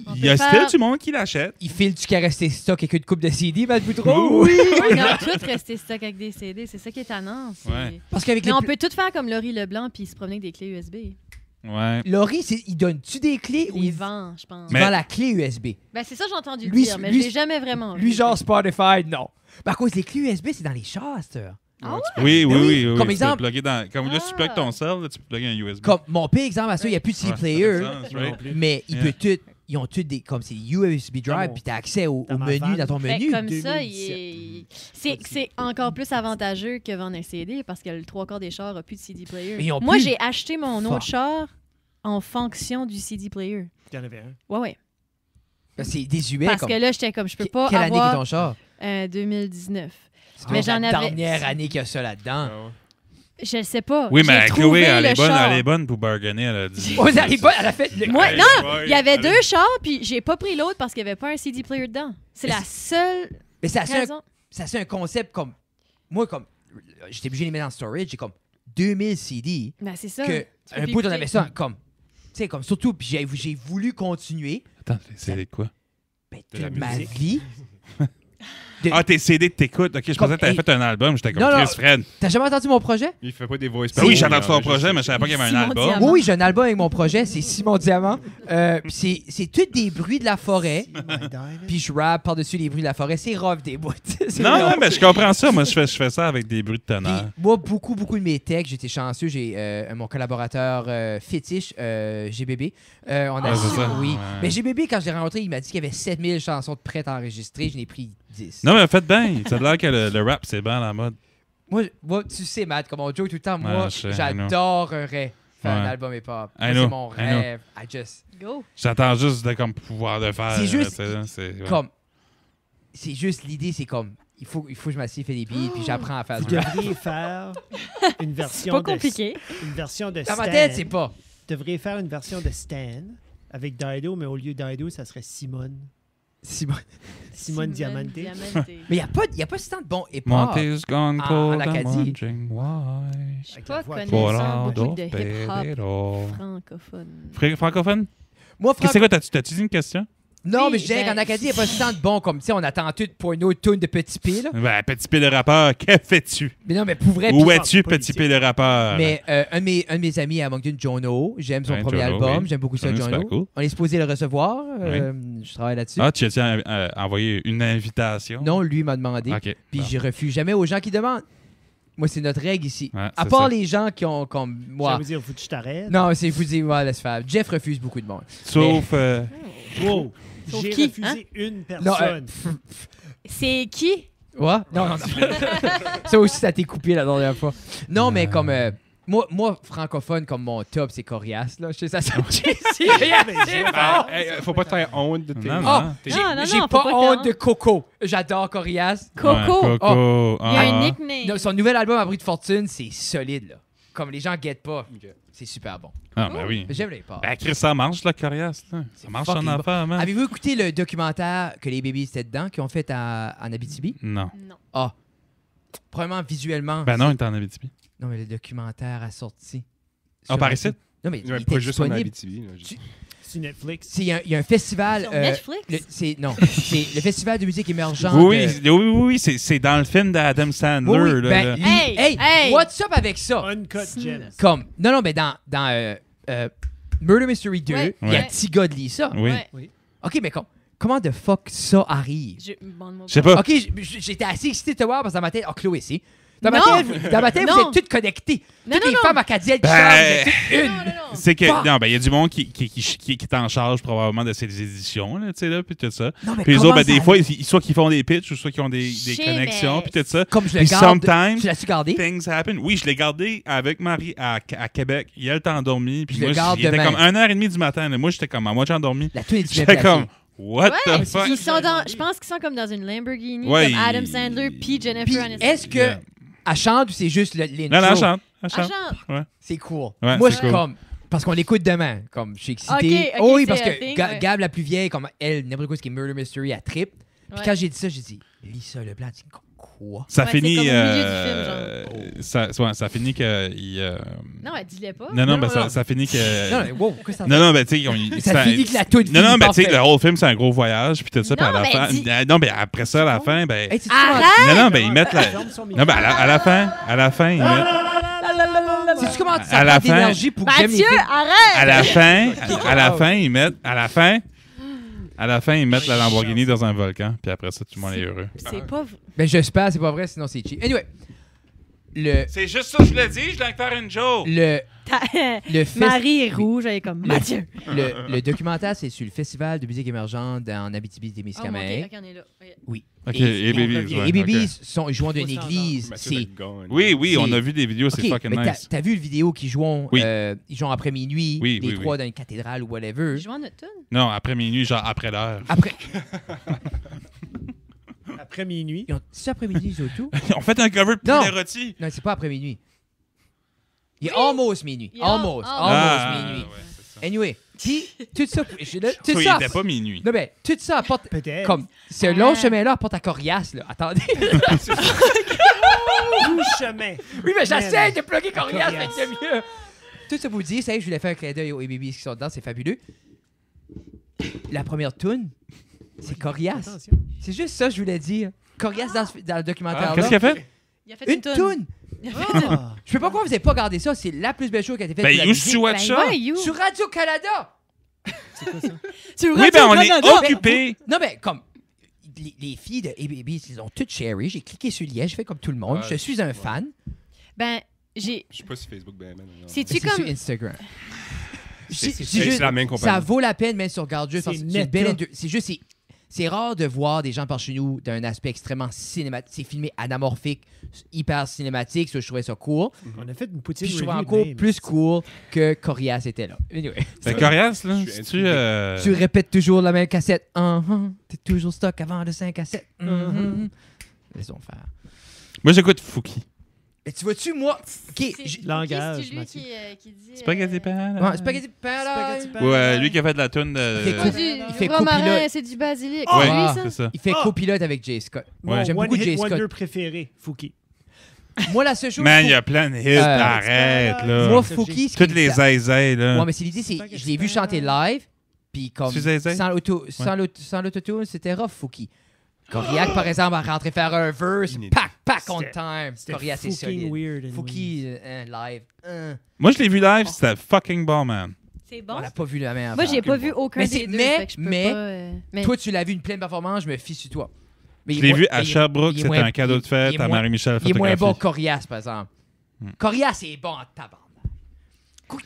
On il y a peut faire- still du monde qui l'achète. Il file-tu qu'il a resté stock avec une coupe de CD, Matt Boudreau? Oui. On a tous resté stock avec des CD. C'est ça qui est tannant. c'est- Ouais. Parce qu'avec Mais les on peut tout faire comme Laurie Leblanc puis se promener avec des clés USB. Ouais. Laurie, il donne-tu des clés ou Il il vend, je pense. Mais- vend la clé USB? Ben, c'est ça que j'ai entendu Lui, dire, mais lui, je l'ai jamais vraiment vu. Lui, genre Spotify, non. Par contre, les clés USB, c'est dans les chars, ça. Ah ouais? Oui, Mais oui, oui, oui. comme tu peux exemple- plugger dans, comme là, si tu Ah. plugues ton cell, là, tu peux plugger un USB. Comme mon pire exemple à ça, il n'y a plus de CD Ouais, player, ça fait sens, right? mais il Yeah. peut tout. Ils ont tous des. Comme c'est USB drive, mon- puis tu as accès au dans ma menu, van. dans ton Ben, menu. comme ça, 2017. c'est encore plus avantageux que vendre un CD parce que le trois quarts des chars n'a plus de CD player. Mais ils ont Moi, plus. j'ai acheté mon autre Fuck. char en fonction du CD player. Il y en avait un. Ouais, ouais. C'est désuet. Parce comme... que là, j'étais comme, je peux pas Quelle année est avoir ton char? 2019. C'est Mais la j'en avais- dernière année qu'il y a ça là-dedans. Ah ouais. Je le sais pas. Oui, J'ai mais trouvé Chloé, elle le est bonne, char. elle est bonne pour bargainer, elle a dit. Oh, elle a fait. Moi, Allez, non, ouais, il y avait allez. 2 chars, puis j'ai pas pris l'autre parce qu'il n'y avait pas un CD player dedans. C'est Mais la seule Mais ça c'est raison. un concept comme. Moi, comme. J'étais obligé de les mettre en storage. J'ai comme 2000 CD. Ben, c'est ça. Que Tu peux un plus bout, on écouter. avait ça comme. Tu sais, comme surtout. Puis j'ai voulu continuer. Attends, c'est quoi? Ben, De la toute ma musique. vie. Ah, tes CD, t'écoutes. Ok, je Comme- pensais que t'avais hey. fait un album. J'étais comme Non, non. Chris Fred. T'as jamais entendu mon projet? Il fait pas des voice Ben oui, j'ai memos, entendu ton là, projet, juste- mais je savais pas qu'il y avait un Simon album. Diamant. Oui, j'ai un album avec mon projet. C'est Simon Diamant. Puis c'est tous des bruits de la forêt. Puis je rappe par-dessus les bruits de la forêt. C'est rough des bouts. C'est Non, rough. non, mais je comprends ça. Moi, je fais ça avec des bruits de Puis tonnerre. moi, beaucoup de mes textes, j'étais chanceux. J'ai mon collaborateur fétiche, GBB. On a Ah, c'est ça. oui. Ouais. Mais GBB, quand je l'ai rencontré, il m'a dit qu'il y avait 7000 chansons de prêtes à enregistrer. Je n'ai pris 10. Non, mais faites bien. Ça a l'air que le rap, c'est bien à la mode. Moi, tu sais, Matt, comme on joue tout le temps, moi, Ouais, je sais, j'adorerais faire un Ouais. album hip-hop. I Moi, know, c'est mon I know. rêve. I just... Go. J'attends juste de comme pouvoir le faire. C'est juste- tu sais, là, c'est- ouais. Comme... C'est juste l'idée, c'est comme... Il faut que je m'assieds, faire des beats, puis j'apprends à faire Vous du rap. devriez faire une C'est version pas de compliqué. une version de Dans Stan. ma tête, c'est pas. Vous devriez faire une version de Stan avec Dido, mais au lieu de Dido, ça serait Simone. Simone Diamante. Mais il n'y a pas si tant de bons hip-hop. Monty's gone en cold, I'm Acadie. wondering why. Je suis Avec pas la voix. For connaissant all beaucoup de those hip-hop people. francophone. Francophone? Moi, Qu'est-ce que c'est quoi? T'as-tu dit une question? Non, Oui, mais je dirais ben- qu'en Acadie, il n'y a pas si tant de bons comme, tu sais, on attend tout pour une autre tune de Petit P, là. Ben, petit P de rappeur, que fais-tu? Mais non, mais pour vrai, Où puis- es-tu, politique. petit P de rappeur? mais un de mes amis à Moncton, Jono, j'aime son Ouais, premier Jono, album, oui. j'aime beaucoup ça, Jono, c'est Jono. pas cool. On est supposé le recevoir, je travaille là-dessus. Ah, tu as envoyé une invitation? Non, lui m'a demandé, OK. puis bon. je refuse jamais aux gens qui demandent. Moi, c'est notre règle ici. Ouais, À c'est part ça. les gens qui ont comme Ça moi. veut dire, faut que tu t'arrêtes. Non, c'est vous dire, ouais, laisse faire. Jeff refuse beaucoup de monde. Sauf... Wow. Sauf J'ai qui, refusé hein? une Non, personne. C'est qui? Ouais? Non. Ça aussi, ça t'est coupé la dernière fois. Non, mais comme. Moi, francophone, comme mon top, c'est Corias, là. Je sais, ça sonne cheesy, rien, c'est bon. Faut pas te faire honte de tes... Non, Ah, non. j'ai Non, non, j'ai non, pas faut pas honte que de Coco. J'adore Corias. Coco. Ouais, Coco. Il y a un Ah. nickname. Non, son nouvel album, Abri de fortune, c'est solide, là. Comme les gens guettent pas. C'est super bon. Ah, ben oui. Mais j'aime les pas. Ben, Chris, ça marche, la coriace. Là. Ça marche en fucking affaire, man. Avez-vous écouté le documentaire que les bébés étaient dedans, qu'ils ont fait en Abitibi? Non. Non. Ah. Premièrement, visuellement. Ben non, il est en Abitibi. Non, mais le documentaire a sorti. Ah, sur par iTunes. ici? Non, mais Ouais, il pas était juste en disponible. Abitibi. là, Tu- Sur Netflix. Il y a un festival. Sur Netflix? Non, c'est le festival de musique émergente. Oui, oui, c'est dans le film d'Adam Sandler. Oui, là, ben, là. Hey! what's up avec ça? Uncut Gems. Comme, non, mais dans Murder Mystery 2, Ouais, il y a ouais. Tiga de Lisa. Oui. Ouais. OK, mais comment de fuck ça arrive? Bon, Je sais pas. OK, j'étais assez excité de te voir parce que dans ma tête, Chloé, c'est. Dans ma Non. tête, vous Non. êtes toutes connectées. Non, Toutes non, les non. femmes acadiennes qui Ben, chantent, vous êtes toutes une. Non. C'est que, Fuck. non, ben, il y a du monde qui est en charge probablement de ces éditions, là, tu sais, là, puis tout ça. Non, mais Puis les comment autres, ben, des ça fois, arrive? soit qu'ils font des pitchs, ou soit qu'ils ont des Chier, connexions, mais- puis tout ça. Comme je le Puis garde. sometimes, Tu l'as-tu gardé? things happen. Oui, je l'ai gardé avec Marie à Québec. Il a le temps endormi. Puis Je le moi, garde il était demain. comme 1h30 du matin. là. Moi, j'étais comme à moitié endormi. La tune est bien J'étais placée. comme, what Ouais, the fuck? ils sont dans, je pense qu'ils sont comme dans une Lamborghini, Ouais, comme Adam il- Sandler puis Jennifer Puis, Aniston. est-ce que Yeah. elle chante ou c'est juste l'intro? Non, non, elle chante. Elle Ah, chante. chante. C'est cool. Ouais, Moi, c'est je cool. comme... Parce qu'on l'écoute demain. Comme, je suis excité. Ok, Oh oui, c'est parce a que thing, Ga- ouais. Gab, la plus vieille, comme elle, n'importe quoi, ce qui est Murder Mystery, elle trippe. Puis Ouais. quand j'ai dit ça, j'ai dit, Lisa Leblanc, c'est quoi? Ça Ouais, c'est finit. comme au milieu du ça finit que. Non, elle dit-les pas. Non, Non, ben, non. ça finit que. Non, mais wow, qu'est-ce que ça Non, ben, tu sais, Ça finit que la toute Non, non, finit ben, tu sais, parfait. le whole film, c'est un gros voyage, puis tout ça, puis à Non, la mais fin. dis- Non, ben, après ça, à la fin, ben. Hey, tu Arrête! Non, ben, ils mettent la. Ferme son micro. Non, ben, à la fin, ils mettent. sais-tu comment À ça la prend fin- d'énergie pour que j'aime les Mathieu, films? arrête! À la fin, ils mettent. À la fin, ils mettent la Lamborghini dans un volcan, puis après ça, tout le monde est heureux. C'est pas vrai. Ben, j'espère, c'est pas vrai, sinon c'est cheap. Anyway, le... C'est juste ça que je voulais dire, je voulais faire une joke. Le fest- Marie est rouge, elle est comme Mathieu. Le documentaire, c'est sur le Festival de musique émergente en Oh, ok, Abitibi-Témiscamingue. ok, on est là. Ouais. Oui. Ok, Et- et Babies. revient. ouais, Les Babies ok. sont jouant d'une Faut s'entendre. église. Mathieu C'est... le gagne. Oui, oui, on C'est- a vu des vidéos, c'est Ok, fucking mais nice. t'as vu le vidéo qu'ils jouent, Oui. ils jouent après minuit, Oui, les oui, trois oui. dans une cathédrale ou whatever. Je joue en automne. Non, après minuit, genre après l'heure. Après, Après minuit. c'est après minuit, c'est tout? On fait un cover de Non. poulet rôti. Non, c'est pas après minuit. Il est almost minuit. Il est Almost. al- Almost minuit. ouais, c'est ça. Anyway, puis tout ça, tout So, il ça, était pas minuit. non mais tout ça apporte, Peut-être. comme, ce long chemin-là apporte à Corias, là. Attendez. Tout chemin. Oui, mais j'essaie de plugger Corias, Corias. fait que c'est mieux. Tout ça vous dit, ça y est, je voulais faire un clin d'œil aux ABBs qui sont dedans, c'est fabuleux. La première tune, c'est Corias. Attention. C'est juste ça que je voulais dire. Corias dans le documentaire. Qu'est-ce qu'il a fait? Il a fait Une toune. tune. Il a fait une Ah. Je sais pas pourquoi vous avez pas regardé ça, c'est la plus belle chose qui a été faite Ben, pour la you musique. to watch Ben, ça. ouais, you. Sur Radio-Canada. C'est quoi ça? Tu Oui, ben, on est Radio-Canada. occupés. Non, mais comme les filles de ABB, ils ont toutes cherry. J'ai cliqué sur le lien, j'ai fait comme tout le monde. Ouais, je suis un fan. Ben, j'ai. Je suis pas sur Facebook, ben, non. C'est-tu C'est comme. sur Instagram. C'est la même compagnie. Ça vaut la peine, même si on regarde juste. C'est parce que net, une belle là. c'est juste, c'est rare de voir des gens par chez nous d'un aspect extrêmement cinématique. C'est filmé anamorphique, hyper cinématique. Ça, je trouvais ça cool. On a fait une poutine Puis je trouvais review encore de même. plus cool que Corias était là. Anyway. Ben, Corias, là, Je suis c'est-tu... intrigué. Tu répètes toujours la même cassette. T'es toujours stock avant de 5 cassettes. Laissons faire. Moi, j'écoute Fouki. Mais tu vois-tu, moi. Ok, Langage, C'est lui Mathieu. qui dit. Spaghetti pan. Ouais, Spaghetti Paradise. Spaghetti Ouais, lui qui a fait de la toune de... Il fait Il fait romarin, copilote. c'est du basilic. Ouais, C'est lui, ça? c'est ça. Il fait Ah! copilote avec Jay Scott. Mon J'aime beaucoup One Jay Hit Scott. Wonder préféré, Fouki. Moi, la seule chose. Man, il y a plein de hits, arrête, là. Moi, Ça, Fouki, Toutes les zay là. Ouais, mais c'est l'idée, c'est. Je l'ai vu chanter live, puis comme. C'est Zay-Zay? Sans l'autotune, c'était rough, Fouki. Coriac, par exemple, a rentré faire un verse, pack on C'était- time. C'était Coriac, c'est fucking solide. weird. anyway. Fouki, live. Moi, je l'ai vu live, c'était fucking bon, man. C'est bon. On n'a pas vu la même Moi, affaire. j'ai pas vu aucun Mais des c'est- deux. mais- fait que je peux mais- pas, mais- Toi, tu l'as vu une pleine performance, je me fie sur toi. Mais Je il est l'ai moins- vu à il est- Sherbrooke, il est c'était moins- un cadeau de il fête est à moins- Marie-Michel Il est moins bon Photographie. que Corias, par exemple. Corias, c'est bon en tabarnak.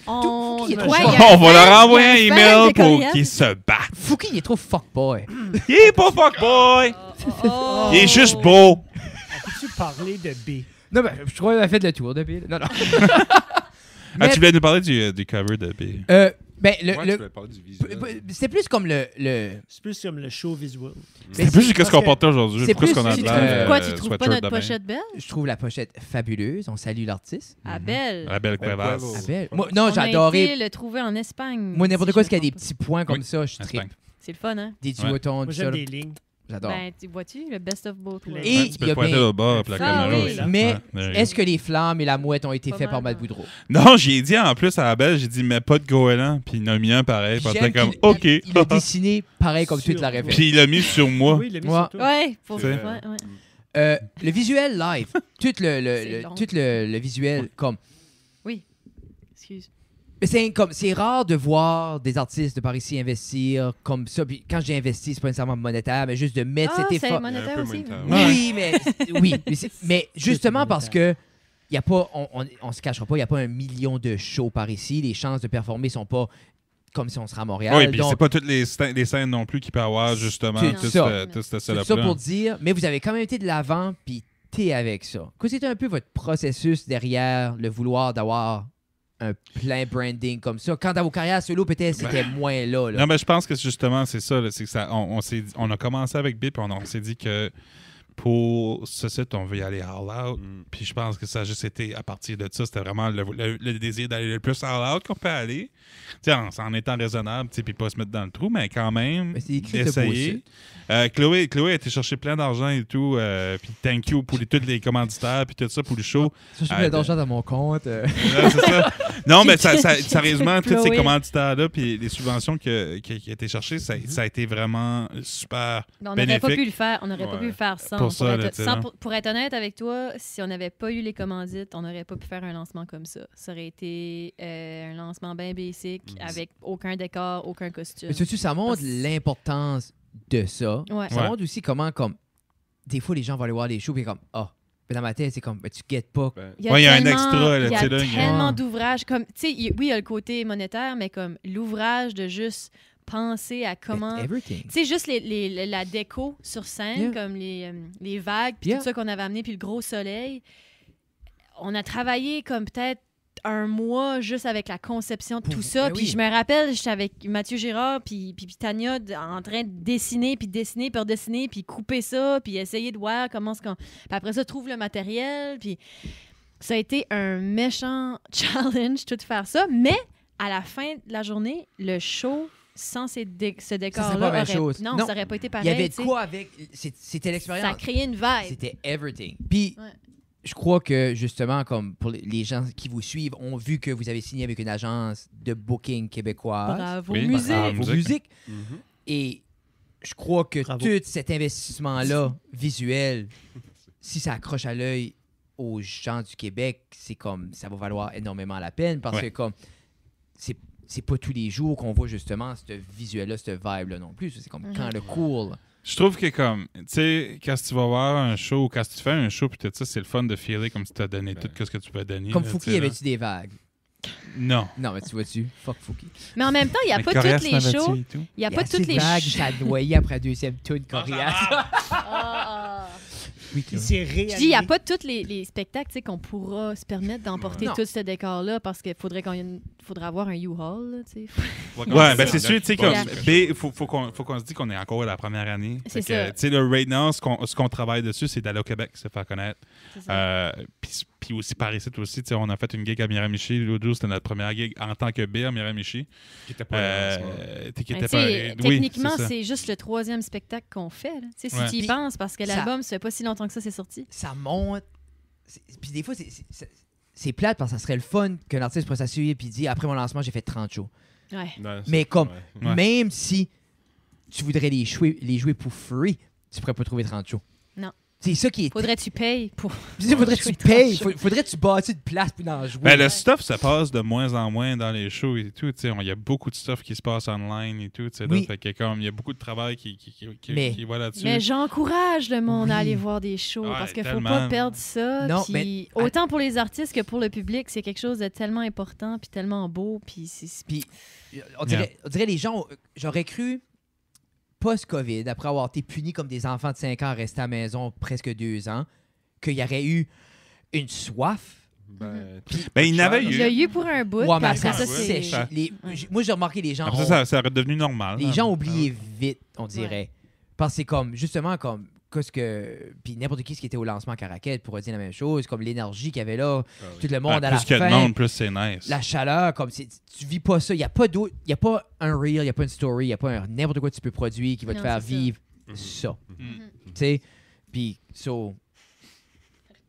On... Fouki, il est Ouais, trop il y a On un va fan- leur il y a envoyer un un fan email de pour Corias. qu'il se batte. Fouki, il est trop fuckboy. Il est pas fuckboy! Oh. Il est juste beau! Peux-tu parler de B? Non, mais je crois qu'on a fait le tour depuis. Non, non. Ah, Mais- tu voulais nous parler du cover de B. Ben, Moi, je voulais parler du visuel. c'était plus comme le C'est plus comme le show visual. C'est Mais plus c'est qu'est-ce qu'on portait aujourd'hui. c'est Pourquoi plus qu'on a si de tu- l'air Pourquoi tu trouves pas sweatshirt notre de bain? pochette belle? Je trouve la pochette fabuleuse. On salue l'artiste. Ah, belle. La belle Cuevas. Cuevas. Ah, belle. Moi, non, On j'ai a adoré. été le trouver en Espagne. Moi, n'importe si quoi, je ce qui a me des trompe petits points comme Oui, ça, je Espagne. tripe. pas. C'est le fun, hein? Des Ouais. duotons, Moi, tout j'aime ça. des lignes. J'adore. Ben, vois-tu, le best of both worlds. Et- Ouais, tu il y peux a pointer bien- au bas pour la Ah caméra oui. aussi. Mais Ouais, there you est-ce que les flammes et la mouette ont été Pas faits par mal, Matt Boudreau? go. Non, j'ai dit en plus à la belle, j'ai dit, mais pas de goéland. Puis il en a mis un pareil. Puis J'aime j'étais comme, qu'il- OK. Il a dessiné pareil comme Sur toute la toi. référence. Puis il l'a mis sur moi. Oui, il l'a mis Moi- sur toi. Ouais, pour C'est- ouais, ouais. Le visuel live, tout C'est long. le visuel, comme Excuse. Mais c'est rare de voir des artistes de par ici investir comme ça. Puis quand j'ai investi, c'est pas nécessairement monétaire, mais juste de mettre cet c'est effort. monétaire Un peu aussi. monétaire. Oui, mais justement C'est parce que y a pas, on se cachera pas, il n'y a pas 1 million de shows par ici. Les chances de performer sont pas comme si on serait à Montréal. Oui, puis Donc, c'est pas toutes les scènes non plus qui peut avoir, justement, C'est tout ça. ce c'est setup-là. ça pour dire, mais vous avez quand même été de l'avant, puis t'es avec ça. C'était un peu votre processus derrière le vouloir d'avoir un plein branding comme ça. Quand dans vos carrières solo, peut-être c'était moins là. Non, mais je pense que justement, c'est ça. Là, c'est que ça on a commencé avec Bip, on s'est dit que pour ce site, on veut y aller all out. Puis je pense que ça a juste été à partir de ça. C'était vraiment le désir d'aller le plus all out qu'on peut aller. En étant raisonnable, puis pas se mettre dans le trou, mais quand même, Mais c'est écrit de d'essayer. Chloé a été chercher plein d'argent et tout. Puis thank you pour tous les commanditaires, puis tout ça pour le show. Ça, je mets d'argent dans mon compte. Ouais, c'est ça. Non, mais sérieusement, tous ces Chloé. commanditaires-là, puis les subventions qui ont été cherchées, ça a été vraiment super On n'aurait pas bénéfique. pu le faire. On n'aurait pas pu le faire sans. Pour ça, là, tu sais, là. Pour être honnête avec toi, si on n'avait pas eu les commandites, on n'aurait pas pu faire un lancement comme ça. Ça aurait été un lancement bien basic, avec aucun décor, aucun costume. Mais tu ça montre l'importance de ça. Ouais. Ça Ouais. montre aussi comment, comme, des fois, les gens vont aller voir les shows, puis comme, mais dans ma tête, c'est comme, tu guettes pas. Ben, Il y a, Ouais, il y a un tellement- extra, là, il y tu a sais, là, tellement Ouais. d'ouvrages. Comme, tu sais, oui, il y a le côté monétaire, mais comme l'ouvrage de juste penser à comment. Everything. Tu sais, juste la déco sur scène, Yeah. comme les vagues, puis Yeah. tout ça qu'on avait amené, puis le gros soleil. On a travaillé comme peut-être un mois juste avec la conception de tout ça. Ben Puis oui. je me rappelle, j'étais avec Mathieu Girard puis Tania en train de dessiner, puis redessiner, puis couper ça, puis essayer de voir comment ce qu'on... Puis après ça, trouve le matériel, puis ça a été un méchant challenge, tout faire ça. Mais à la fin de la journée, le show, sans ce serait décor-là, pas la même aurait... chose. Non, Non. ça aurait pas été Il pareil. y avait de tu sais. quoi avec. C'était Ça a l'expérience. créé une vibe. C'était everything. Puis, Ouais. je crois que, justement, comme pour les gens qui vous suivent, ont vu que vous avez signé avec une agence de booking québécoise. Bravo, Oui, musique. bravo. Vos musiques. mhm. Et je crois que Bravo. tout cet investissement-là, visuel, si ça accroche à l'œil aux gens du Québec, c'est comme ça va valoir énormément la peine parce Ouais. que comme c'est pas tous les jours qu'on voit justement ce visuel-là, ce vibe-là non plus. C'est comme quand le cool. Je trouve que comme, tu sais, quand tu vas voir un show, quand tu fais un show, puis tout ça, c'est le fun de filer comme si tu as donné tout ce que tu peux donner. Comme là, Fouki, tu sais, là. avait-tu des vagues? Non. Non, mais tu vois-tu? Fuck Fouki. Mais en même temps, il n'y a Mais pas Corias toutes les l'avait-tu shows. et tout? Il n'y a Il y pas assez toutes de les vagues, shows. ça a noyé après la deuxième tune Corias. Oui, Il s'est Je dis, il n'y a réalisé. pas tous les spectacles tu sais, qu'on pourra se permettre d'emporter Non. tout ce décor-là parce qu'il faudrait avoir un U-Haul. là, tu sais. Ouais, ben c'est sûr, tu sais, comme Yeah. il faut qu'on se dise qu'on est encore à la première année. C'est Fait que, ça. tu sais, le right now, ce qu'on travaille dessus, c'est d'aller au Québec, se faire connaître. C'est ça. Puis aussi par ici aussi, tu sais, on a fait une gig à Miramichi. L'autre jour, c'était notre première gig en tant que B à Miramichi. Qui était pas là, Qui Ben, était tu sais, pas. Oui, techniquement, c'est ça. c'est juste le 3e spectacle qu'on fait. là. Tu sais, si Ouais. tu y Puis, penses, parce que ça- l'album, ça fait pas si longtemps que ça, c'est sorti. Ça monte. Puis des fois, c'est plate parce que ça serait le fun qu'un artiste pourrait s'assurer et dire après mon lancement, j'ai fait 30 shows. Ouais. Non, Mais comme, Ouais. même si tu voudrais les jouer pour free, tu pourrais pas trouver 30 shows. Non. C'est ça qui est. Faudrait que tu payes pour. Faudrait que jouer tu payes. 30 shows. Faudrait que tu bâtisses une place pour en jouer. Ben, le stuff se passe de moins en moins dans les shows et tout. Tu sais, il y a beaucoup de stuff qui se passe online et tout. Tu sais, là. Oui. Fait que comme il y a beaucoup de travail qui Mais- va là-dessus. Mais j'encourage le monde à Oui. aller voir des shows Ouais, parce qu'il faut tellement. pas perdre ça. Non, puis mais- autant pour les artistes que pour le public, c'est quelque chose de tellement important puis tellement beau. Puis Puis, on dirait les gens, j'aurais cru, post-COVID, après avoir été punis comme des enfants de 5 ans restés à la maison presque 2 ans, qu'il y aurait eu une soif. Ben, Ben, il n'avait il eu. y a eu pour un bout. Ouais, puis mais après ça ça, c'est. sèche. Ouais. Moi, j'ai remarqué les gens. Après ça, ça aurait devenu normal. Les hein. gens oubliaient vite, on dirait. Parce que c'est comme, justement, comme, qu'est-ce que. Puis n'importe qui était au lancement à Caraquette pourrait dire la même chose, comme l'énergie qu'il y avait là, tout le monde Ah, à la plus qu'il y a de fin. monde, plus c'est nice. La chaleur, comme tu vis pas ça. Il n'y a pas d'autre. Il n'y a pas un reel, il n'y a pas une story, il n'y a pas n'importe quoi que tu peux produire qui va te Non, faire c'est ça. vivre ça. Mm. Tu sais? Puis, so.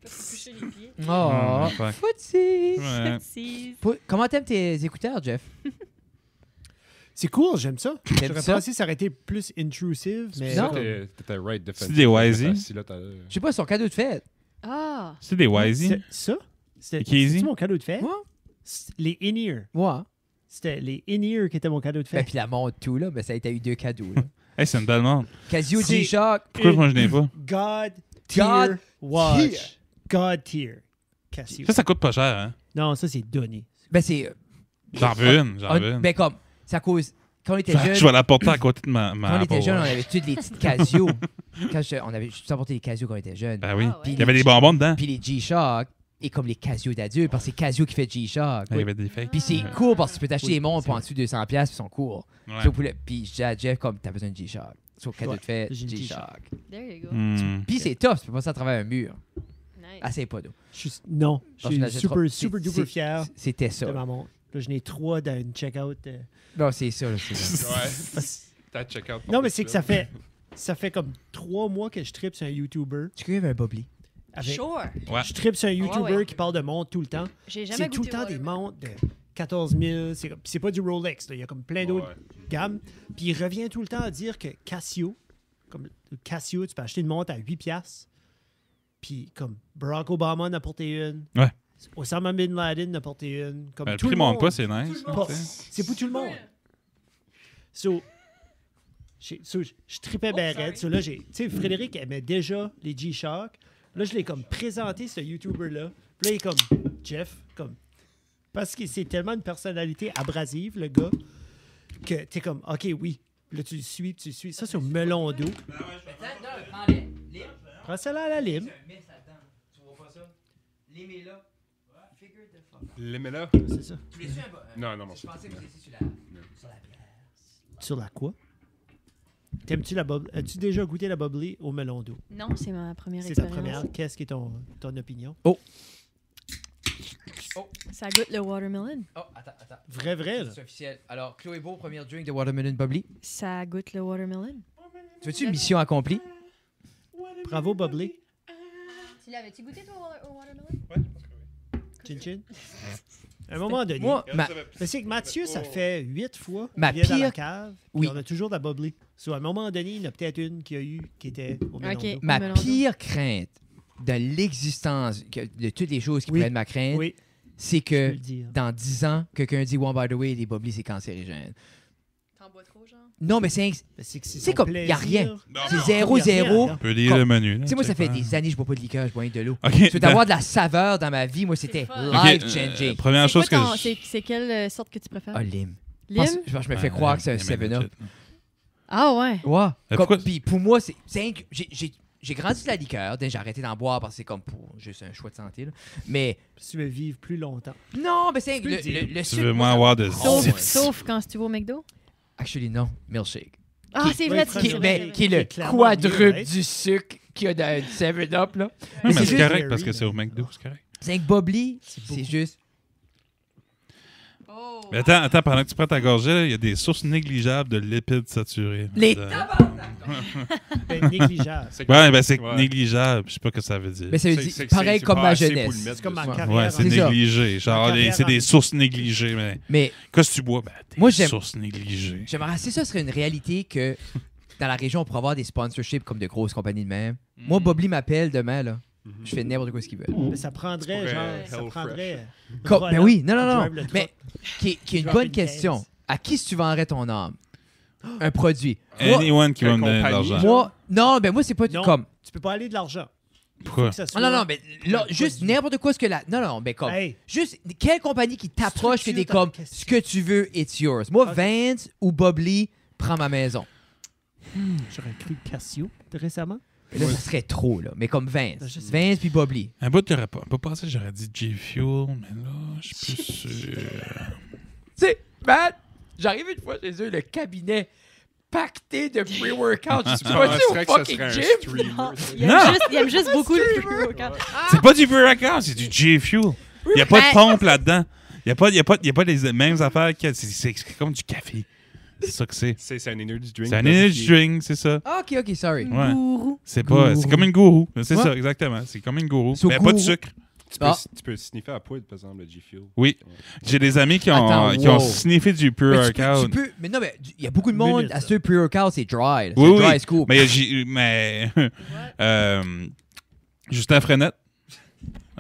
Toucher les pieds. Oh, fuck. footsie! Ouais. Si. Comment t'aimes tes écouteurs, Jeff? C'est cool, j'aime ça. T'aimes J'aurais ça? pensé que ça aurait été plus intrusive, mais Non. T'étais right defensive. C'est des Wisey? Assis là, Je sais pas, son cadeau de fête. Ah! C'est des Wisey. Ça? C'est Keezy? C'est mon cadeau de fête? Ouais. Les in-ear. Ouais. C'était les in-ear qui étaient mon cadeau de Ben, fête. puis la montre, tout, là. Ben, ça a été eu 2 cadeaux, là. Hey, c'est une belle montre. Casio C'est- G-Shock. Pourquoi moi je n'ai pas? God God Tier Watch. God Tier. Casio. Ça coûte pas cher, hein? Non, ça, c'est donné. Ben, c'est. J'en veux une, j'en veux une. Ben, comme, c'est à cause. Quand on était jeunes. Je vais la porter à côté de ma Quand on était Apple jeunes, on Watch. avait toutes les petites Casio. On avait juste apporté les Casio quand on était jeunes. Ben oui. Ah, ouais. Il y avait des bonbons dedans. Puis les G-Shock, et comme les Casio d'adultes, parce que c'est Casio qui fait G-Shock. Il y avait des fakes. Puis c'est cool parce que tu peux t'acheter des montres pour en dessous de 200$, puis ils sont cool. Ouais. Puis je dis à Jeff, comme, t'as besoin de G-Shock. Sur cadeau Ouais, de fête, j'ai une G-Shock. There you go. Hmm. Puis c'est tough, tu peux passer à travers un mur. Nice. Assez pas d'eau. Non, je Parce que suis l'achèteras- super, c'est- super duper fier C'était ça. de ma montre. Là, j'en ai 3 dans une checkout. Non, c'est ça, là, c'est ça. Ouais. T'as check-out. Non, mais c'est que ça fait comme 3 mois que je tripe sur un YouTuber. Tu connais un Bobli? Avec, Sure. Ouais. Je tripe sur un YouTuber ouais. qui parle de montres tout le temps. J'ai jamais C'est tout le goûté temps des Watermelon. montres de 14 000. C'est pas du Rolex. Là. Il y a comme plein d'autres gammes. Puis il revient tout le temps à dire que Casio, comme le Casio, tu peux acheter une montre à 8 piastres. Puis comme Barack Obama en a porté une. Ouais. Osama Bin Laden en a porté une. Comme Ben, le tout prix le monde. monte pas, c'est nice. Bon, tu sais. c'est pour tout le monde. So, je tripais bien raide. So, là, tu sais, Frédéric aimait déjà les G-Shock. Là, je l'ai comme présenté, ce YouTuber-là. Puis là, il est comme, Jeff, comme, parce que c'est tellement une personnalité abrasive, le gars, que t'es comme, OK, oui. Puis là, tu le suis, tu le suis. Ça, c'est au melon d'eau. Prends ça là à la lime. L'aimez-là? C'est ça. Non, non, non. Sur la quoi? T'aimes-tu la bubbly? As-tu déjà goûté la bubbly au melon d'eau? Non, c'est ma première C'est ta expérience. première. Qu'est-ce qui est ton opinion? Ça goûte le watermelon. Oh, attends. Vrai, là. C'est officiel. Alors, Chloé Beau, premier drink de Watermelon Bubbly. Ça goûte le watermelon. Tu veux-tu mission accomplie? Bravo, bubbly. Tu l'avais-tu goûté, toi, au watermelon? Chin chin. À un moment donné. Moi, Mais c'est que Mathieu, ça fait 8 fois Ma qu'il vient dans la pire- cave. Oui. Oui. On a toujours de la bubbly. So, à un moment donné, il y en a peut-être une qui a eu, qui était au melon Ok. d'eau. ma melon d'eau. pire crainte de l'existence, de toutes les choses qui Oui. prennent ma crainte, Oui, c'est je peux que le dire. dans 10 ans, quelqu'un dit, one by the way, les Bubbly, c'est cancérigène. T'en bois trop, genre? Non, mais c'est Mais c'est que c'est c'est son comme, y a rien. plaisir. c'est Il 0, y a rien 0. là-dedans. On peut lire Comme- le menu. Tu sais, moi, ça fait check des années que je bois pas de liqueur, je bois rien de l'eau. OK. Tu veux d'avoir de la saveur dans ma vie, moi, c'était fun. life-changing. Première chose que C'est quelle sorte que tu préfères? Ah, lime. Lime? Je me fais croire que c'est un 7-Up. Ah ouais. Ouais. Mais Comme- pourquoi- Puis pour moi, j'ai grandi de la liqueur. J'ai arrêté d'en boire parce que c'est comme pour juste un choix de santé. Là. Mais Si tu veux vivre plus longtemps. non, mais c'est peux le dire. le Tu sucre. veux moi, moins avoir de Sauf, zip. sauf quand tu vas au McDo. Actually, non. Milkshake. Ah, c'est vrai, oui, tu Qui, c'est mais, vrai. qui est le C'est clairement quadruple mieux, right? du sucre qu'il y a dans le 7-Up. Là. Mais c'est c'est juste- correct parce que c'est au McDo, c'est correct. C'est que Bubbly, c'est beaucoup. juste. Oh. Mais attends, pendant que tu prends ta gorgée, là, il y a des sources négligeables de lipides saturés. Les Ben, négligeable. Ouais, ben c'est Ouais. négligeable. Je sais pas ce que ça veut dire. Mais ça veut C'est- dire c'est- pareil c'est comme pas ma assez pour le jeunesse. mettre C'est comme ma dessus. carrière. Ouais, c'est C'est ça. négligé. Genre, Ma carrière c'est des en- sources négligées. Mais Mais qu'est-ce que tu bois? Ben, des Moi, j'aime- sources négligées. j'aimerais assez ça serait une réalité que dans la région, on pourrait avoir des sponsorships comme de grosses compagnies de même. Moi, Bubbly m'appelle demain, là. Je fais n'importe quoi ce qu'ils veulent. Mais ça prendrait, pourrais, genre, ça Hell prendrait... Ben oui, non, Drive le mais qui est une Drop bonne in question. case. À qui tu vendrais ton âme? Un produit. Moi, Anyone qui va me donner de compagnie. l'argent. moi, c'est pas Non. comme. Tu peux pas aller de l'argent. Pourquoi? Que ça soit- Non, mais là, un juste produit. n'importe quoi ce que la. Non, mais comme. Hey, Juste, quelle compagnie qui t'approche que Structure t'es ta comme question. ce que tu veux, it's yours. Moi, Ok. Vance ou Bubbly, prends ma maison. j'aurais cru Casio récemment. Mais là, ça serait trop, là. Mais comme Vance. Je sais. Vance puis Bubbly. Un bout de repas. Un peu passé, j'aurais dit G-Fuel, mais là, je suis plus sûr. Tu sais, man, j'arrive une fois chez eux, le cabinet pacté de pre-workout. Je suis Ah, pas c'est sûr vrai au que ça fucking serait un gym. streamer. ça. Il aime juste beaucoup le pre-workout. C'est pas du pre-workout, c'est du G-Fuel. Il n'y a pas de pompe là-dedans. Il n'y a pas les mêmes affaires. C'est comme du café. C'est ça que c'est. C'est un energy drink. C'est un energy drink, c'est ça. Ah, ok, sorry. Ouais. Gourou. C'est pas. C'est comme une gourou. C'est Ouais. ça, exactement. C'est comme une gourou. So, Mais pas de gourou. sucre. Ah. Tu peux sniffer à poudre, par exemple, le G-Fuel. Oui. J'ai des amis qui ont, Attends, qui ont wow. sniffé du Mais pre-workout. mais non, mais il y a beaucoup de monde Minute, à là. ce pre-workout, c'est dry. là. Oui, C'est oui. dry scoop. Mais Justin Frenette,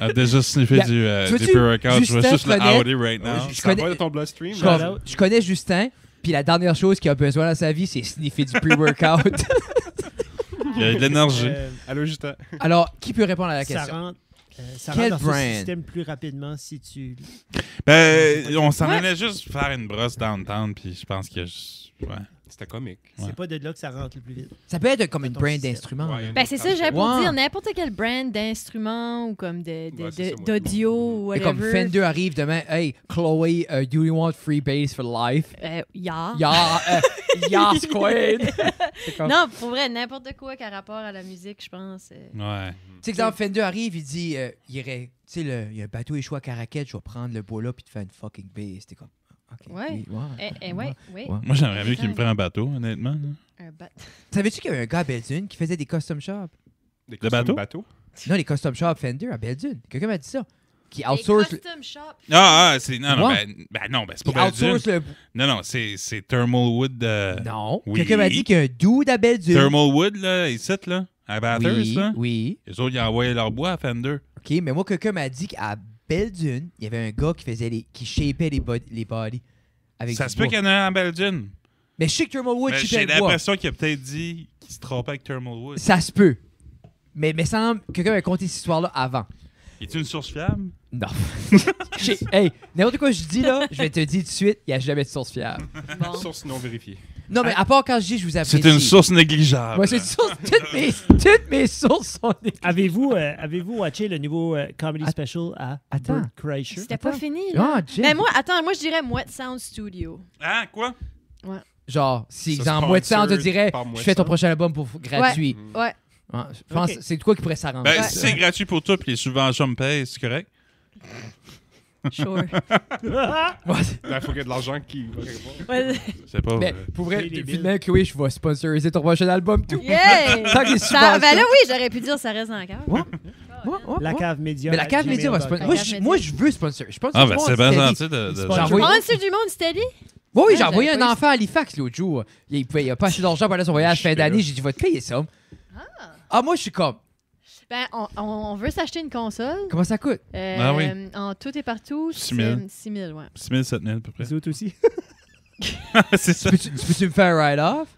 a déjà sniffé Yeah. du vois-tu, pre-workout. Je vais Justin juste le connaît- outer right now. Je Ça va connais- dans ton bloodstream. Shout là. out. Je connais Justin, puis la dernière chose qu'il a besoin dans sa vie, c'est sniffer du pre-workout. Il y a de l'énergie. Allô, Justin. Alors, qui peut répondre à la Ça question? rentre, ça Quel rentre dans brand? ce système plus rapidement si tu... Ben, on s'en Ouais. allait juste faire une brosse downtown, puis je pense que... Ouais. C'était comique. Ouais. C'est pas de là que ça rentre le plus vite. Ça peut être comme une Dans ton brand système. d'instrument. Ouais. là. Ben, c'est ça, j'avais pour Ouais. dire n'importe quel brand d'instrument ou comme Ouais, c'est ça, moi. d'audio ou Et comme whatever. Fender arrive demain, hey, Chloé, do you want free bass for life? Yeah. Yes, queen! C'est comme- Non, pour vrai, n'importe quoi qui a rapport à la musique, je pense. Ouais. Tu sais, exemple, Fender arrive, il dit, il irait, tu sais, il y a un bateau échoué à Caraquette, je vais prendre le bois là puis te faire une fucking bass. T'es comme, OK. Ouais. oui, Ouais, ouais. oui. Ouais. Moi, j'aimerais mieux qu'il me prenne un bateau, honnêtement. là. Un bat. Savais-tu qu'il y avait un gars à Belle-Dune qui faisait des custom shops? Des Le costumes bateau? Non, les custom shops Fender à Belle-Dune. Quelqu'un m'a dit ça. Qui Les outsource, custom shop. C'est... Non, Ouais. non, ben, c'est qui pas outsource Belgium. le... Non, c'est Thermal Wood. Non. oui. Quelqu'un m'a dit qu'il y a un dude à Belle-Dune. Thermal Wood, là, ici, là, à Bathurst, Oui, là. oui. Les autres, ils envoyaient leur bois à Fender. OK, mais moi, quelqu'un m'a dit qu'à Belle-Dune, il y avait un gars qui faisait qui shapait les bodies. Avec Ça du se peut bois. qu'il y en ait un à Belgium. Mais je sais que Thermal Wood Mais shapait j'ai le bois. l'impression qu'il a peut-être dit qu'il se trompait avec Thermal Wood. Ça se peut. Mais me semble que quelqu'un m'a conté cette histoire-là avant. Es-tu une source fiable? Non. Hey, n'importe quoi je dis là, je vais te dire tout de suite, il n'y a jamais de source fiable. Bon. Source non vérifiée. Non, mais à part quand je dis je vous apprécie. C'est une source négligeable. Moi, c'est une source. Toutes mes sources sont des... Avez-vous watché le nouveau comedy special à Attends. Bert Kreischer? C'était pas fini, là. Ah, Jim. Ben moi, attends, moi je dirais Mouette Sound Studio. Hein, quoi? Genre, si, Ça, exemple, moi, tu sais, on te sponsored dirait, par je moi, fais ton ça. prochain album pour gratuit. Ouais. Ouais, je pense Ok. que c'est de quoi qui pourrait s'arranger. Ben, Ouais. si c'est gratuit pour toi puis les subventions me payent, c'est correct? Sure. Ouais, Il faut qu'il y ait de l'argent qui va répondre. Ouais. C'est pas mais vrai. pour vrai, Paye les depuis billes. demain, Chloé, je vais sponsoriser ton prochain album, tout. Yeah! Tant que les Ça, subventions. ben là, oui, j'aurais pu dire ça reste dans le cœur. Ouais. Ouais, La ouais. cave média. Mais la cave média va sponsoriser. La Moi, cave je- média. moi, je veux sponsor. Je pense Ah, ben c'est bien gentil de... Ils de- sponsor- J'ai envoyé- Prendre du monde steady? Oui, Ouais, j'ai envoyé j'avais un pas eu enfant à Halifax l'autre jour. Il a pas assez d'argent pour aller à son voyage fin d'année. J'ai dit, va te payer ça. Ah, moi, je suis comme, Ben, on veut s'acheter une console. comment ça coûte? Ah oui. En tout et partout. 6 000. 6 000, ouais. 6 000, 7 000 à peu près. Les autres aussi. C'est ça. Tu peux-tu me faire un write-off?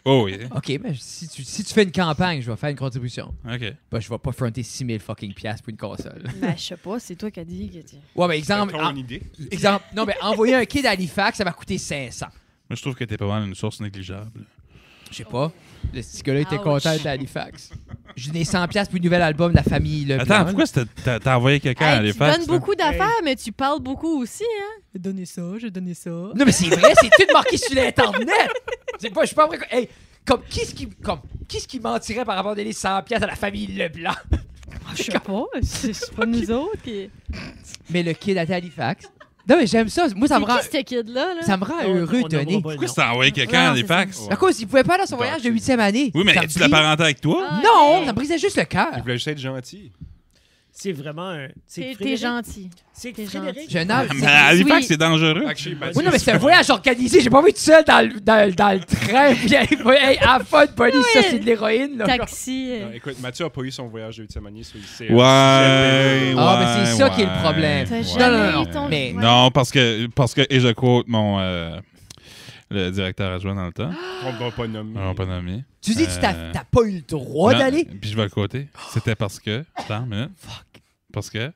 Oh, yeah. OK, mais si tu fais une campagne, je vais faire une contribution. OK. Ben, je vais pas fronter 6 000 fucking piastres pour une console. Ben, je sais pas, c'est toi qui as dit que tu... Ouais, mais exemple, Ton idée. exemple, non, mais envoyer un kid à Halifax, ça m'a coûté 500. Moi, je trouve que t'es pas mal une source négligeable. Je sais pas. Le petit gars-là était Ouch. content d'être à Halifax. J'ai donné 100 piastres pour une nouvel album de la famille Leblanc. Attends, pourquoi t'as envoyé quelqu'un à Hey, tu Halifax? donnes là? beaucoup d'affaires, mais tu parles beaucoup aussi, hein? J'ai donné ça, j'ai donné ça. Non, mais c'est vrai, c'est tout marqué sur l'Internet. Je suis pas vrai. Hey, comme, qui est-ce qui mentirait par rapport à donner 100 piastres à la famille Leblanc? Je sais pas, c'est pas nous autres qui... Mais le kid était à Halifax. Non, mais j'aime ça. Moi, ça me rend, C'est qui ce kid-là, là? ça me rend On- heureux on de donner. nommera pas le Pourquoi nom. t'as envoyé quelqu'un à Non, c'est Halifax? ça. À cause, il pouvait pas aller à son voyage de 8e année. Oui, mais Ça me tu l'as brise- parenté avec toi? Ah, Non, ok. ça me brisait juste le cœur. Il voulait juste être gentil. C'est vraiment un... c'est T'es Frédéric- gentil. C'est t'es Frédéric. gentil. J'ai un âge. Mais à Halifax, Oui. c'est dangereux. Actually, Mathieu, Oui, non, mais c'est un voyage organisé. J'ai pas envie tout seul dans le train. Puis, hey, à la fun, Bonnie, ça, Oui. c'est de l'héroïne. là. Taxi. Non, écoute, Mathieu a pas eu son voyage de 8e année, so il sait. Ouais. Ah, mais c'est ça qui est le ouais, problème. T'as ouais. jamais non, eu ton... mais- Ouais. Non, parce que, et je quote mon le directeur adjoint dans le temps, On va pas nommer. on va pas nommé. Tu dis que t'as pas eu le droit d'aller? Puis je vais le quoter. C'était parce que. Attends, une minute. Parce que.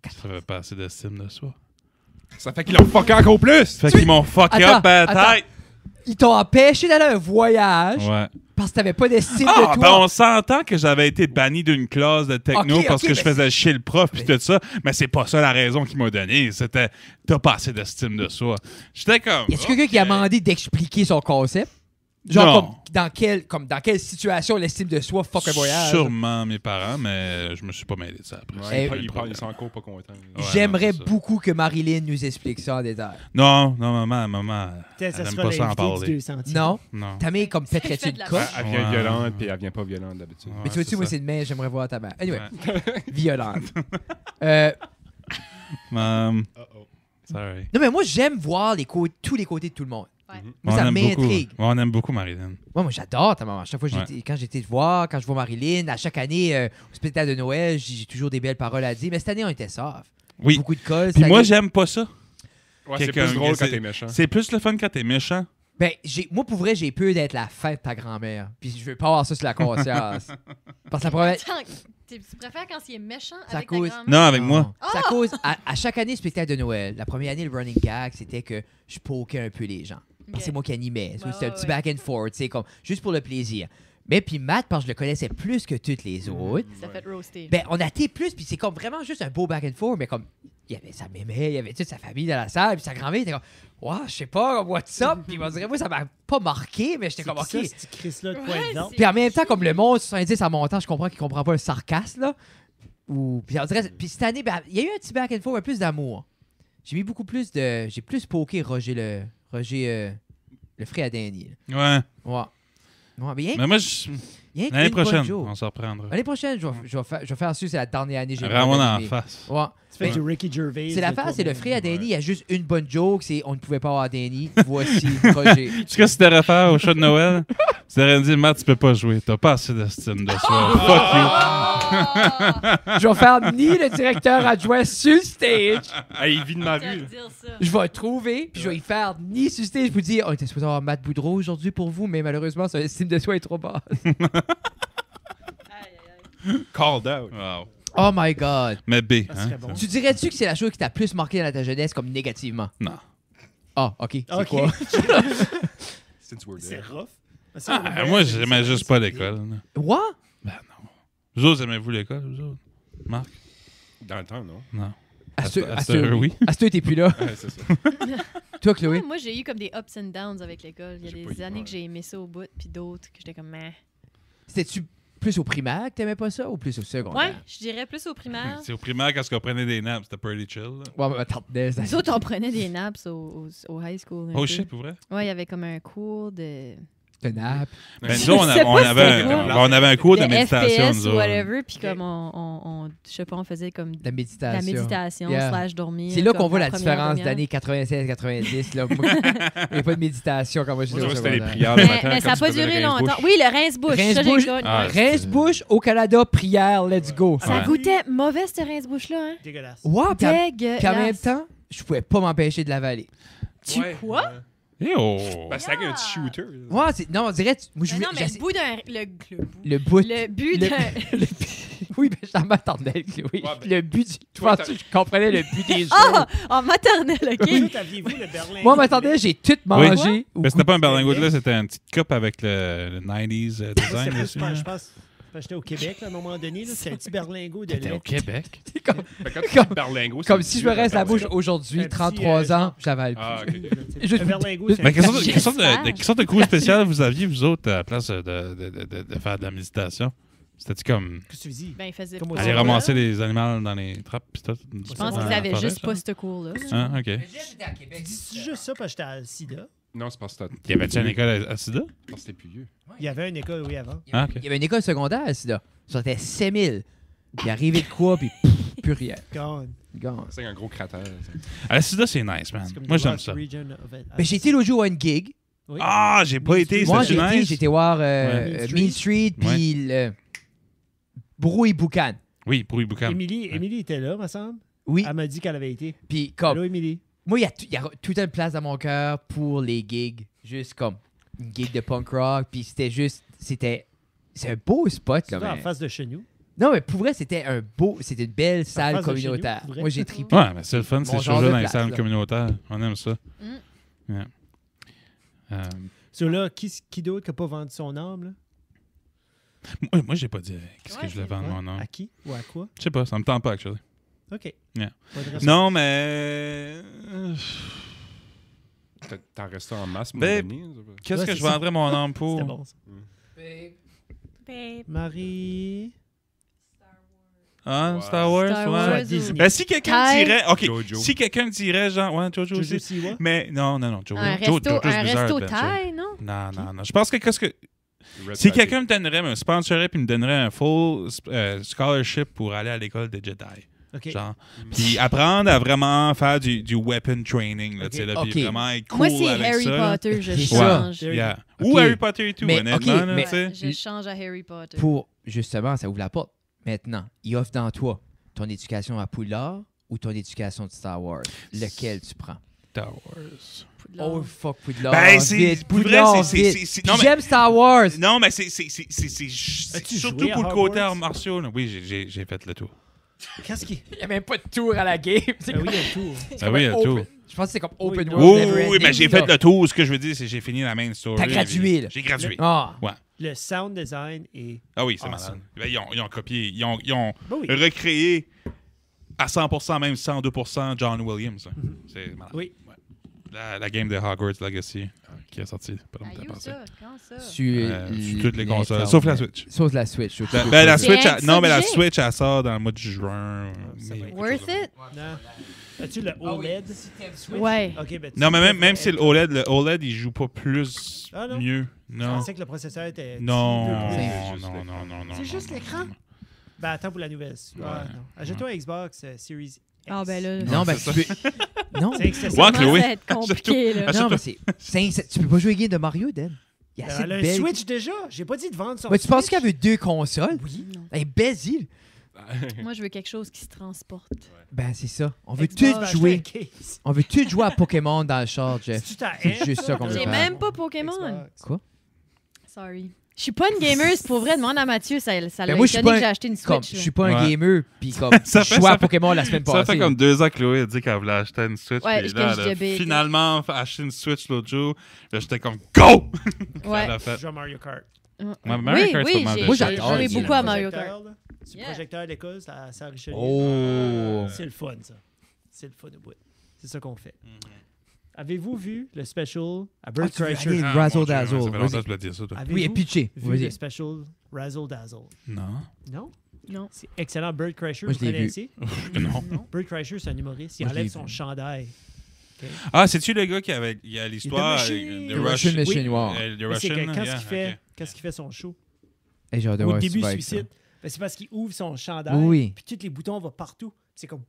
Ça avait pas assez d'estime de soi. Ça fait qu'il a fucké encore plus. Fait qu'ils m'ont fuck Attends, up à attends. la tête. Ils t'ont empêché d'aller à un voyage Ouais. parce que t'avais pas d'estime Ah, de ben toi. on s'entend que j'avais été banni d'une classe de techno Ok, parce ok, que je mais faisais chier le prof puis tout ça, mais c'est pas ça la raison qu'il m'a donné. C'était t'as pas assez d'estime de soi. J'étais comme. Y a-tu quelqu'un qui a ok. demandé d'expliquer son concept? Genre, Non. comme dans quelle situation l'estime de soi fuck un voyage? Sûrement mes parents, mais je me suis pas mêlé de ça après. Ouais, C'est Eh, pas il le parle, problème. il s'en encore pas content. Ouais, J'aimerais non, c'est ça. beaucoup que Marilyn nous explique ça en détail. Non, maman, Peut-être elle ça aime sera pas ça en l'invité parler. du 200. Non? Non. Ta mère, comme Ça, il pèterais-tu fait une de la coche? merde. Elle vient Ouais. violente, puis elle vient pas violente d'habitude. Mais tu vois-tu, c'est moi, ça. c'est de même, j'aimerais voir ta mère. Anyway, Ouais. violente. Mom, Uh-oh. sorry. Non, mais moi, j'aime voir tous les côtés de tout le monde. Moi, ça aime beaucoup. m'intrigue. On aime beaucoup Marilyn. Moi, j'adore ta maman. À chaque fois, quand j'étais te voir, quand je vois Marilyn, à chaque année, au spectacle de Noël, j'ai toujours des belles paroles à dire. Mais cette année, on était soft. Oui. Beaucoup de colle. Puis moi, j'aime pas ça. Ouais, c'est Quelqu'un- plus drôle quand c'est- t'es méchant. C'est plus le fun quand t'es méchant. Ben, moi, pour vrai, j'ai peur d'être la fête de ta grand-mère. Puis je veux pas avoir ça sur la conscience. Parce que la première... Attends, tu préfères quand il est méchant Ça avec cause- ta grand-mère? Non, avec moi. C'est à cause, à chaque année, spectacle de Noël, la première année, le running gag, c'était que je poquais un peu les gens. Parce que c'est moi qui animais. Ouais, C'était un ouais, petit ouais. back and forth, tu sais, comme, juste pour le plaisir. Mais puis Matt, parce que je le connaissais plus que toutes les autres, Ça fait roaster. ben, on a été plus, puis c'est comme vraiment juste un beau back and forth, mais comme, il y avait sa mémé, il y avait toute sa famille dans la salle, puis sa grand-mère était comme, wow, je sais pas, what's up? Puis on dirait, moi, ça m'a pas marqué, mais j'étais comme, OK. Ça, c'est Chris-là de Ouais, point de vente. c'est- Puis en même temps, comme le monde 70 en montant, je comprends qu'il comprend pas le sarcasme, là. Puis on dirait, puis cette année, ben, il y a eu un petit back and forth, un plus d'amour. J'ai mis beaucoup plus de. J'ai plus poké Roger, le frère à Danny. Ouais. Ouais. Ouais, mais Mais moi, je- il y a l'année une bonne prochaine, joke. on s'en reprendra. L'année prochaine, je vais faire ça, c'est la dernière année que j'ai Vraiment vraiment en aimé. face. Ouais. Tu fais Mais du Ricky Gervais. c'est l'affaire, de c'est le toi, frère à Danny, Ouais. il y a juste une bonne joke, c'est on ne pouvait pas avoir Danny. Voici Roger. Tu sais ce que tu devrais faire au show de Noël? Tu devrais dire, Matt, tu peux pas jouer. T'as pas assez d'estime de soi. Fuck you. Je vais faire ni le directeur adjoint sur le stage. Ah, il vit de ma Tu vas rue. dire ça. Je vais le trouver, puis je vais y faire ni sur stage. Je vous dis, on était supposé avoir Matt Boudreau aujourd'hui pour vous, mais malheureusement, son estime de soi est trop basse. Aïe, aïe, aïe. Called out. Wow. Oh my God. Mais B, Ça hein? serait bon. Tu dirais-tu que c'est la chose qui t'a plus marqué dans ta jeunesse comme négativement? Non. Ah, OK. C'est Ok. quoi? Since we're C'est there. rough. Ah, moi, j'aimais juste pas l'école. là. What? Vous autres, aimez-vous l'école, vous autres? Marc? Dans le temps, non? Non. À ce à ce- oui. À ce t'es plus là. Ouais, c'est ça. Toi, Chloé? Moi, j'ai eu comme des ups and downs avec l'école. Il y J'ai a pas des eu- années ouais. que j'ai aimé ça au bout, puis d'autres que j'étais comme, meh. C'était-tu plus au primaire que t'aimais pas ça ou plus au secondaire? Ouais, je dirais plus au primaire. C'est au primaire, quand on prenait des naps, c'était pretty chill. là. Ouais, mais attends, Nous autres, on prenait des naps au high school. un Oh peu. shit, pour vrai? Ouais, il y avait comme un cours de de nappe. Ben, Je nous, on, sais pas on avait c'était un, quoi. on avait un cours de méditation, FPS nous ou autres. whatever, puis comme je sais pas, on faisait comme De la de méditation. la méditation Yeah. slash dormir. C'est là comme qu'on voit la première différence demi-heure. d'années 96-90. Là. Moi, il n'y a pas de méditation quand moi j'étais Moi, au c'était les secondaire. prières le matin. Mais ça n'a quand pas tu faisais duré le rince-bouche. longtemps. Oui, le rince-bouche. Ça, j'ai Rince-bouche. connu. Ah, Rince-bouche au Canada, prière, let's go. Ça Ouais. goûtait mauvais, ce rince-bouche-là. Hein? Dégueulasse. Ouais, puis Dégueulasse. en même temps, je pouvais pas m'empêcher de l'avaler. Tu Ouais. quoi? Yo! Ben, c'était avec un petit shooter. Ouais, non, on dirait. Moi, je Mais voulais- non, mais j'essa- le bout d'un... le bout. Le but le- d'un... Oui, mais je t'en m'attendais, Chloé. ben, Le but du. Tu toi, penses que je comprenais le but des jeux? Ah! En maternelle, OK? Vous, aviez-vous le Berlin? Moi, m'attendais, j'ai tout mangé. au Mais c'était goût pas un de- berlingot là, c'était une petite coupe avec le 90s Moi, design c'était plus, dessus. je pense, j'étais au Québec là, à un moment donné. là, C'était un petit berlingot de T'étais lait. au Québec? C'est comme, Ben, quand tu Comme- dis berlingot, comme c'est si je dur me reste à la bouche faire. aujourd'hui, Un petit, 33 ans, j'avale plus. Ah, ok. Juste- Un berlingot, c'est Mais un quelle sorte, petit- quelle sorte de cours spécial vous aviez, vous autres, à la place de faire de la méditation? C'était-tu comme Qu'est-ce que tu dis? Ben, il faisait Comme pas au aller ça. ramasser les animaux dans les trappes pis tout? Je pense qu'ils avaient juste pas ce cours-là. Ah, ok. Dis-tu juste ça parce que j'étais à Sida? Non, c'est parce que Y avait-tu une école à Sida? c'était plus vieux. Il y avait une école, oui, avant. Ah, ok. Il y avait une école secondaire à Sida. Ça était 5000. Puis arrivé de quoi, puis plus rien. Gone. Gone. C'est un gros cratère. À Sida, c'est nice, man. C'est comme Moi, the j'aime Rock ça. Region of it. Ben, j'ai été l'autre jour à une gig. Oui. Ah, j'ai pas été, Moi, c'était j'ai nice. été voir Ouais. Mean Street, puis le Brou et Boucan. Oui, pour les boucans. Émilie était là, me semble. Oui, Elle m'a dit qu'elle avait été. puis comme, Allô, Émilie? moi, il y a toute une place dans mon cœur pour les gigs. Juste comme une gig de punk rock, puis c'est un beau spot, C'est comme en face de chez nous. Non, mais pour vrai, c'était une belle salle face de chez nous, communautaire. pour vrai. Moi, j'ai trippé. Ouais, mais c'est le fun, c'est Mon toujours genre de dans les place, salles là. communautaires. On aime ça. Mm. Yeah. Là, qui d'autre qui n'a pas vendu son âme? Là? Moi, j'ai pas dit qu'est-ce que Ouais, je voulais vendre Ouais. mon nom. À qui ou à quoi? Je sais pas, ça me tente pas, actually. OK. Yeah. Pas de raison. Non, mais. T'en restes en masse pour Ben, me donner, ça? Qu'est-ce Ouais, que c'est je ça. vendrais mon âme pour? C'était bon, ça. Babe. Marie... Ah, Ouais. Star Wars? Star ouais. Wars Ouais, ou- Disney. Ben, si quelqu'un Ty. dirait. Ok, Jojo. si quelqu'un dirait, genre. Ouais, Jojo Jojo aussi. Siwa? Mais non, Jojo. Un Jojo, resto, Jojo's un Bizarre resto Adventure. taille, non? Non. Je pense que qu'est-ce que. Red Si Packet. quelqu'un me donnerait, me sponsorait puis me donnerait un full scholarship pour aller à l'école de Jedi, OK. Genre. Puis apprendre à vraiment faire du weapon training, là, tu sais, là, puis Ok. vraiment être cool Moi, c'est avec Harry ça. là. Potter, je C'est change. ça. Yeah. Ok. Ou Harry Potter et tout, Mais, honnêtement, ok, là, mais- tu sais. Je change à Harry Potter. Pour, justement, ça ouvre la porte. Maintenant, il offre dans toi ton éducation à Poudlard ou ton éducation de Star Wars. Lequel tu prends? Star Wars. Poudlard. Oh, fuck Poudlard. Ben, c'est- vite, pour vrai, Poudlard, c'est- vite. c'est- c'est- Puis non, mais- j'aime Star Wars. Non, mais c'est As-tu surtout joué à pour le côté Hogwarts? arts martiaux. là. Oui, j'ai fait le tour. Qu'est-ce qui. Il n'y a même pas de tour à la game. C'est Ben comme- oui, il y a le tour. c'est Ah comme oui, il y un a le tour. open- Je pense que c'est comme Open Oui, World. Oui, Never oui, Ending, mais j'ai là. fait le tour. Ce que je veux dire, c'est que j'ai fini la main story. T'as gradué, là. J'ai gradué. Ah. Le sound design est. Ah oui, c'est Awesome. malade. Ben, ils ont copié, ils ont Ben oui. recréé à 100%, même 102% John Williams. C'est malade. Oui. Ouais. La game de Hogwarts Legacy qui est sortie pas Ah, longtemps you, passé. ça? Quand ça? Sur toutes les consoles, l'Internet. sauf la Switch. Sauf la Switch. La, ben, la C'est Switch, rien que non, ça mais la que j'ai. Switch, elle sort dans le mois de juin. Ça va être Worth it? Non. As-tu le OLED? Switch? Ouais. Ok, ben, tu Non, mais même devrais si être- le OLED, il joue pas plus Ah, non? mieux. Je Non. pensais que le processeur était. Non, petit peu plus. non, non, non, non, non. C'est juste non, l'écran? non, non. Ben, attends pour la nouvelle. Ah, non. Achète-toi un Xbox Series X. Ah, ben là. Non, ben c'est tu peux. Non. C'est excessif. Ouais, Ça Chloé. va être compliqué, là. Achète-toi. Non, mais tu peux pas jouer game de Mario, Dan. Il y a assez Elle de a un belles. Switch déjà. J'ai pas dit de vendre son Ouais, tu penses Switch. qu'elle veut deux consoles? Oui. Elle est baisile. Moi, je veux quelque chose qui se transporte. Ben, c'est ça. On veut Xbox, tout je vais acheter jouer. un case. On veut tout jouer à Pokémon dans le char, Jeff. C'est-tu ta C'est haine? juste ça qu'on veut J'ai faire. même pas Pokémon. Xbox. Quoi? Sorry. Je suis pas une gamer, c'est pour vrai. Demande à Mathieu, ça l'a Ben, moi, je suis étonné pas que j'ai acheté une Comme, Switch. je là. suis pas un Ouais. gamer, puis comme, Ça je fait- jouais ça à fait- Pokémon la semaine Ça passée. fait comme 2 ans que Chloé a dit qu'elle voulait acheter une Switch. Ouais, puis je là, te elle a diabète. finalement acheté une Switch l'autre jour. Là, j'étais comme GO! Ouais. Elle a fait. Je joue à Mario Kart. Ouais, Mario Oui, Kart, c'est pas oui, mal de Moi, choses. j'adore j'ai les joué games. beaucoup à Mario Projecteur, Kart. là. C'est le Yeah. projecteur d'école, c'est à Richelieu. Oh! C'est le fun, ça. C'est le fun au bout. C'est ça qu'on fait. Avez-vous vu le special à Bird tu veux Crusher? aller- Ah, Razzle mon Dieu, Dazzle, Ça fait longtemps vas-y. que je voulais dire ça, toi. Avez-vous Oui, et pitché. vu Vas-y. le special Razzle Dazzle? Non. Non? Non. C'est excellent. Bird Crusher, Moi, vous je l'ai vu. connaissez? Non. Bird Crusher, c'est un humoriste. Il Moi, je l'ai enlève vu. son chandail. Ah, c'est-tu le gars qui avait il y a l'histoire The avec Machine. The The Russian? Russian Machine Oui. War. The Mais c'est Russian, que quand yeah, ce qu'il fait son show, Hey, j'ai hâte de au voir début, ce vibe, suicide, ben, c'est parce qu'il ouvre son chandail, Oui. puis tous les boutons vont partout. C'est comme...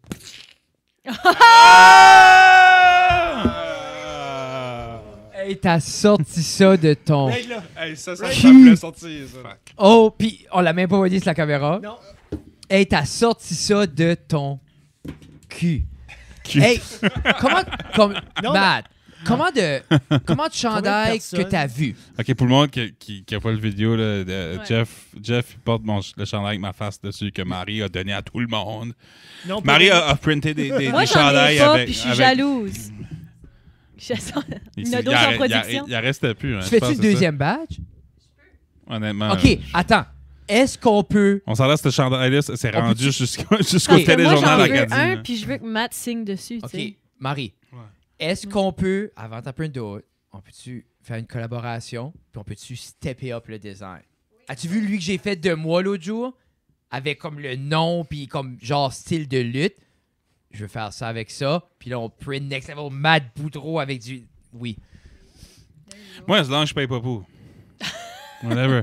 Ah! Hey, t'as sorti ça de ton. Right là. Hey, ça Qui? me plaît sortir, ça. Oh, puis on l'a même pas voyé sur la caméra. Non. Hey, t'as sorti ça de ton cul. Hey, comment. Non, Matt, comment de chandail personnes- que t'as vu? Ok, pour le monde qui a pas le vidéo, là, de Ouais. Jeff il porte le chandail avec ma face dessus que Marie a donné à tout le monde. Non, pas Marie vraiment. a printé des Moi, des j'en ai chandails pas, avec. puis je suis avec- jalouse. Il y en a d'autres en production. Il en restait plus. Hein, Tu je fais-tu pense, le c'est ça. deuxième badge? Honnêtement. OK, attends. Est-ce qu'on peut. On s'en laisse ce chandail-là, c'est On rendu peut- jusqu'au Parce que moi, téléjournal j'en veux Acadie. un, là. puis je veux que Matt signe dessus. tu OK, sais. Marie. Ouais. Est-ce qu'on peut, avant ta print d'autres, on peut-tu faire une collaboration, puis on peut-tu stepper up le design? As-tu vu lui que j'ai fait de moi l'autre jour? Avec comme le nom, puis comme genre style de lutte. Je veux faire ça avec ça. Puis là, on print next level Matt Boudreau avec du. Oui. Moi, as long as je paye pas pour. Whatever.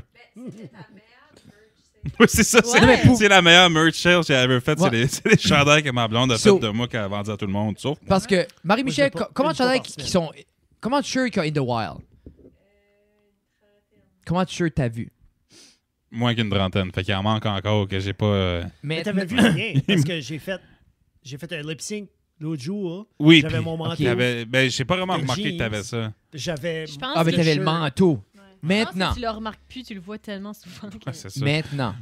Oui, c'est ça. Ouais. C'est Mais pour- c'est la meilleure merch sale que j'ai ever faite. Ouais. C'est les chandails que ma blonde a So- fait de moi qu'elle a vendu à tout le monde. Sauf Parce que, Marie-Michel, Moi, je l'ai pas comment une de fois chandails par qui semaine. sont. Comment de shirts qu'il y a in the wild? Comment de shirts t'as vu? moins qu'une trentaine. Fait qu'il en manque encore que j'ai pas. Mais Mais t'avais vu rien, parce que j'ai fait un lip sync l'autre jour. Oui, J'avais puis mon manteau. t'avais- ben, j'ai pas vraiment Des remarqué que jeans. t'avais ça. J'avais... Je pense Ah, mais que t'avais le le shirt. manteau. Je pense Maintenant. que tu le remarques plus, tu le vois tellement souvent. que- Ouais, c'est ça. Maintenant,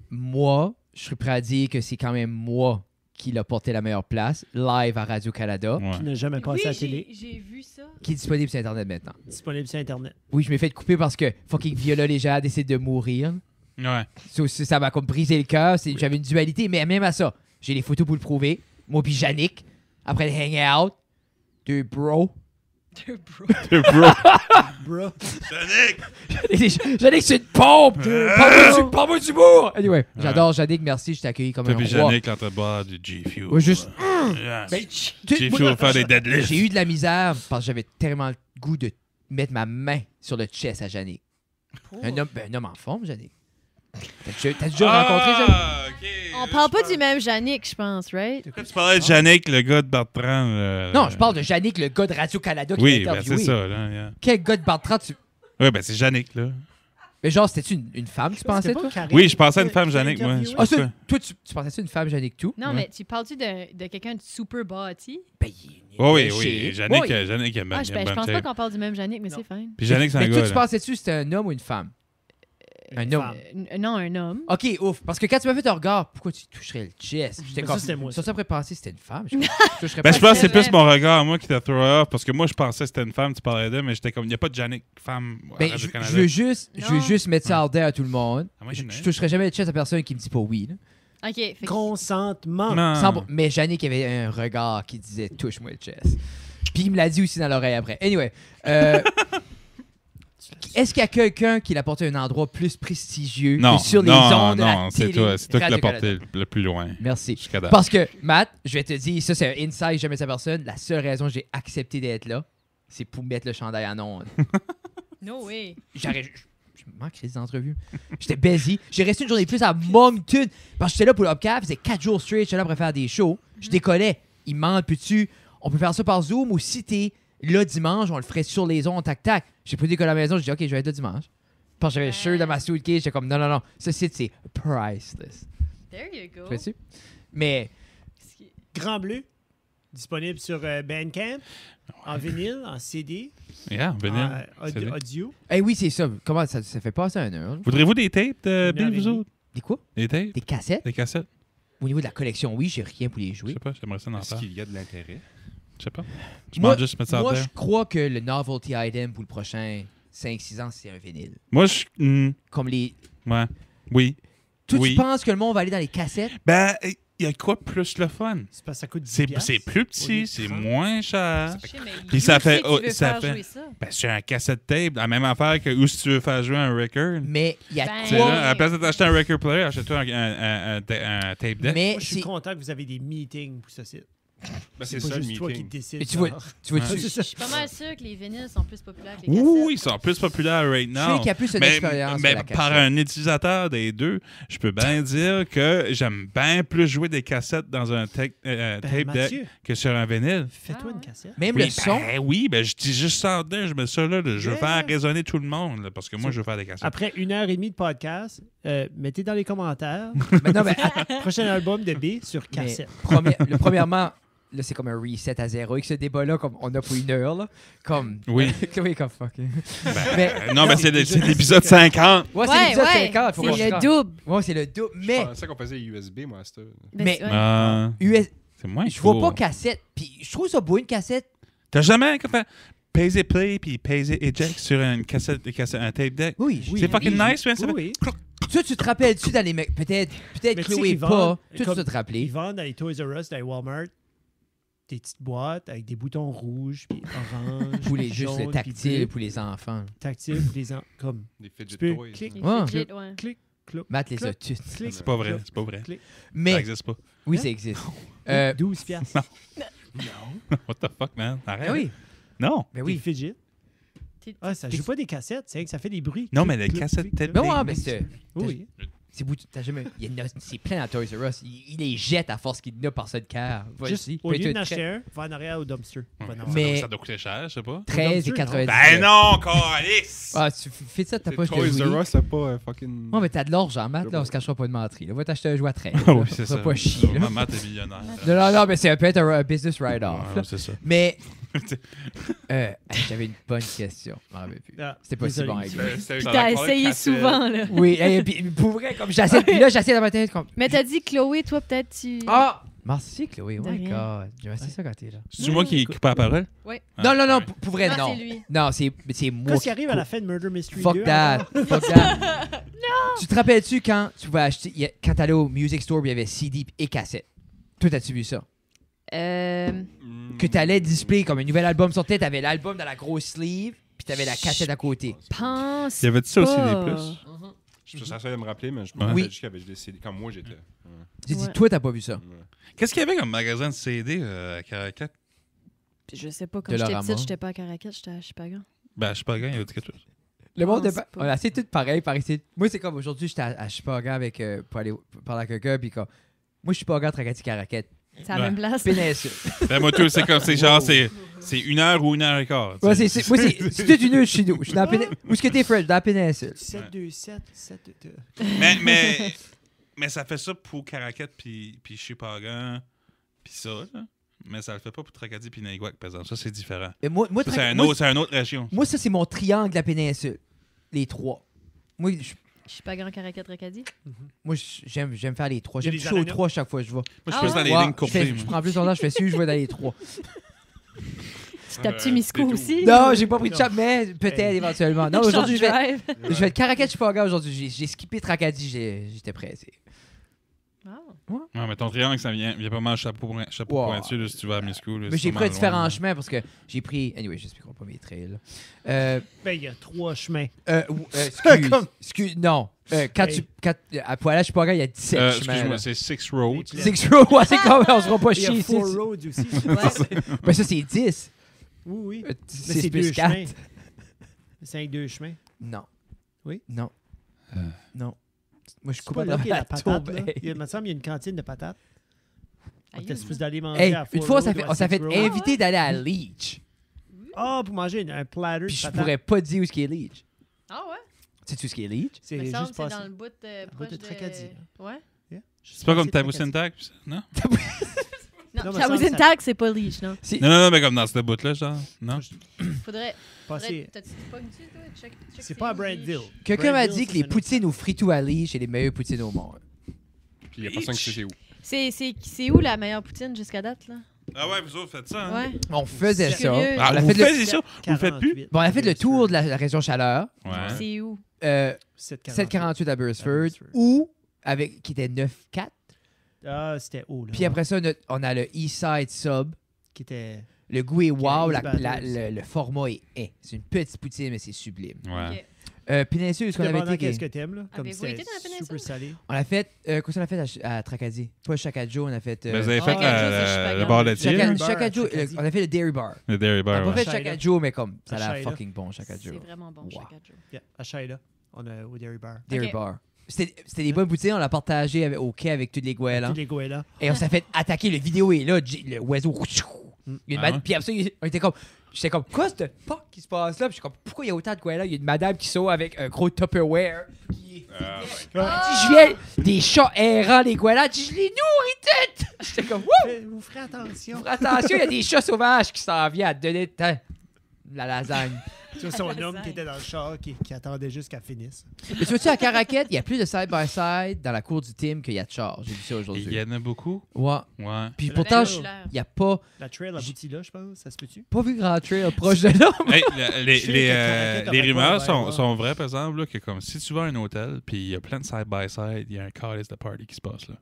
moi, je suis prêt à dire que c'est quand même moi qui l'a porté la meilleure place, live à Radio-Canada, Ouais. qui n'a jamais Oui, passé à la télé. j'ai vu ça. qui est disponible sur Internet maintenant. Disponible sur Internet. Oui, je m'ai fait couper parce que fucking Viola Léger décide de mourir. Ouais. Ça m'a comme brisé le cœur. J'avais une dualité, mais même à ça, j'ai les photos pour le prouver. Moi puis Yannick, après le hangout, deux bros. Bro. Bro. Yannick, c'est une pompe! Parle-moi du bourg! Anyway, j'adore Yannick, merci, je t'ai accueilli comme Toi un puis roi. Jannick en train de boire du G-Fuel. Ouais, juste- Yeah. Ben, G-Fuel faire des deadlifts. J'ai eu de la misère parce que j'avais tellement le goût de mettre ma main sur le chest à Yannick. Un homme en forme, Yannick. T'as déjà rencontré Yannick? Ah, ok. On parle pas du même Yannick, je pense, right? Quand tu parlais de Yannick, le gars de Bertrand. Non, je parle de Yannick, le gars de Radio-Canada qui Oui, m'a ben, interviewé. c'est ça. Là, yeah. Quel gars de Bertrand tu... Oui, ben c'est Yannick, là. Mais genre, c'était-tu une femme, tu pensais, toi? Oui, je pensais à une femme Yannick, moi. Ah, ça, toi, tu pensais-tu une femme, Yannick, tout? Non, Ouais. mais tu parles-tu de quelqu'un de super bâti? Ben, Oh, oui, léger. oui. Yannick, Oui. Yannick, il a Ah, je pense pas qu'on parle du même Yannick, mais c'est fine. Puis Yannick, c'est un Mais toi, gars. tu là. pensais-tu que c'était un homme ou une femme? Un homme. Non, un homme. Ok, ouf. Parce que quand tu m'as fait ton regard, pourquoi tu toucherais le chest? J'étais Mais comme. ça, c'était moi. Ça, ça pourrait penser que c'était une femme. Je toucherais Ben, pas. je pense que c'est C'est vrai. plus mon regard, moi, qui t'a throw off. Parce que moi, je pensais que c'était une femme, tu parlais d'elle, mais j'étais comme, il n'y a pas de Yannick femme à Ben, je Radio-Canada. veux juste, Non. mettre ça out there à tout le monde. Ah, moi, Je j'en ai. toucherais jamais le chest à personne qui me dit pas oui. Là. OK. Fait que- Consentement. Non. Mais Yannick avait un regard qui disait touche-moi le chest. Puis il me l'a dit aussi dans l'oreille après. Anyway. Est-ce qu'il y a quelqu'un qui l'a porté à un endroit plus prestigieux Non, que sur les non, ondes de la non, c'est télé toi qui l'as Radio-Canada? porté le plus loin. Merci. Jusqu'à date. Parce que, Matt, je vais te dire, ça c'est un insight, jamais sa personne. La seule raison que j'ai accepté d'être là, c'est pour mettre le chandail en ondes. No way. Je manquerais des entrevues. J'étais busy. J'ai resté une journée de plus à Moncton. Parce que j'étais là pour l'Upcap. Ça faisait 4 jours straight. J'étais là pour faire des shows. Je décollais. Ils me demandent, peux-tu... On peut faire ça par Zoom ou si t'es là dimanche, on le ferait sur les ondes, tac, tac. J'ai pas décollé à la maison. J'ai dit, OK, je vais être là dimanche. Parce que j'avais le shirt dans ma suitcase. J'étais comme, non. Ce site, c'est priceless. There you go. Tu vois-tu? Mais... Grand Bleu, disponible sur Bandcamp, en vinyle, en CD, Yeah, venez. audio. Eh oui, c'est ça. Comment ça fait passer 1 heure? Voudrez-vous des tapes de Une Bill, heure et vous demie. autres? Des quoi? Des tapes? Des cassettes? Des cassettes? Au niveau de la collection, oui, j'ai rien pour les Je jouer. sais pas, j'aimerais ça en Est-ce faire. qu'il y a de l'intérêt? Je sais pas. Je Moi, m'en juste mettre ça en moi terre. je crois que le novelty item pour le prochain 5-6 ans, c'est un vinyle. Moi, je. Comme les... Ouais. Oui. Toi, Oui. tu penses que le monde va aller dans les cassettes? Ben, il y a quoi de plus le fun? C'est parce que ça coûte 10 C'est piastres. plus au lieu petit, de c'est 30. moins cher. Je sais, mais Puis you ça fait- sais qui oh, veut ça faire fait- jouer ça. Ben, c'est un cassette tape, la même affaire que où si tu veux faire jouer un record. Mais il y a Ben, C'est quoi? là, à la place de t'acheter un record player, achète-toi un tape deck. Mais Moi, je suis c'est... content que vous avez des meetings pour ce site. Ben, C'est c'est pas ça le juste toi qui meeting. décides. Mais tu vois, genre. tu vois, Ouais. tu- C'est ça. Je suis pas mal sûre que les vinyles sont plus populaires que les cassettes. Oui, ils sont plus populaires right je sais now. qu'il y a plus une Mais, expérience mais sur la par cassette. un utilisateur des deux, je peux bien dire que j'aime bien plus jouer des cassettes dans un tape Ben, deck Mathieu, que sur un vinyle. fais-toi Ah une ouais. cassette. Même Oui, le son... oui, ben je dis juste ça dedans, je mets ça là, je veux Yeah. faire résonner tout le monde, là, parce que moi je veux faire des cassettes. Après 1h30 de podcast, mettez dans les commentaires Mais non, mais... prochain album de B sur mais cassette. premièrement, là, c'est comme un reset à zéro. Avec ce débat-là, comme on a pour 1 heure, là. Comme... Oui. Chloé, comme fuck. Ben, Mais- non, mais c'est déjà- l'épisode 50. Ouais, c'est Ouais, l'épisode ouais, 50. Faut qu'on se c'est le rende. double. Ouais, c'est le double. Je Mais... pensais qu'on faisait USB, moi, à cette heure. Ben, Mais- ouais. C'est moins Je vois cool. pas cassette. Puis je trouve ça beau, une cassette. T'as jamais fait peser play puis peser eject sur une cassette, un tape deck? Oui, Oui, C'est fucking oui, nice, man. ça fait- Oui, Toi, tu te rappelles-tu dans les... Peut-être Mais tu sais Chloé qu'ils pas. vendent Toi, comme- tu dois te rappeler. ils vendent dans les Toys R Us, dans les Walmart, des petites boîtes avec des boutons rouges, puis orange, Pour les puis juste le jaune, puis tactile bleu. pour les enfants. Tactile, puis comme Des tu fidget peux toys. clic, Les Ouais. fidgets, ouais. clic, clop, Matt les a Clic. tous. clic. C'est pas vrai, clop, c'est pas vrai. clic. Ça Mais existe pas. oui, Hein? ça existe. 12 piastres. What the fuck, man? Arrête. Ben oui, Non. ben Oui. oui. Fidget. T'es- Ah, ça joue pas des cassettes, c'est que ça fait des bruits. Non, Clic, mais les clic, cassettes clic, tête- clic. Ben ouais, Des- mais c'est... Oui. C'est beau, t'as jamais... C'est plein à Toys R Us. Il les jette à force qu'il n'a par ça de cœur. Juste Voici. au Peut lieu être d'en acheter très- un, va en arrière au dumpster. Va en avoir. Mais- Ça doit coûter cher, je sais pas. 13,90. Ben non, Alice! Ah, tu fais ça de ta C'est poche de Toys Louis. R Us, c'est pas fucking... Ouais, mais t'as de l'argent, Matt, là, on se cachera pas de mentir. Là, va t'acheter un jouet à 13. Ah là. oui, c'est ça. Pas chier, là. Maman, t'es millionnaire. Non, mais c'est peut-être un business write-off. Ouais, là. c'est ça. Mais j'avais une bonne question. Je m'en rappelle plus. Ah, C'était pas si désolé. bon avec lui. Puis t'as essayé souvent, là. Oui, et puis pour vrai, comme j'essaie, puis là, j'essaie dans ma tête comme. Mais t'as dit, Chloé, toi, peut-être tu... Ah! Merci, Chloé. Oh De my rien. god. J'aime ça quand t'es là. C'est moi qui coupe la parole? Ouais. Non, non, non, ouais. pour vrai, Ah, non. c'est lui. Non, c'est moi. Qu'est-ce qui arrive à la fin de Murder Mystery 2? Fuck that. Fuck that. Tu te rappelles-tu quand tu vas acheter, quand t'allais au music store, il y avait CD et cassette? Toi, t'as-tu vu ça? Que t'allais display comme un nouvel album sortait, t'avais l'album dans la grosse sleeve, puis t'avais la cassette à côté. Pense Il y avait ça aussi pas. des plus. Je suis de me rappeler, mais je Ouais. me Oui. rappelle juste qu'il y avait des CD quand moi j'étais. J'ai dit, Ouais. toi, t'as pas vu ça. Ouais. Qu'est-ce qu'il y avait comme magasin de CD à Caracat? Puis je sais pas, quand De j'étais Laurama. petite, j'étais pas à Caracat, j'étais à Chipagan. Ben, je sais pas, il y avait quelque chose. Le monde pense est pas. on a assez tout pareil par ici. Moi, c'est comme aujourd'hui, j'étais à Chipagan avec, pour aller parler à quelqu'un, puis comme, Moi, je suis pas encore Tracadie Caraquette. C'est à la même place. Péninsule. Ben, moi, tout, c'est comme, c'est genre, c'est 1 heure ou 1 heure et quart. Ouais, tu sais. moi, c'est toute une heure chez nous. Je suis dans la péninsule. Où est-ce que t'es, Fred? Dans la péninsule. 727, 7... mais ça fait ça pour Caraquette puis Shippagan puis ça, là. Mais ça le fait pas pour Tracadie puis Naiguac, par exemple. Ça, c'est différent. Et moi, Ça, c'est une autre région. moi, ça, c'est mon triangle de la péninsule. Les trois. Moi, Je suis pas grand Caracat Tracadie. j'aime faire les trois. Il y a J'aime des toucher aux araignées. trois à chaque fois que je vais. Moi, je Ah suis plus dans les Ouais, lignes courtées. je prends plus longtemps, je fais suivre, je vais dans les trois. Tu tapes-tu Misco c'est aussi? Non, j'ai pas pris de chat, mais peut-être éventuellement. Non, aujourd'hui, je vais Drive. être Caracat Chipaga aujourd'hui. J'ai skippé Tracadie, j'étais pressé. Wow. Ouais, mais ton triangle, ça vient pas mal chapeau Wow. pointu là, si tu vas à Miscou. là, Mais c'est j'ai pas pris un mal différent loin. chemin parce que j'ai pris. Anyway, j'expliquerai pas mes trails. Ben, il y a 3 chemins. Excuse, non. À Poilage Chipaga, il y a 17 chemins. Excuse-moi, là. c'est Six Roads. Six Roads, ouais, c'est comme on se rend pas Il y a chier 4 ici. roads aussi. Ben ça, c'est 10. Oui, oui. Mais 6 c'est plus 2 4. chemins. C'est 2 chemins. Non. Oui? Non. Non. Moi, je C'est coupe pas à là qu'il y a la travers patate, tourbe. là. Il me semble qu'il y a une cantine de patates. On Aïe, était aïe. supposé d'aller manger Hey, à une 4 fois, roads on s'est fait ou à 6 roads. inviter d'aller à Leech. Ah, pour manger un platter Puis de je patates. pourrais pas dire où est-ce qu'il est Leech. Ah ouais? Sais-tu où ce qu'il est Leech? C'est Me semble juste que c'est passé. dans le bout proche de Tracadie, là. Ouais? Yeah. C'est pas comme Passé Tabou Tracadie. Syntax, ça? Non? Non, Non, mais Chabousin ça- Tag, c'est pas Leech, non? Non, mais comme dans ce bout-là, genre. Non? Faudrait. Passé- T'as-tu pas dessus, toi? Check C'est pas à où, Brandville. Leech. Quelqu'un m'a Brandville, dit ça, que les c'est un autre poutines au fritou à Leech, c'est les meilleures poutines au monde. Puis il y a personne qui sait c'est où. C'est où la meilleure poutine jusqu'à date, là? Ah ouais, vous autres faites ça, hein? Ouais. On faisait Je suis ça. curieux. Ah, On a vous fait le- faites ça? Vous le faites plus? Bon, on a fait le tour de la région Chaleur. Ouais. C'est où? 748 à Burstford. Burstford. Ou, qui était 9-4. Ah, c'était haut, là. Puis après ça, on a le Eastside Sub. Qui était... Le goût est wow. East Batters. Le format est. C'est une petite poutine, mais c'est sublime. Ouais. Ok. Péninsule, ce qu'on avait Dépendant été. qu'est-ce que t'aimes, là. Comme Avez-vous c'était été dans la péninsule? super salé. On a fait. Qu'est-ce qu'on a fait à Tracadie? Pas Chacadjo, on a fait. Mais vous avez fait Chacadjo, c'est Chipagan. le bar laitier, là? Bar à Chacadjo, Tracadie. on a fait le Dairy Bar. Le Dairy On Bar, a pas ouais. fait Shaila. Chacadjo, mais comme, ça a l'air Shaila. fucking bon, Chacadjo. C'est vraiment bon, Wow. Chacadjo. Yeah, à Shaila. On a au Dairy Bar. Dairy Ok. Bar. C'était des bonnes poutines, on l'a partagé au quai avec toutes les goélands. Tous les goélands. Et on s'est fait attaquer, le vidéo est là, le oiseau. Il y a une Ah madame, ouais? puis après ça, on était comme. J'étais comme, quoi ce fuck qui se passe là? Puis j'étais comme, pourquoi il y a autant de goélands? Il y a une madame qui saute avec un gros Tupperware. Qui Ah, Je viens des chats errants, les goélands. Je dis, je les nourris toutes! J'étais comme, wouh! Vous ferez attention. Attention, il y a des chats sauvages qui s'en viennent à te donner la lasagne. Tu vois son Lasagne. homme qui était dans le char, qui attendait juste qu'elle finisse. Mais tu vois-tu, à Caraquette, il y a plus de side-by-side dans la cour du team qu'il y a de chars. J'ai vu ça Il y aujourd'hui. en a beaucoup? Ouais. Ouais. Puis La pourtant, trail. il n'y a pas La trail aboutit là, je pense. Ça se peut-tu? vu grand trail proche de là. Hey, Je sais que Caracat les aurait rumeurs pas sont, ouvert, sont vraies, par exemple, là, que comme si tu vas à un hôtel puis il y a plein de side-by-side, il y a un call de party qui se passe là.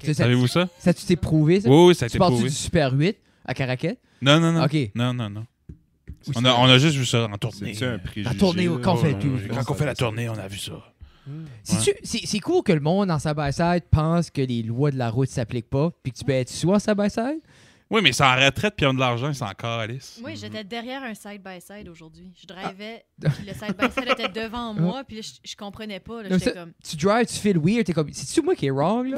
Ça, Savez-vous ça? Ça, tu t'es prouvé, ça? Oui, oui, ça a Tu été parles-tu prouvé. du Super 8 à Caraquette? Non, non, non. OK. Non, non, non. On a juste vu ça en tournée. C'est un préjugé. La tournée là? qu'on fait Ouais, tout. ouais, Quand on fait la tournée, on a vu ça. C'est cool que le monde en side-by-side pense que les lois de la route s'appliquent pas, puis que tu peux être sous en side-by-side. Oui, mais c'est en retraite puis ils ont de l'argent, ils sont encore à Alice. Oui, j'étais derrière un side-by-side aujourd'hui. Je drivais, puis le side-by-side était devant moi, puis là, je comprenais pas. Là, Non, j'étais ça- comme... Tu drives, tu fais le weird, t'es comme, c'est-tu moi qui est wrong, là?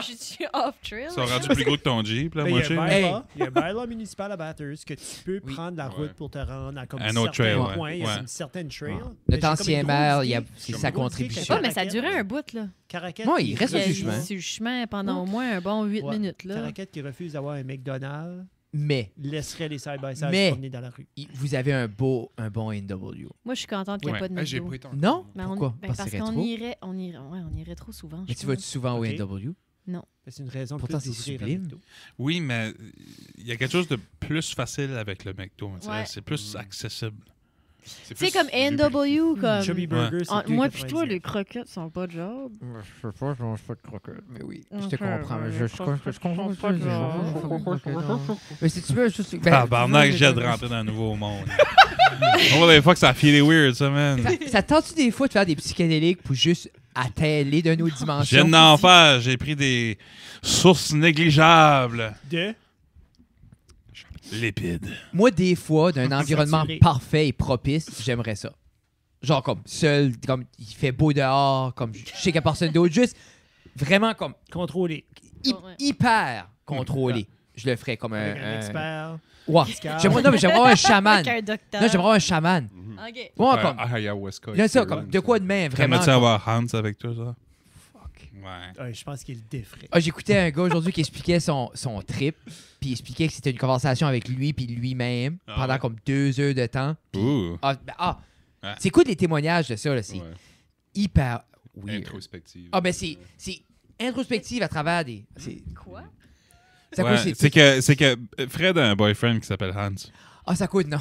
Je suis off-trail. Ils sont rendus plus gros que ton Jeep, là, Ben, il y a moitié. un Hey. bylaw- il y a un bylaw municipal à Bathurst que tu peux Oui. prendre la route pour te rendre à comme Un autre certains trail, ouais. points. Il y a Ouais. une certaine trail. Ouais. Mais Notre j'ai comme ancien une maire, grosse il a- idée- c'est j'ai comme sa une grosse idée contribution. que Ouais, mais ça Caracat- durait un bout, là. Caracat Ouais, qui il reste Il sur est le chemin. sur le chemin pendant au moins un bon 8 Ouais. minutes, là. Caracat qui refuse d'avoir un McDonald's Mais, laisserait les side-by-side Mais- se promener dans la rue. vous avez un bon NW. Moi, je suis contente qu'il n'y ait Ouais. pas de Ah, j'ai McDo. pas été en- Non? Ben, Pourquoi? ben, Parce parce que c'est qu'on rétro? irait trop souvent. Mais je tu vas pense. souvent au Ok. NW? C'est une raison Pourtant, plus c'est d'ouvrir un sublime. McDo. Oui, mais il y a quelque chose de plus facile avec le McDo. on dirait. Ouais. C'est plus accessible. Tu sais, comme A&W, comme... Chubby Burger, c'est Moi pis 2,99. toi, les croquettes sont pas de job. Je sais pas, je mange pas de croquettes. Mais oui, je te Ok, comprends. mais Je les comprends croquettes pas de sont pas Mais si tu veux, juste. Ah, barnac, j'ai de rentrer dans un nouveau monde. Oh, des fois que ça a filé weird, ça, man. Ça tente-tu des fois de faire des psychédéliques pour juste atteler de nos Je dimensions? viens d'en faire. J'ai pris des sources négligeables. De Lipides. Moi, des fois, d'un environnement Saturé. parfait et propice, j'aimerais ça. Genre comme seul, comme il fait beau dehors, comme je sais qu'il n'y a personne d'autre, juste vraiment comme Contrôlé. Ouais. hyper contrôlé. Je le ferais comme Avec un un... expert. Ouais. Fiscal. J'aimerais avoir un chaman. Avec un docteur. Non, j'aimerais avoir un chaman. OK. Ouais, comme... Ayahuasca. Là, ça, comme de quoi de main, vraiment. T'aimerais-tu avoir Hans avec toi, ça? Fuck. Ouais. Ouais, je pense qu'il le défrait. Ah, j'écoutais un gars aujourd'hui qui expliquait son trip, puis il expliquait que c'était une conversation avec lui puis lui-même Ah pendant ouais. comme 2 heures de temps. Ouh. Ouais. T'écoutes les témoignages de ça, là, c'est hyper weird. Introspective. Ah, ben c'est introspective à travers des... Quoi? Ça Ouais, coûte, c'est que Fred a un boyfriend qui s'appelle Hans. Ah, ça coûte, non.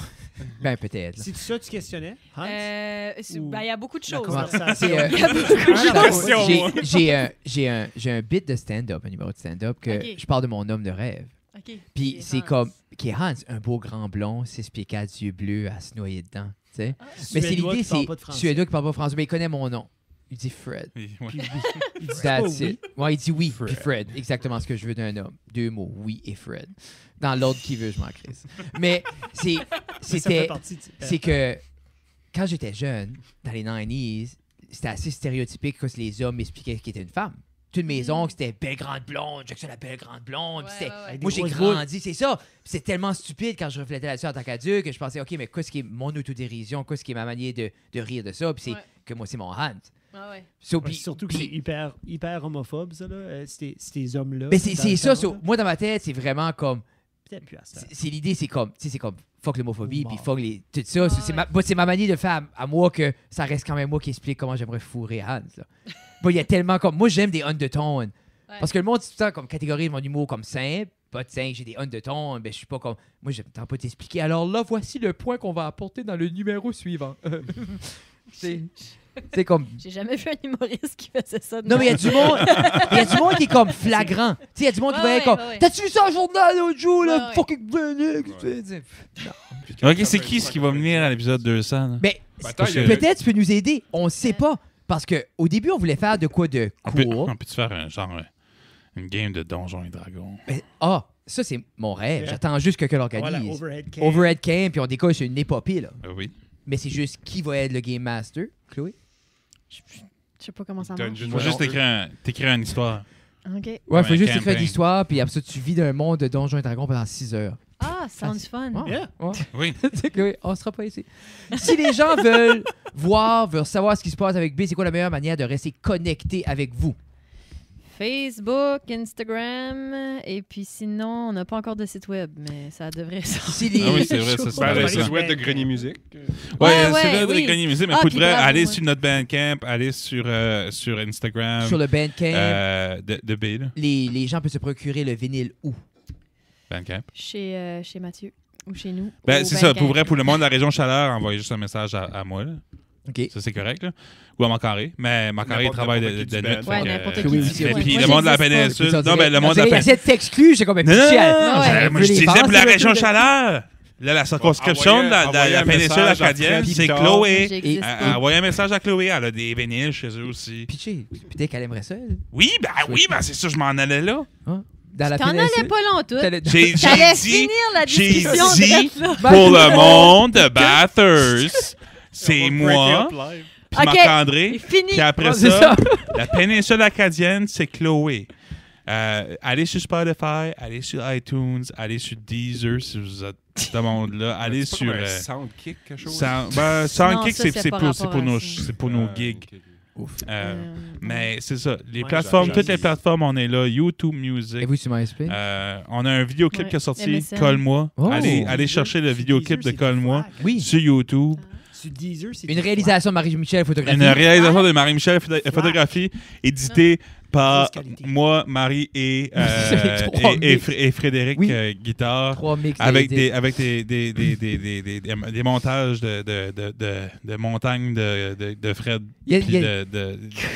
Ben, peut-être. là. C'est ça que tu questionnais, Hans? Il y a beaucoup de La choses. conversation. C'est, Il y a beaucoup de choses. J'ai un bit de stand-up, un numéro de stand-up, que Ok. je parle de mon homme de rêve. OK. Puis Et c'est Hans. comme, qui est Hans, un beau grand blond, 6 pieds 4, yeux bleus, à se noyer dedans. Tu sais? Mais c'est Suédois l'idée, qui parle c'est pas de français. Suédois qui parle pas français, mais il connaît mon nom. Il dit Fred. Ouais. Il dit That's pas oui. it. Ouais, il dit oui, puis Fred. Exactement ce que je veux d'un homme. 2 mots, oui et Fred. Dans l'ordre qui veut, je m'en crisse. Mais Ça fait c'était... partie de... C'est que quand j'étais jeune, dans les 90s, c'était assez stéréotypique que les hommes m'expliquaient qu'il était une femme. Toute mes oncles, c'était belle grande blonde, Jackson la belle grande blonde. puis c'était- Avec Moi, des j'ai grosses grandi, c'est ça. Puis c'est tellement stupide quand je reflétais là-dessus en tant qu'adulte que je pensais, OK, mais qu'est-ce qui est mon autodérision, qu'est-ce qui est ma manière de rire de ça, puis c'est Ouais. que moi, c'est mon hand. Ah ouais. So, Ouais, puis- surtout que c'est puis- hyper homophobe, ça, là. Ces hommes-là. mais dans c'est le ça, temps, là. moi, dans ma tête, c'est vraiment comme... Peut-être plus à ça. C'est l'idée, c'est comme, tu sais, c'est comme fuck l'homophobie, Mort. puis fuck les, tout ça. Ah C'est ma manière de faire à moi que ça reste quand même moi qui explique comment j'aimerais fourrer Hans. Là. Bon, il y a tellement comme, moi j'aime des undertones. Parce que le monde, tout le temps, comme catégorise mon humour comme simple, pas de simple, j'ai des undertones, ben je suis pas comme, moi j'aime tant pas t'expliquer. Alors là, voici le point qu'on va apporter dans le numéro suivant. c'est comme, J'ai jamais vu un humoriste qui faisait ça. de non, mais il y a même. du monde, il y a du monde qui est comme flagrant. Tu sais, il y a du monde qui va être comme, t'as-tu vu ça au journal l'autre jour, là, Ouais. fucking Phoenix? Ok, c'est qui ce qui va venir à l'épisode 200? Là? Mais Attends, il y a- peut-être tu peux nous aider, on ne sait pas. Parce qu'au début, on voulait faire de quoi de On court. peut-tu faire un genre une game de Donjons et Dragons? Mais, ça, c'est mon rêve. Yeah. J'attends juste que quelqu'un Voilà, l'organise. overhead cam. Overhead Camp, puis on décolle sur une épopée. Là. Oui. Mais c'est juste qui va être le Game Master, Chloé? Je sais pas comment ça marche. Dungeon Faut juste t'écrire une histoire. OK. Ouais, Ouais, faut juste campaign. écrire l'histoire, puis après ça, tu vis dans un monde de Donjons et Dragons pendant 6 heures. Ah, sounds fun. Ouais. Yeah. Ouais. Oui. C'est que, oui, on sera pas ici. Si les gens veulent veulent savoir ce qui se passe avec B, c'est quoi la meilleure manière de rester connecté avec vous? Facebook, Instagram, et puis sinon, on n'a pas encore de site web, mais ça devrait sortir. Si les... Ah oui, c'est vrai, ça, c'est Ben, vrai, le ça. site web de Grenier Musique. Ouais, Ouais, c'est vrai oui. de Grenier Musique, mais Ah, pour de ok, vrai, bravo, allez ouais. sur notre Bandcamp, allez sur Instagram. Sur le Bandcamp, de B, là. les gens peuvent se procurer le vinyle où? Bandcamp. Chez Mathieu ou chez nous. Ben, au c'est ça, Bandcamp. pour vrai, pour le monde de la région Chaleur, envoyez juste un message à moi, là. OK. Ça, c'est correct, là. Ou à Mancaré. Mais Mancaré, il N'importe travaille qui de du nuit. band. fait Ouais, que- n'importe qui. Et Oui, aussi, puis ouais. le Moi, monde de la j'existe pas. péninsule. Non, mais le monde de la Il péninsule. essaie de t'exclure, j'ai comme un Non, petit non, chien. non, ouais. Moi, je disais pour la région Chaleur. Là, la circonscription de Envoyez la un péninsule message à acadienne, Fred c'est Pitard. Chloé. J'existe pas. Envoyez un message à Chloé. Elle a des vinyles chez eux aussi. Pitché. Peut-être qu'elle aimerait ça. elle. Oui, c'est ça, je m'en allais là. Hein? Dans la T'en allais péninsule. pas long tout. T'allais- J'ai T'allais dit finir la j'ai discussion dit- de là. pour le monde de Bathurst, c'est On va moi, break up live. puis Ok. Marc-André. C'est fini. Puis après Ah, c'est ça, la péninsule acadienne, c'est Chloé. Allez sur Spotify, allez sur iTunes, allez sur Deezer si vous êtes de ce monde-là. Allez C'est pas sur. comme un Soundkick, quelque chose. Soundkick, ça, c'est c'est pas pour rapport à ça. c'est pour nos gigs. Ok. Ouf. Mais c'est ça. Les Ouais, plateformes, j'ai- toutes les plateformes, on est là. YouTube Music. Et vous sur MySpace? On a un vidéoclip Ouais, qui est sorti, MSN. Colle-moi. Oh. Allez chercher le vidéoclip de Colle-moi Oui. sur YouTube. Sur Deezer, c'est Une du réalisation de Marie-Michel photographie. Une réalisation de Marie-Michel Photographie, éditée par Grosse qualité. moi, Marie et Trois mix. Frédéric Oui. guitare. 3 mix Avec d'édit. des montages de montagnes de Fred Il y a- puis il y a-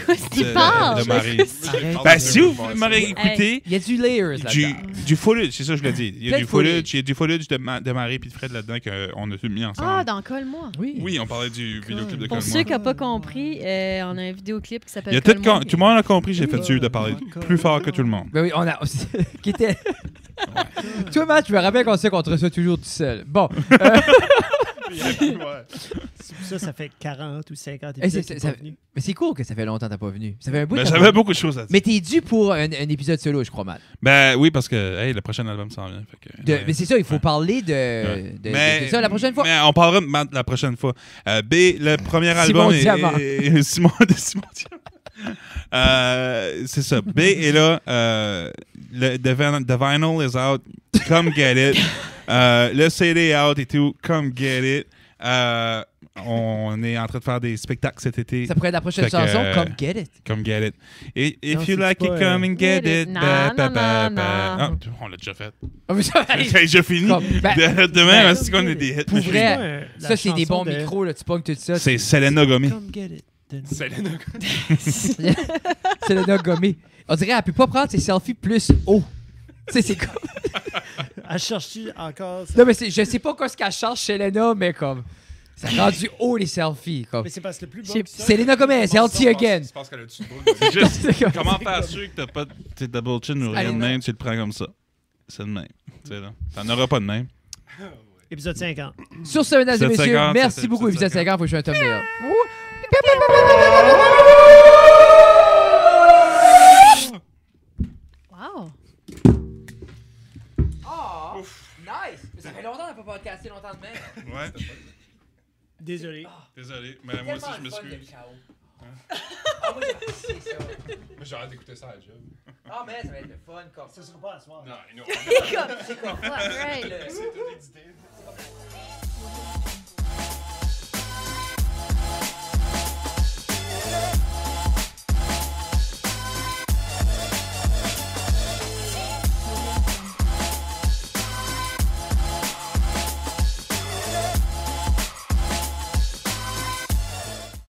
Qu'est-ce qu'il parle? de Marie. Arrête. Ben, si vous m'avez écouté, Il y a du layers là-dedans. du footage, c'est ça que je l'ai dit. Il y a Plein du de footage. footage, il y a du footage de Marie et de Fred là-dedans qu'on a tout mis ensemble. Ah, dans Colle-moi. Oui. Oui, on parlait du vidéoclip de Pour Colle-moi. ceux qui n'ont pas compris, on a un vidéoclip qui Il s'appelle y a tout, Colle-moi. tout le monde a compris, j'ai fait sûr de parler plus fort que tout le monde. Ben oui, on a. qui était. Toi, Matt, je me rappelle qu'on sait qu'on te reçoit toujours tout seul. Bon. Ouais. C'est pour ça, ça fait 40 ou 50 Hey, épisodes c'est- qu'il est ça- pas venu. Mais c'est cool que ça fait longtemps que t'as pas venu. Ça fait un bout Ben, que t'as j'avais pas- beaucoup de choses à dire. Mais t'es dû pour un épisode solo, je crois, mal. Ben oui, parce que le prochain album s'en vient. Fait que, ouais. Mais c'est ça, il faut Ouais. parler de ça la prochaine fois. Mais on parlera de Matt la prochaine fois. B, le premier Simon album Diamant. est Simon Diamant. C'est ça. B est là. The vinyl is out. Come get it. Le CD est out et tout. Come get it. On est en train de faire des spectacles cet été. Ça pourrait être la prochaine Fait que, chanson, Come Get It. Come get it. Et if Non, you c'est like pas, it, come and get Get it. it. Ba, Non, ba, non, ba, non, ba. non. Ah, on l'a déjà fait. Ah, mais ça, J'ai déjà fini. Comme, ben, Demain, ben, est-ce qu'on a des hits? pour machines? vrai, La ça, c'est des chanson bons de- micros, là, tu pognes tout ça. C'est Selena Gomez. Come get it. Selena. C'est le dog gommé. On dirait qu'elle peut pas prendre ses selfies plus haut. Tu sais, c'est comme... Elle cherche-tu encore ça? Non, mais je sais pas quoi ce qu'elle cherche, Selena, mais comme... Ça rend du haut, les selfies, comme... Mais c'est parce que le plus J'ai- beau que ça. Selena Gomez, healthy again. Je pense qu'elle a du C'est juste, C'est comme- comment faire sûr que t'as pas tes double chin ou rien de Allez, même, tu le prends comme ça. C'est le même. Tu sais, là. T'en auras pas de même. Épisode 50. Sur ce, mesdames et 750, messieurs, merci c'était beaucoup, épisode 750. 50, faut que je fasse un thumbnail. Wow. Oh, nice! Ça fait longtemps qu'on n'a pas podcasté longtemps de même. Ouais. Désolé. Désolé. Mais moi aussi, je m'excuse. Ah, moi, j'ai apprécié ça. Moi, j'ai hâte d'écouter ça à la job. Ah, mais ça va être le fun, comme Ça sera pas à soir. Non, non. C'est quoi? Right. Le-